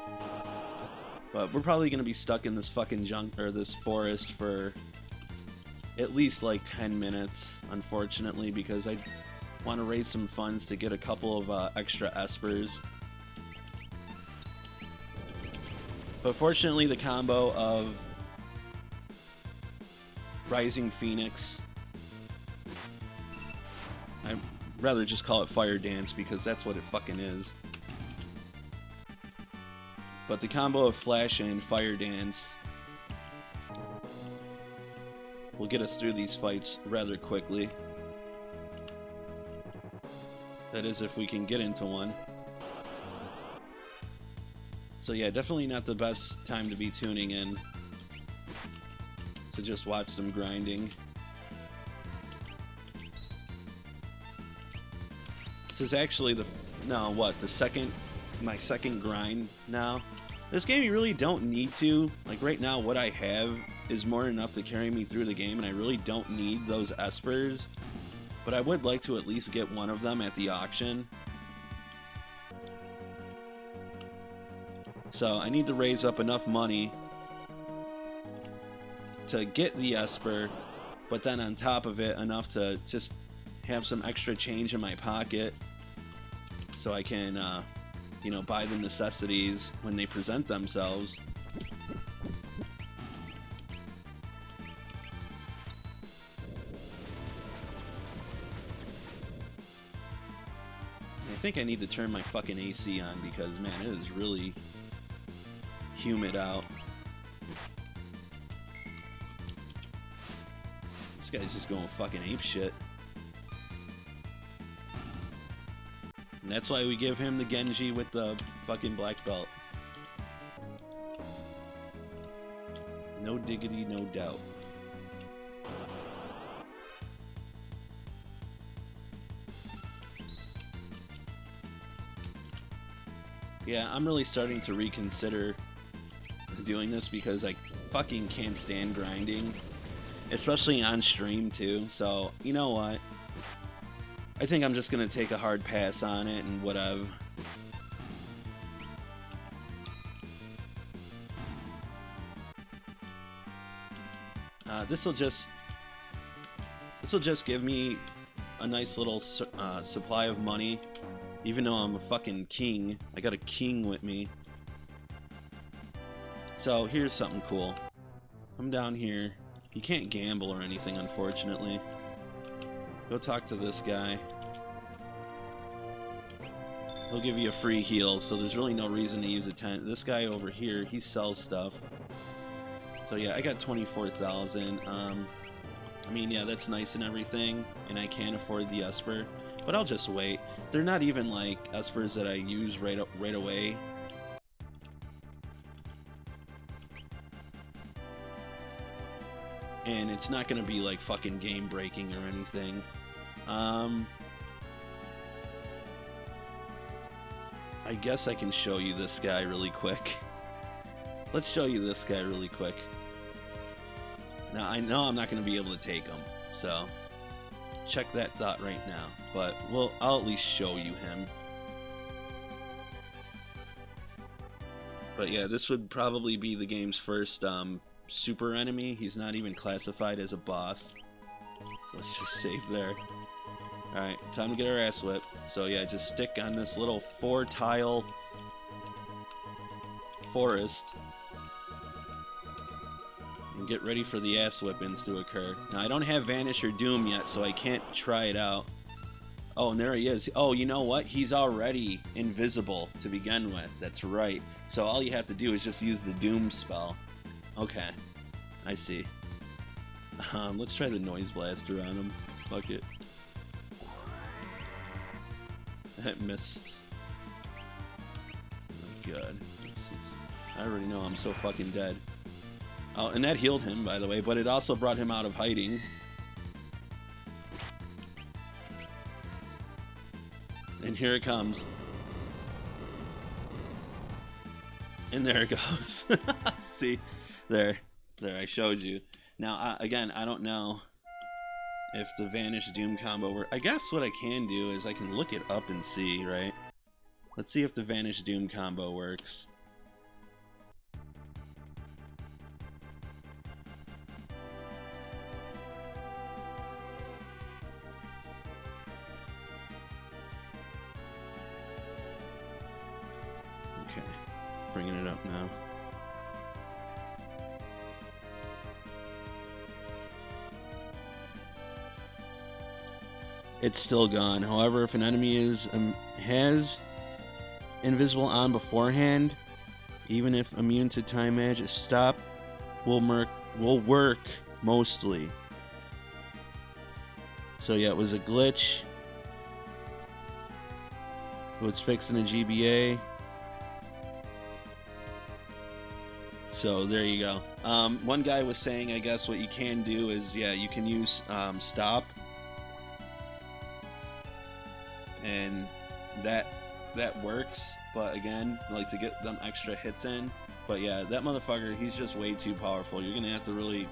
But we're probably going to be stuck in this fucking or this forest for at least like 10 minutes, unfortunately, because I want to raise some funds to get a couple of extra espers. But fortunately, the combo of Rising Phoenix, I'd rather just call it Fire Dance because that's what it fucking is. But the combo of Flash and Fire Dance will get us through these fights rather quickly. That is, if we can get into one. So yeah, definitely not the best time to be tuning in. To just watch some grinding. This is actually my second grind now. This game you really don't need to. Like right now, what I have is more than enough to carry me through the game, and I really don't need those espers. But I would like to at least get one of them at the auction. So I need to raise up enough money to get the esper, but then on top of it, enough to just have some extra change in my pocket so I can, you know, buy the necessities when they present themselves. I think I need to turn my fucking AC on because, man, it is really humid out. This guy's just going fucking ape shit. And that's why we give him the Genji with the fucking black belt. No diggity, no doubt. Yeah, I'm really starting to reconsider doing this because I fucking can't stand grinding. Especially on stream too, so you know what? I think I'm just gonna take a hard pass on it and whatever. This will just give me a nice little supply of money, even though I'm a fucking king. I got a king with me. So here's something cool. Come down here. You can't gamble or anything, unfortunately. Go talk to this guy. He'll give you a free heal, so there's really no reason to use a tent. This guy over here, he sells stuff. So yeah, I got 24,000. I mean, yeah, that's nice and everything, and I can't afford the Esper, but I'll just wait. They're not even like Espers that I use right away. And it's not gonna be like fucking game breaking or anything. I guess I can show you this guy really quick. Let's show you this guy really quick. Now I know I'm not gonna be able to take him, so check that thought right now. But I'll at least show you him. But yeah, this would probably be the game's first super enemy. He's not even classified as a boss. So let's just save there. Alright, time to get our ass whipped. So yeah, just stick on this little 4-tile forest and get ready for the ass whippings to occur. Now I don't have Vanish or Doom yet, so I can't try it out. Oh, and there he is. Oh, you know what? He's already invisible to begin with. That's right. So all you have to do is just use the Doom spell. Okay, I see. Let's try the Noise Blaster on him. Fuck it. That missed. Oh, God. I already know I'm so fucking dead. Oh, and that healed him, by the way, but it also brought him out of hiding. And here it comes. And there it goes. See? There, I showed you. Now, again, I don't know if the Vanish Doom combo works. I guess what I can do is I can look it up and see, right? Let's see if the Vanish Doom combo works. Okay, bringing it up now. It's still gone. However, if an enemy has invisible on beforehand, even if immune to time magic, stop will work mostly. So yeah, it was a glitch. What's fixing a GBA? So there you go. One guy was saying, I guess what you can do is, yeah, you can use stop, and that works. But again, I like to get them extra hits in. But yeah, that motherfucker, he's just way too powerful. You're gonna have to really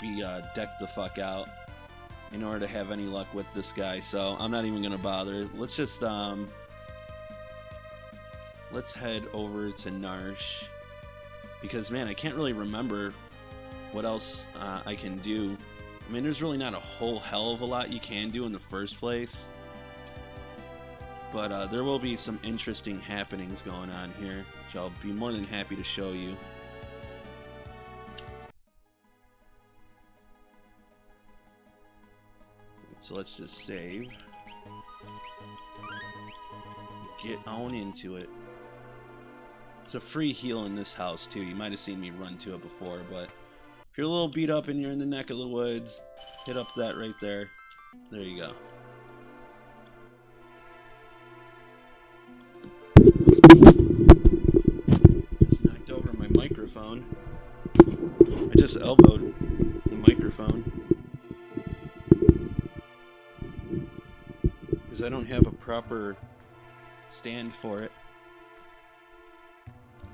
be decked the fuck out in order to have any luck with this guy. So I'm not even gonna bother. Let's just let's head over to Narsh, because man, I can't really remember what else I can do. I mean, there's really not a whole hell of a lot you can do in the first place, but there will be some interesting happenings going on here, which I'll be more than happy to show you. So let's just save. Get on into it. It's a free heal in this house too. You might have seen me run to it before, but if you're a little beat up and you're in the neck of the woods, hit up that right there. There you go. Just knocked over my microphone. I just elbowed the microphone because I don't have a proper stand for it.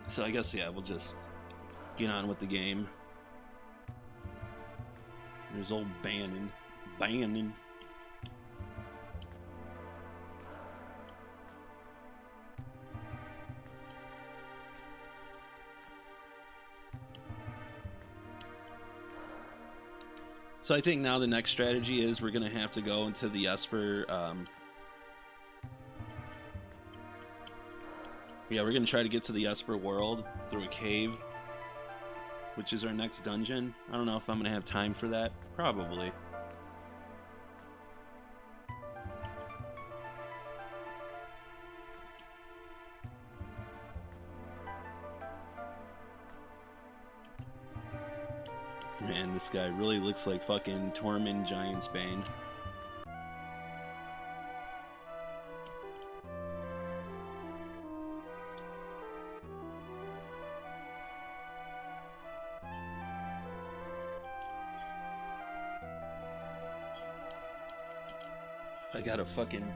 So I guess, yeah, we'll just get on with the game. There's old Bannon. So I think now the next strategy is we're going to have to go into the Esper. Yeah, we're going to try to get to the Esper world through a cave, which is our next dungeon. I don't know if I'm going to have time for that. Probably. Man, this guy really looks like fucking Tormund Giantsbane. I got a fucking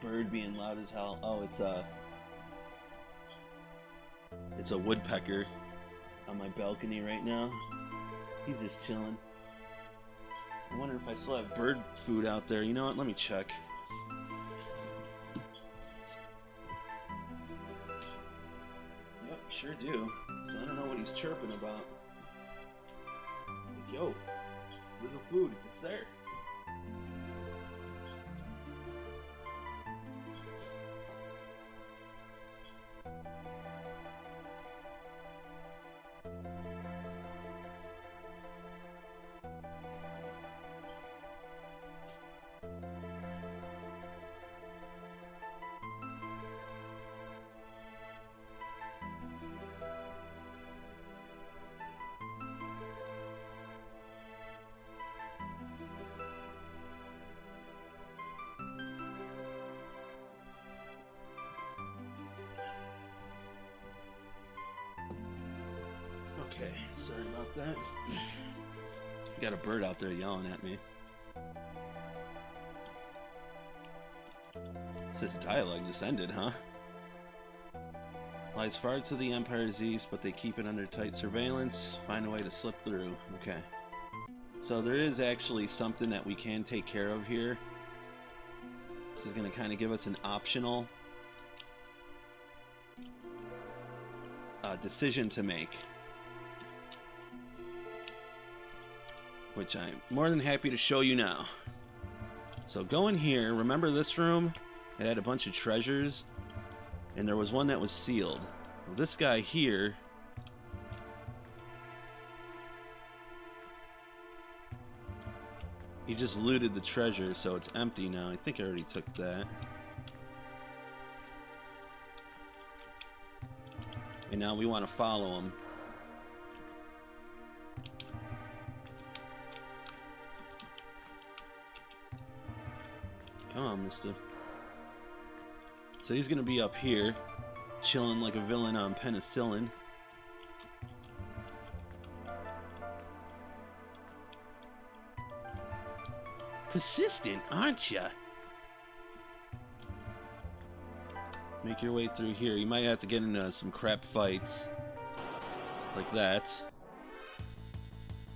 bird being loud as hell. Oh, it's a woodpecker on my balcony right now. He's just chilling. I wonder if I still have bird food out there. You know what? Let me check. Yep, sure do. So I don't know what he's chirping about. Like, yo, where's the food? It's there. Okay, sorry about that. Got a bird out there yelling at me. This dialogue just ended, huh? Lies far to the Empire's east, but they keep it under tight surveillance. Find a way to slip through. Okay. So there is actually something that we can take care of here. This is going to kind of give us an optional decision to make, which I'm more than happy to show you now. So go in here. Remember this room? It had a bunch of treasures, and there was one that was sealed. Well, this guy here, he just looted the treasure, so it's empty now. I think I already took that. And now we want to follow him. Come on, mister. So he's going to be up here, chilling like a villain on penicillin. Persistent, aren't ya? Make your way through here. You might have to get into some crap fights. Like that.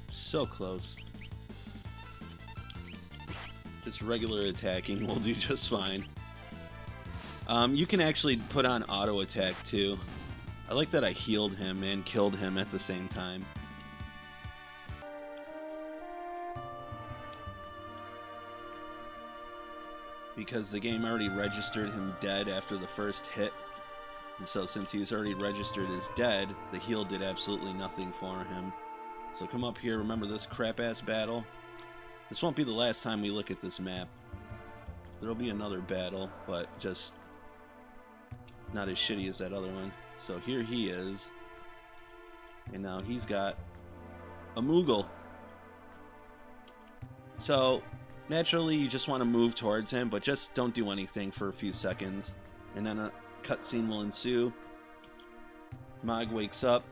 So close. Just regular attacking will do just fine. You can actually put on auto attack too. I like that I healed him and killed him at the same time. Because the game already registered him dead after the first hit. And so since he was already registered as dead, the heal did absolutely nothing for him. So come up here, remember this crap-ass battle? This won't be the last time we look at this map. There'll be another battle, but just not as shitty as that other one. So here he is. And now he's got a Moogle. So naturally you just want to move towards him, but just don't do anything for a few seconds. And then a cutscene will ensue. Mog wakes up.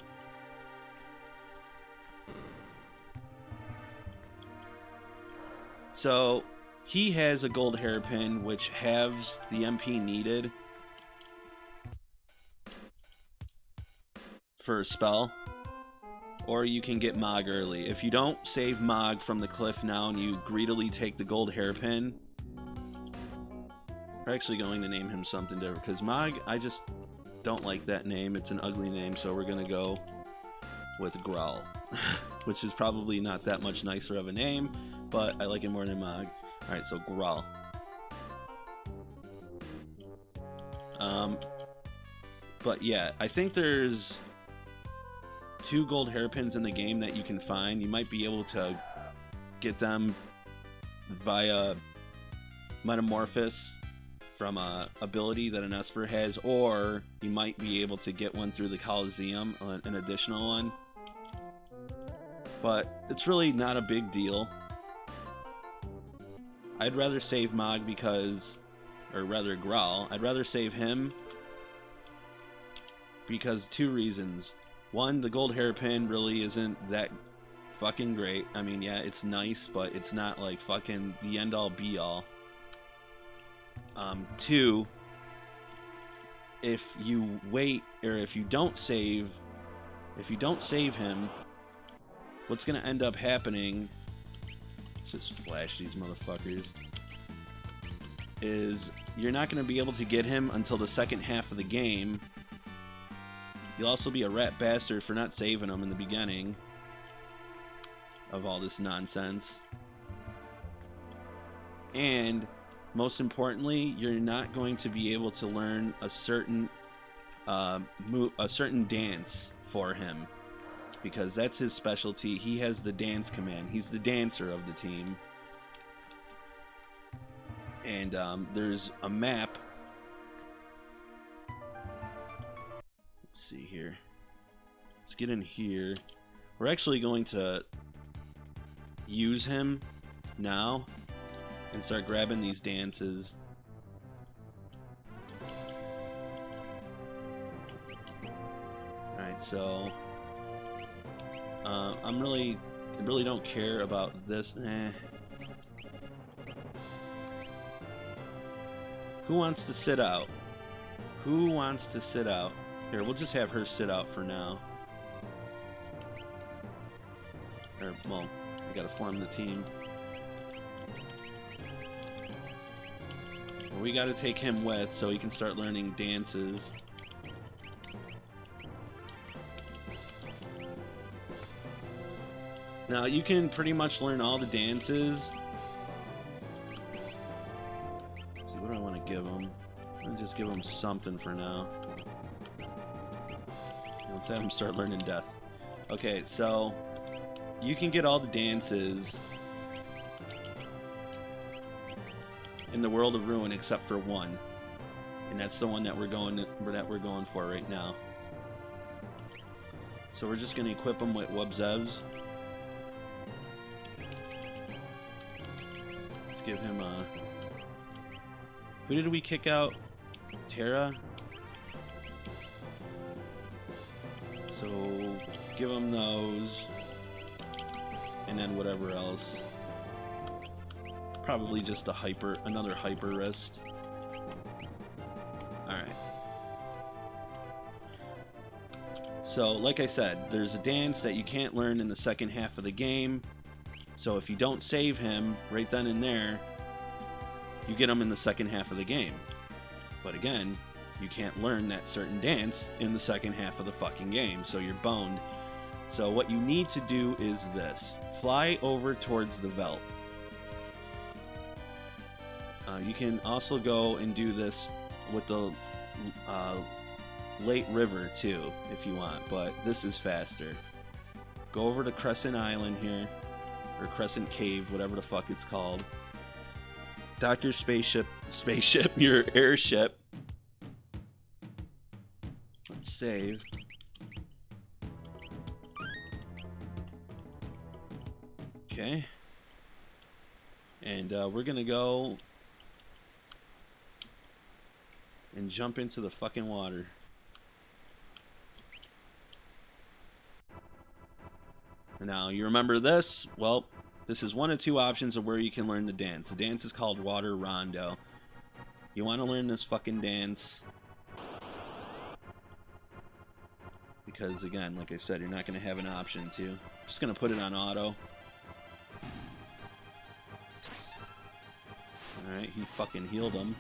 So he has a gold hairpin which halves the MP needed for a spell, or you can get Mog early. If you don't save Mog from the cliff now and you greedily take the gold hairpin, we're actually going to name him something different, because Mog, I just don't like that name. It's an ugly name, so we're going to go with Growl, which is probably not that much nicer of a name, but I like it more than Mog. Alright, so Growl. But yeah, I think there's 2 gold hairpins in the game that you can find. You might be able to get them via Metamorphosis from a ability that an Esper has, or you might be able to get one through the Coliseum, an additional one. But it's really not a big deal. I'd rather save Mog because, or rather Growl, I'd rather save him because 2 reasons. One, the gold hairpin really isn't that fucking great. I mean, yeah, it's nice, but it's not like fucking the end all be all. 2, if you wait, or if you don't save him, what's gonna end up happening, let's just flash these motherfuckers, is you're not gonna be able to get him until the second half of the game. You'll also be a rat bastard for not saving him in the beginning of all this nonsense. And most importantly, you're not going to be able to learn a certain dance for him, because that's his specialty. He has the dance command. He's the dancer of the team. And there's a map. Let's see here. Let's get in here. We're actually going to use him now and start grabbing these dances. Alright, so I really don't care about this. Who wants to sit out? Who wants to sit out? Here, we'll just have her sit out for now. Or, well, we gotta form the team. Well, we gotta take him with so he can start learning dances. Now, you can pretty much learn all the dances. Let's see, what do I want to give him? I'll just give him something for now. Let's have him start learning death. Okay, so you can get all the dances in the World of Ruin except for one, and that's the one that we're going for right now. So we're just going to equip him with Wubzevs. Let's give him a... Who did we kick out? Terra. So give him those. And then whatever else. Probably just another hyper wrist. Alright. So, like I said, there's a dance that you can't learn in the second half of the game. So if you don't save him right then and there, you get him in the second half of the game. But again, you can't learn that certain dance in the second half of the fucking game, so you're boned. So what you need to do is this. Fly over towards the Veld. You can also go and do this with the Late River too, if you want, but this is faster. Go over to Crescent Island here, or Crescent Cave, whatever the fuck it's called. Dock your your airship. Let's save. Okay. And we're gonna go and jump into the fucking water. Now, you remember this? Well, this is one of two options of where you can learn the dance. The dance is called Water Rondo. You want to learn this fucking dance because, again, like I said, you're not going to have an option to. I'm just going to put it on auto. Alright, he fucking healed him.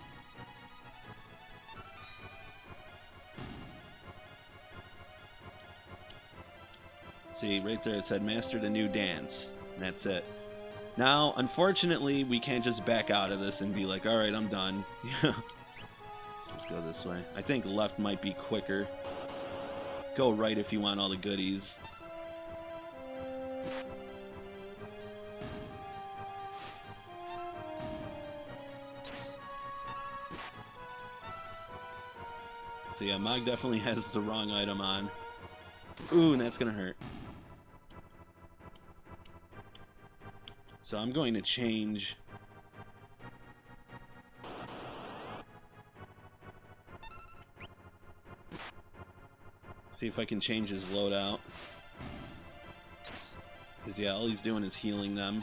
See, right there it said master the new dance. And that's it. Now, unfortunately, we can't just back out of this and be like, alright, I'm done. Let's just go this way. I think left might be quicker. Go right if you want all the goodies. So yeah, Mog definitely has the wrong item on. Ooh, and that's gonna hurt. So I'm going to change. See if I can change his loadout. Because yeah, all he's doing is healing them.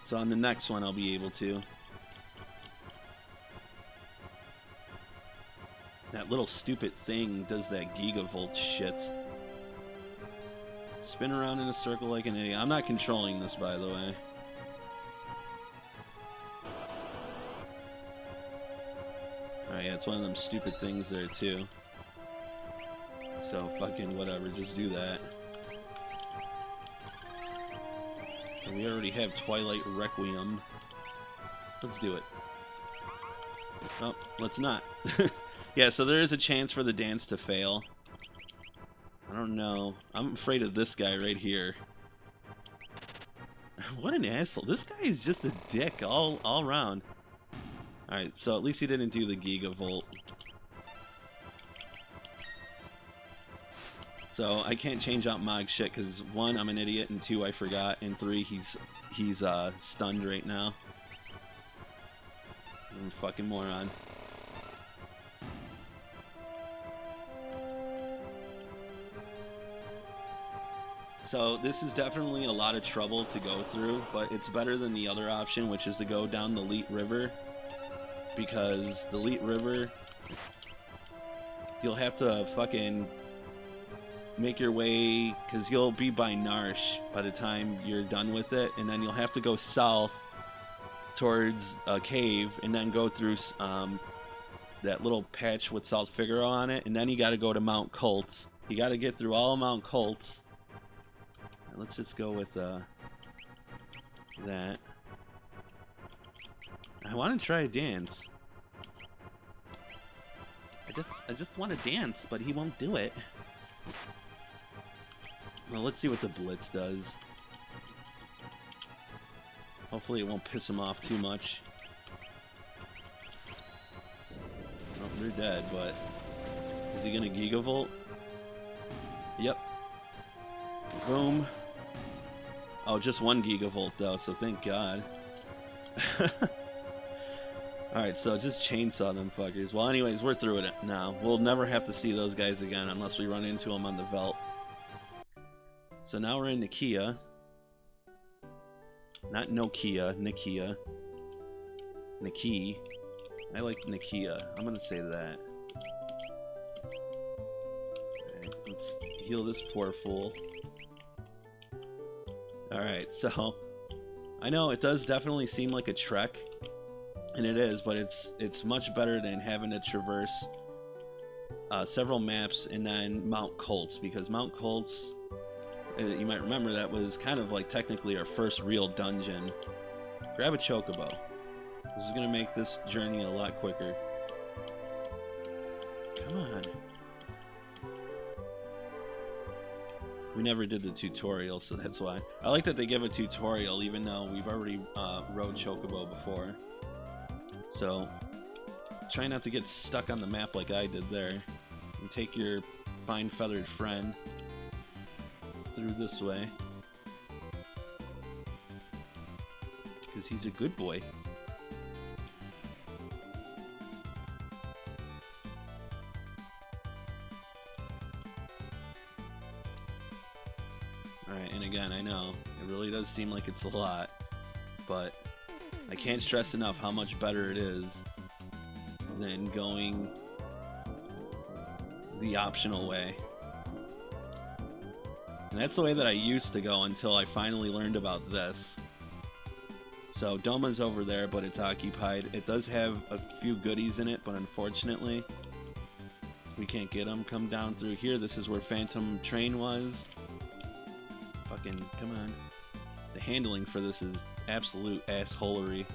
So on the next one I'll be able to. That little stupid thing does that gigavolt shit. Spin around in a circle like an idiot. I'm not controlling this, by the way. Alright, yeah, it's one of them stupid things there, too. So, fucking whatever, just do that. And we already have Twilight Requiem. Let's do it. Oh, let's not. Yeah, so there is a chance for the dance to fail. I don't know. I'm afraid of this guy right here. What an asshole. This guy is just a dick all around. Alright, so at least he didn't do the Gigavolt. So I can't change out Mog shit because 1, I'm an idiot, and 2, I forgot, and 3, he's stunned right now. I'm a fucking moron. So this is definitely a lot of trouble to go through, but it's better than the other option, which is to go down the Leet River. Because the Leet River, you'll have to fucking make your way, because you'll be by Narsh by the time you're done with it, and then you'll have to go south towards a cave, and then go through that little patch with South Figaro on it, and then you got to go to Mount Colts. You got to get through all of Mount Colts. Let's just go with that. I want to try a dance. I just want to dance, but he won't do it. Well, let's see what the Blitz does. Hopefully it won't piss him off too much. Oh, they're dead, but is he gonna Gigavolt? Yep. Boom. Oh, just 1 Gigavolt though, so thank God. Alright, so just chainsaw them fuckers. Well, anyways, we're through it now. We'll never have to see those guys again unless we run into them on the Veldt. So now we're in Nikia. Not Nokia, Nikia. Niki. I like Nikia. I'm gonna say that. Okay, let's heal this poor fool. Alright, so I know it does definitely seem like a trek, and it is, but it's much better than having to traverse several maps and then Mount Colts, because Mount Colts, you might remember, that was kind of like technically our first real dungeon. Grab a chocobo. This is gonna make this journey a lot quicker. Come on. We never did the tutorial, so that's why. I like that they give a tutorial even though we've already rode chocobo before. So try not to get stuck on the map like I did there. And take your fine feathered friend through this way. Because he's a good boy. Alright, and again, I know, it really does seem like it's a lot, but I can't stress enough how much better it is than going the optional way. And that's the way that I used to go until I finally learned about this. So Doma's over there, but it's occupied. It does have a few goodies in it, but unfortunately we can't get them. Come down through here. This is where Phantom Train was. Fucking, come on. The handling for this is absolute assholery.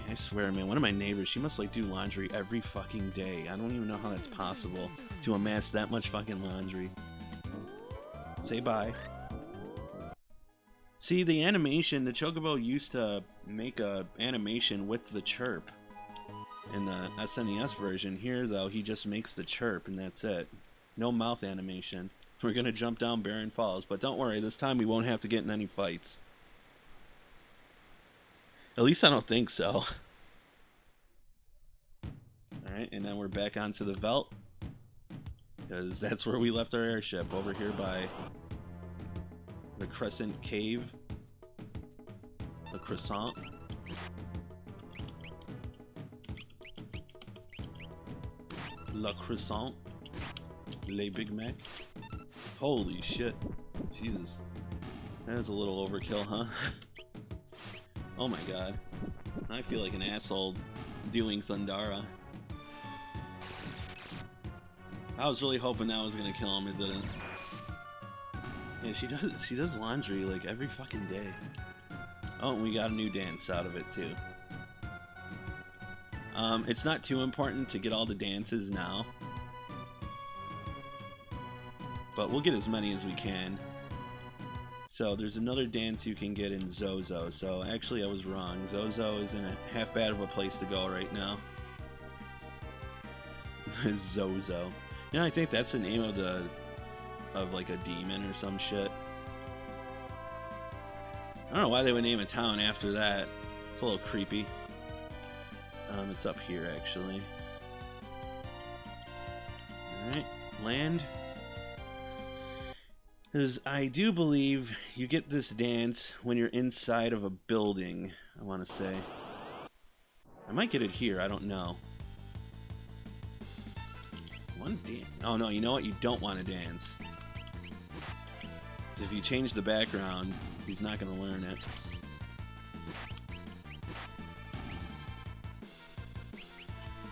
I swear, man, one of my neighbors, she must like do laundry every fucking day. I don't even know how that's possible to amass that much fucking laundry. Say bye. See, the animation, the Chocobo used to make a animation with the chirp in the SNES version. Here, though, he just makes the chirp and that's it. No mouth animation. We're gonna jump down Barren Falls, but don't worry, this time we won't have to get in any fights. At least I don't think so. Alright, and then we're back onto the Veldt, because that's where we left our airship, over here by the Crescent Cave. The Croissant. La Croissant. Le Big Mac. Holy shit. Jesus. That is a little overkill, huh? Oh my god. I feel like an asshole doing Thundara. I was really hoping that was gonna kill him, it didn't. Yeah, she does laundry like every fucking day. Oh, and we got a new dance out of it too. It's not too important to get all the dances now, but we'll get as many as we can. So there's another dance you can get in Zozo. So actually I was wrong. Zozo is in a half bad of a place to go right now. Zozo. You know, I think that's the name of like a demon or some shit. I don't know why they would name a town after that. It's a little creepy. It's up here actually. Alright, land. Because I do believe you get this dance when you're inside of a building, I want to say. I might get it here, I don't know. One dance. Oh no, you know what? You don't want to dance. Because if you change the background, he's not going to learn it.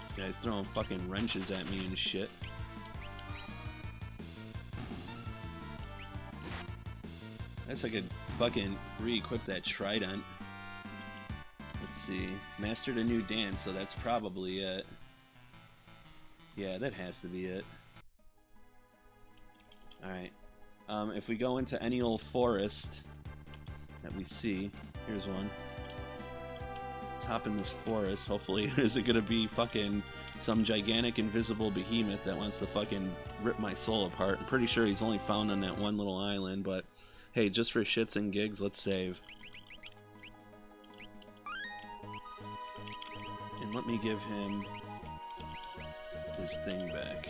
This guy's throwing fucking wrenches at me and shit. I guess I could fucking re-equip that trident. Let's see. Mastered a new dance, so that's probably it. Yeah, that has to be it. Alright. If we go into any old forest that we see, here's one. Let's hop in this forest. Hopefully, is it gonna be fucking some gigantic invisible behemoth that wants to fucking rip my soul apart? I'm pretty sure he's only found on that one little island, but hey, just for shits and gigs, let's save. And let me give him his thing back.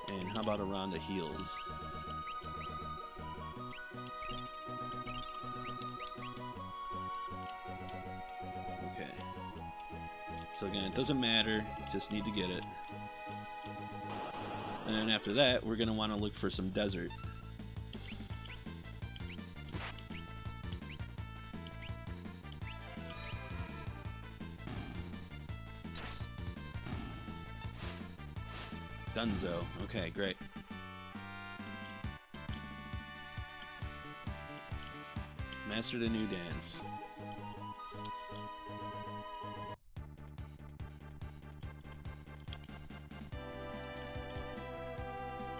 And how about a round of heals? Okay. So again, it doesn't matter, just need to get it. And then after that, we're going to want to look for some desert. Dunzo. Okay, great. Mastered a new dance.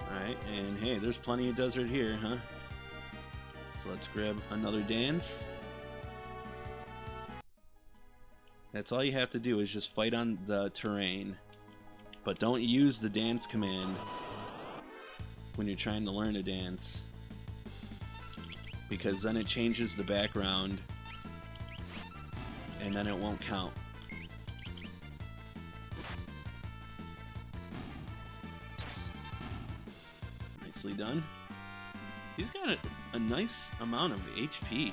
Alright, and hey, there's plenty of desert here, huh? So let's grab another dance. That's all you have to do is just fight on the terrain. But don't use the dance command when you're trying to learn a dance, because then it changes the background and then it won't count. Nicely done. He's got a nice amount of HP.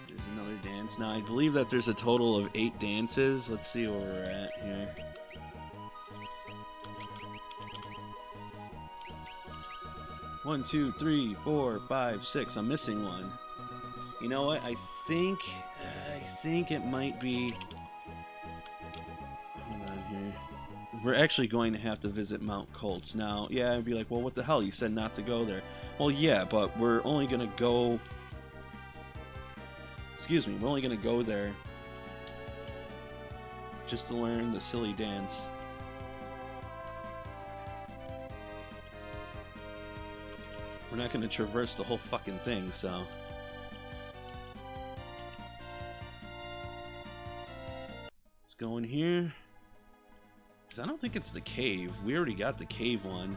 There's another dance. Now I believe that there's a total of 8 dances. Let's see where we're at here. One, two, three, four, 5, 6. I'm missing one. You know what? I think it might be. Hold on here. We're actually going to have to visit Mount Colts now. Yeah, I'd be like, well, what the hell? You said not to go there. Well, yeah, but we're only gonna go. Excuse me. We're only gonna go there just to learn the silly dance. We're not going to traverse the whole fucking thing, so. Let's go in here. Because I don't think it's the cave. We already got the cave one.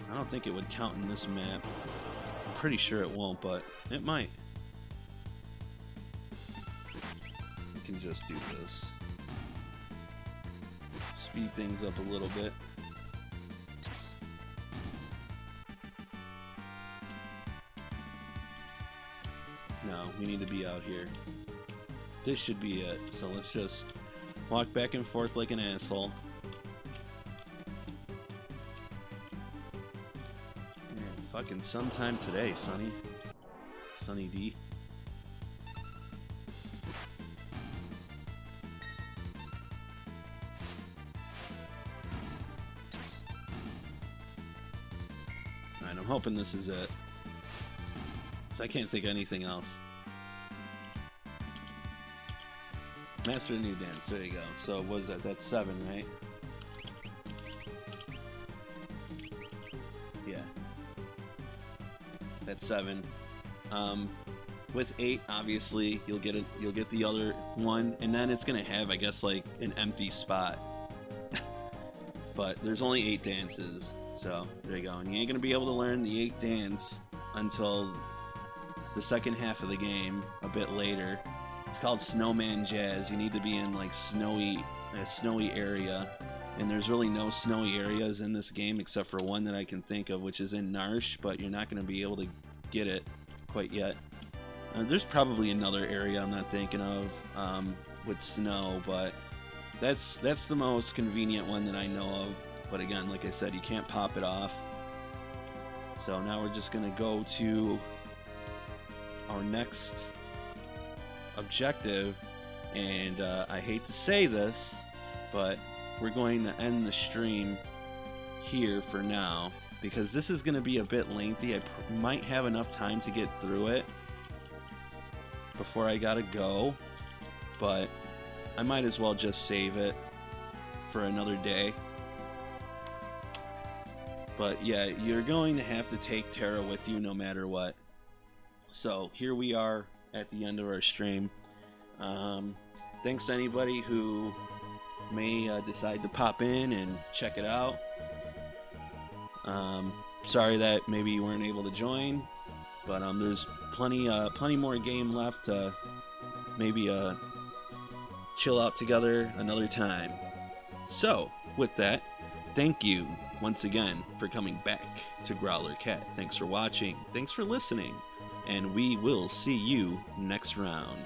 I don't think it would count in this map. I'm pretty sure it won't, but it might. We can just do this. Speed things up a little bit. No, we need to be out here. This should be it. So let's just walk back and forth like an asshole. Man, fucking sometime today, Sonny. Sonny D. Alright, I'm hoping this is it. I can't think of anything else. Master a new dance. There you go. So what is that? That's 7, right? Yeah. That's 7. With 8, obviously, you'll get the other one, and then it's gonna have, I guess, like an empty spot. But there's only 8 dances, so there you go. And you ain't gonna be able to learn the 8th dance until the second half of the game, a bit later. It's called Snowman Jazz. You need to be in like a snowy area, and there's really no snowy areas in this game except for one that I can think of, which is in Narsh, but you're not going to be able to get it quite yet. There's probably another area I'm not thinking of with snow, but that's the most convenient one that I know of. But again, like I said, you can't pop it off. So now we're just going to go to our next objective, and I hate to say this, but we're going to end the stream here for now, because this is going to be a bit lengthy. I might have enough time to get through it before I gotta go, but I might as well just save it for another day. But yeah, you're going to have to take Terra with you no matter what. So here we are at the end of our stream. Thanks to anybody who may decide to pop in and check it out. Sorry that maybe you weren't able to join, but there's plenty more game left to maybe chill out together another time. So, with that, thank you once again for coming back to Growler Cat. Thanks for watching, thanks for listening, and we will see you next round.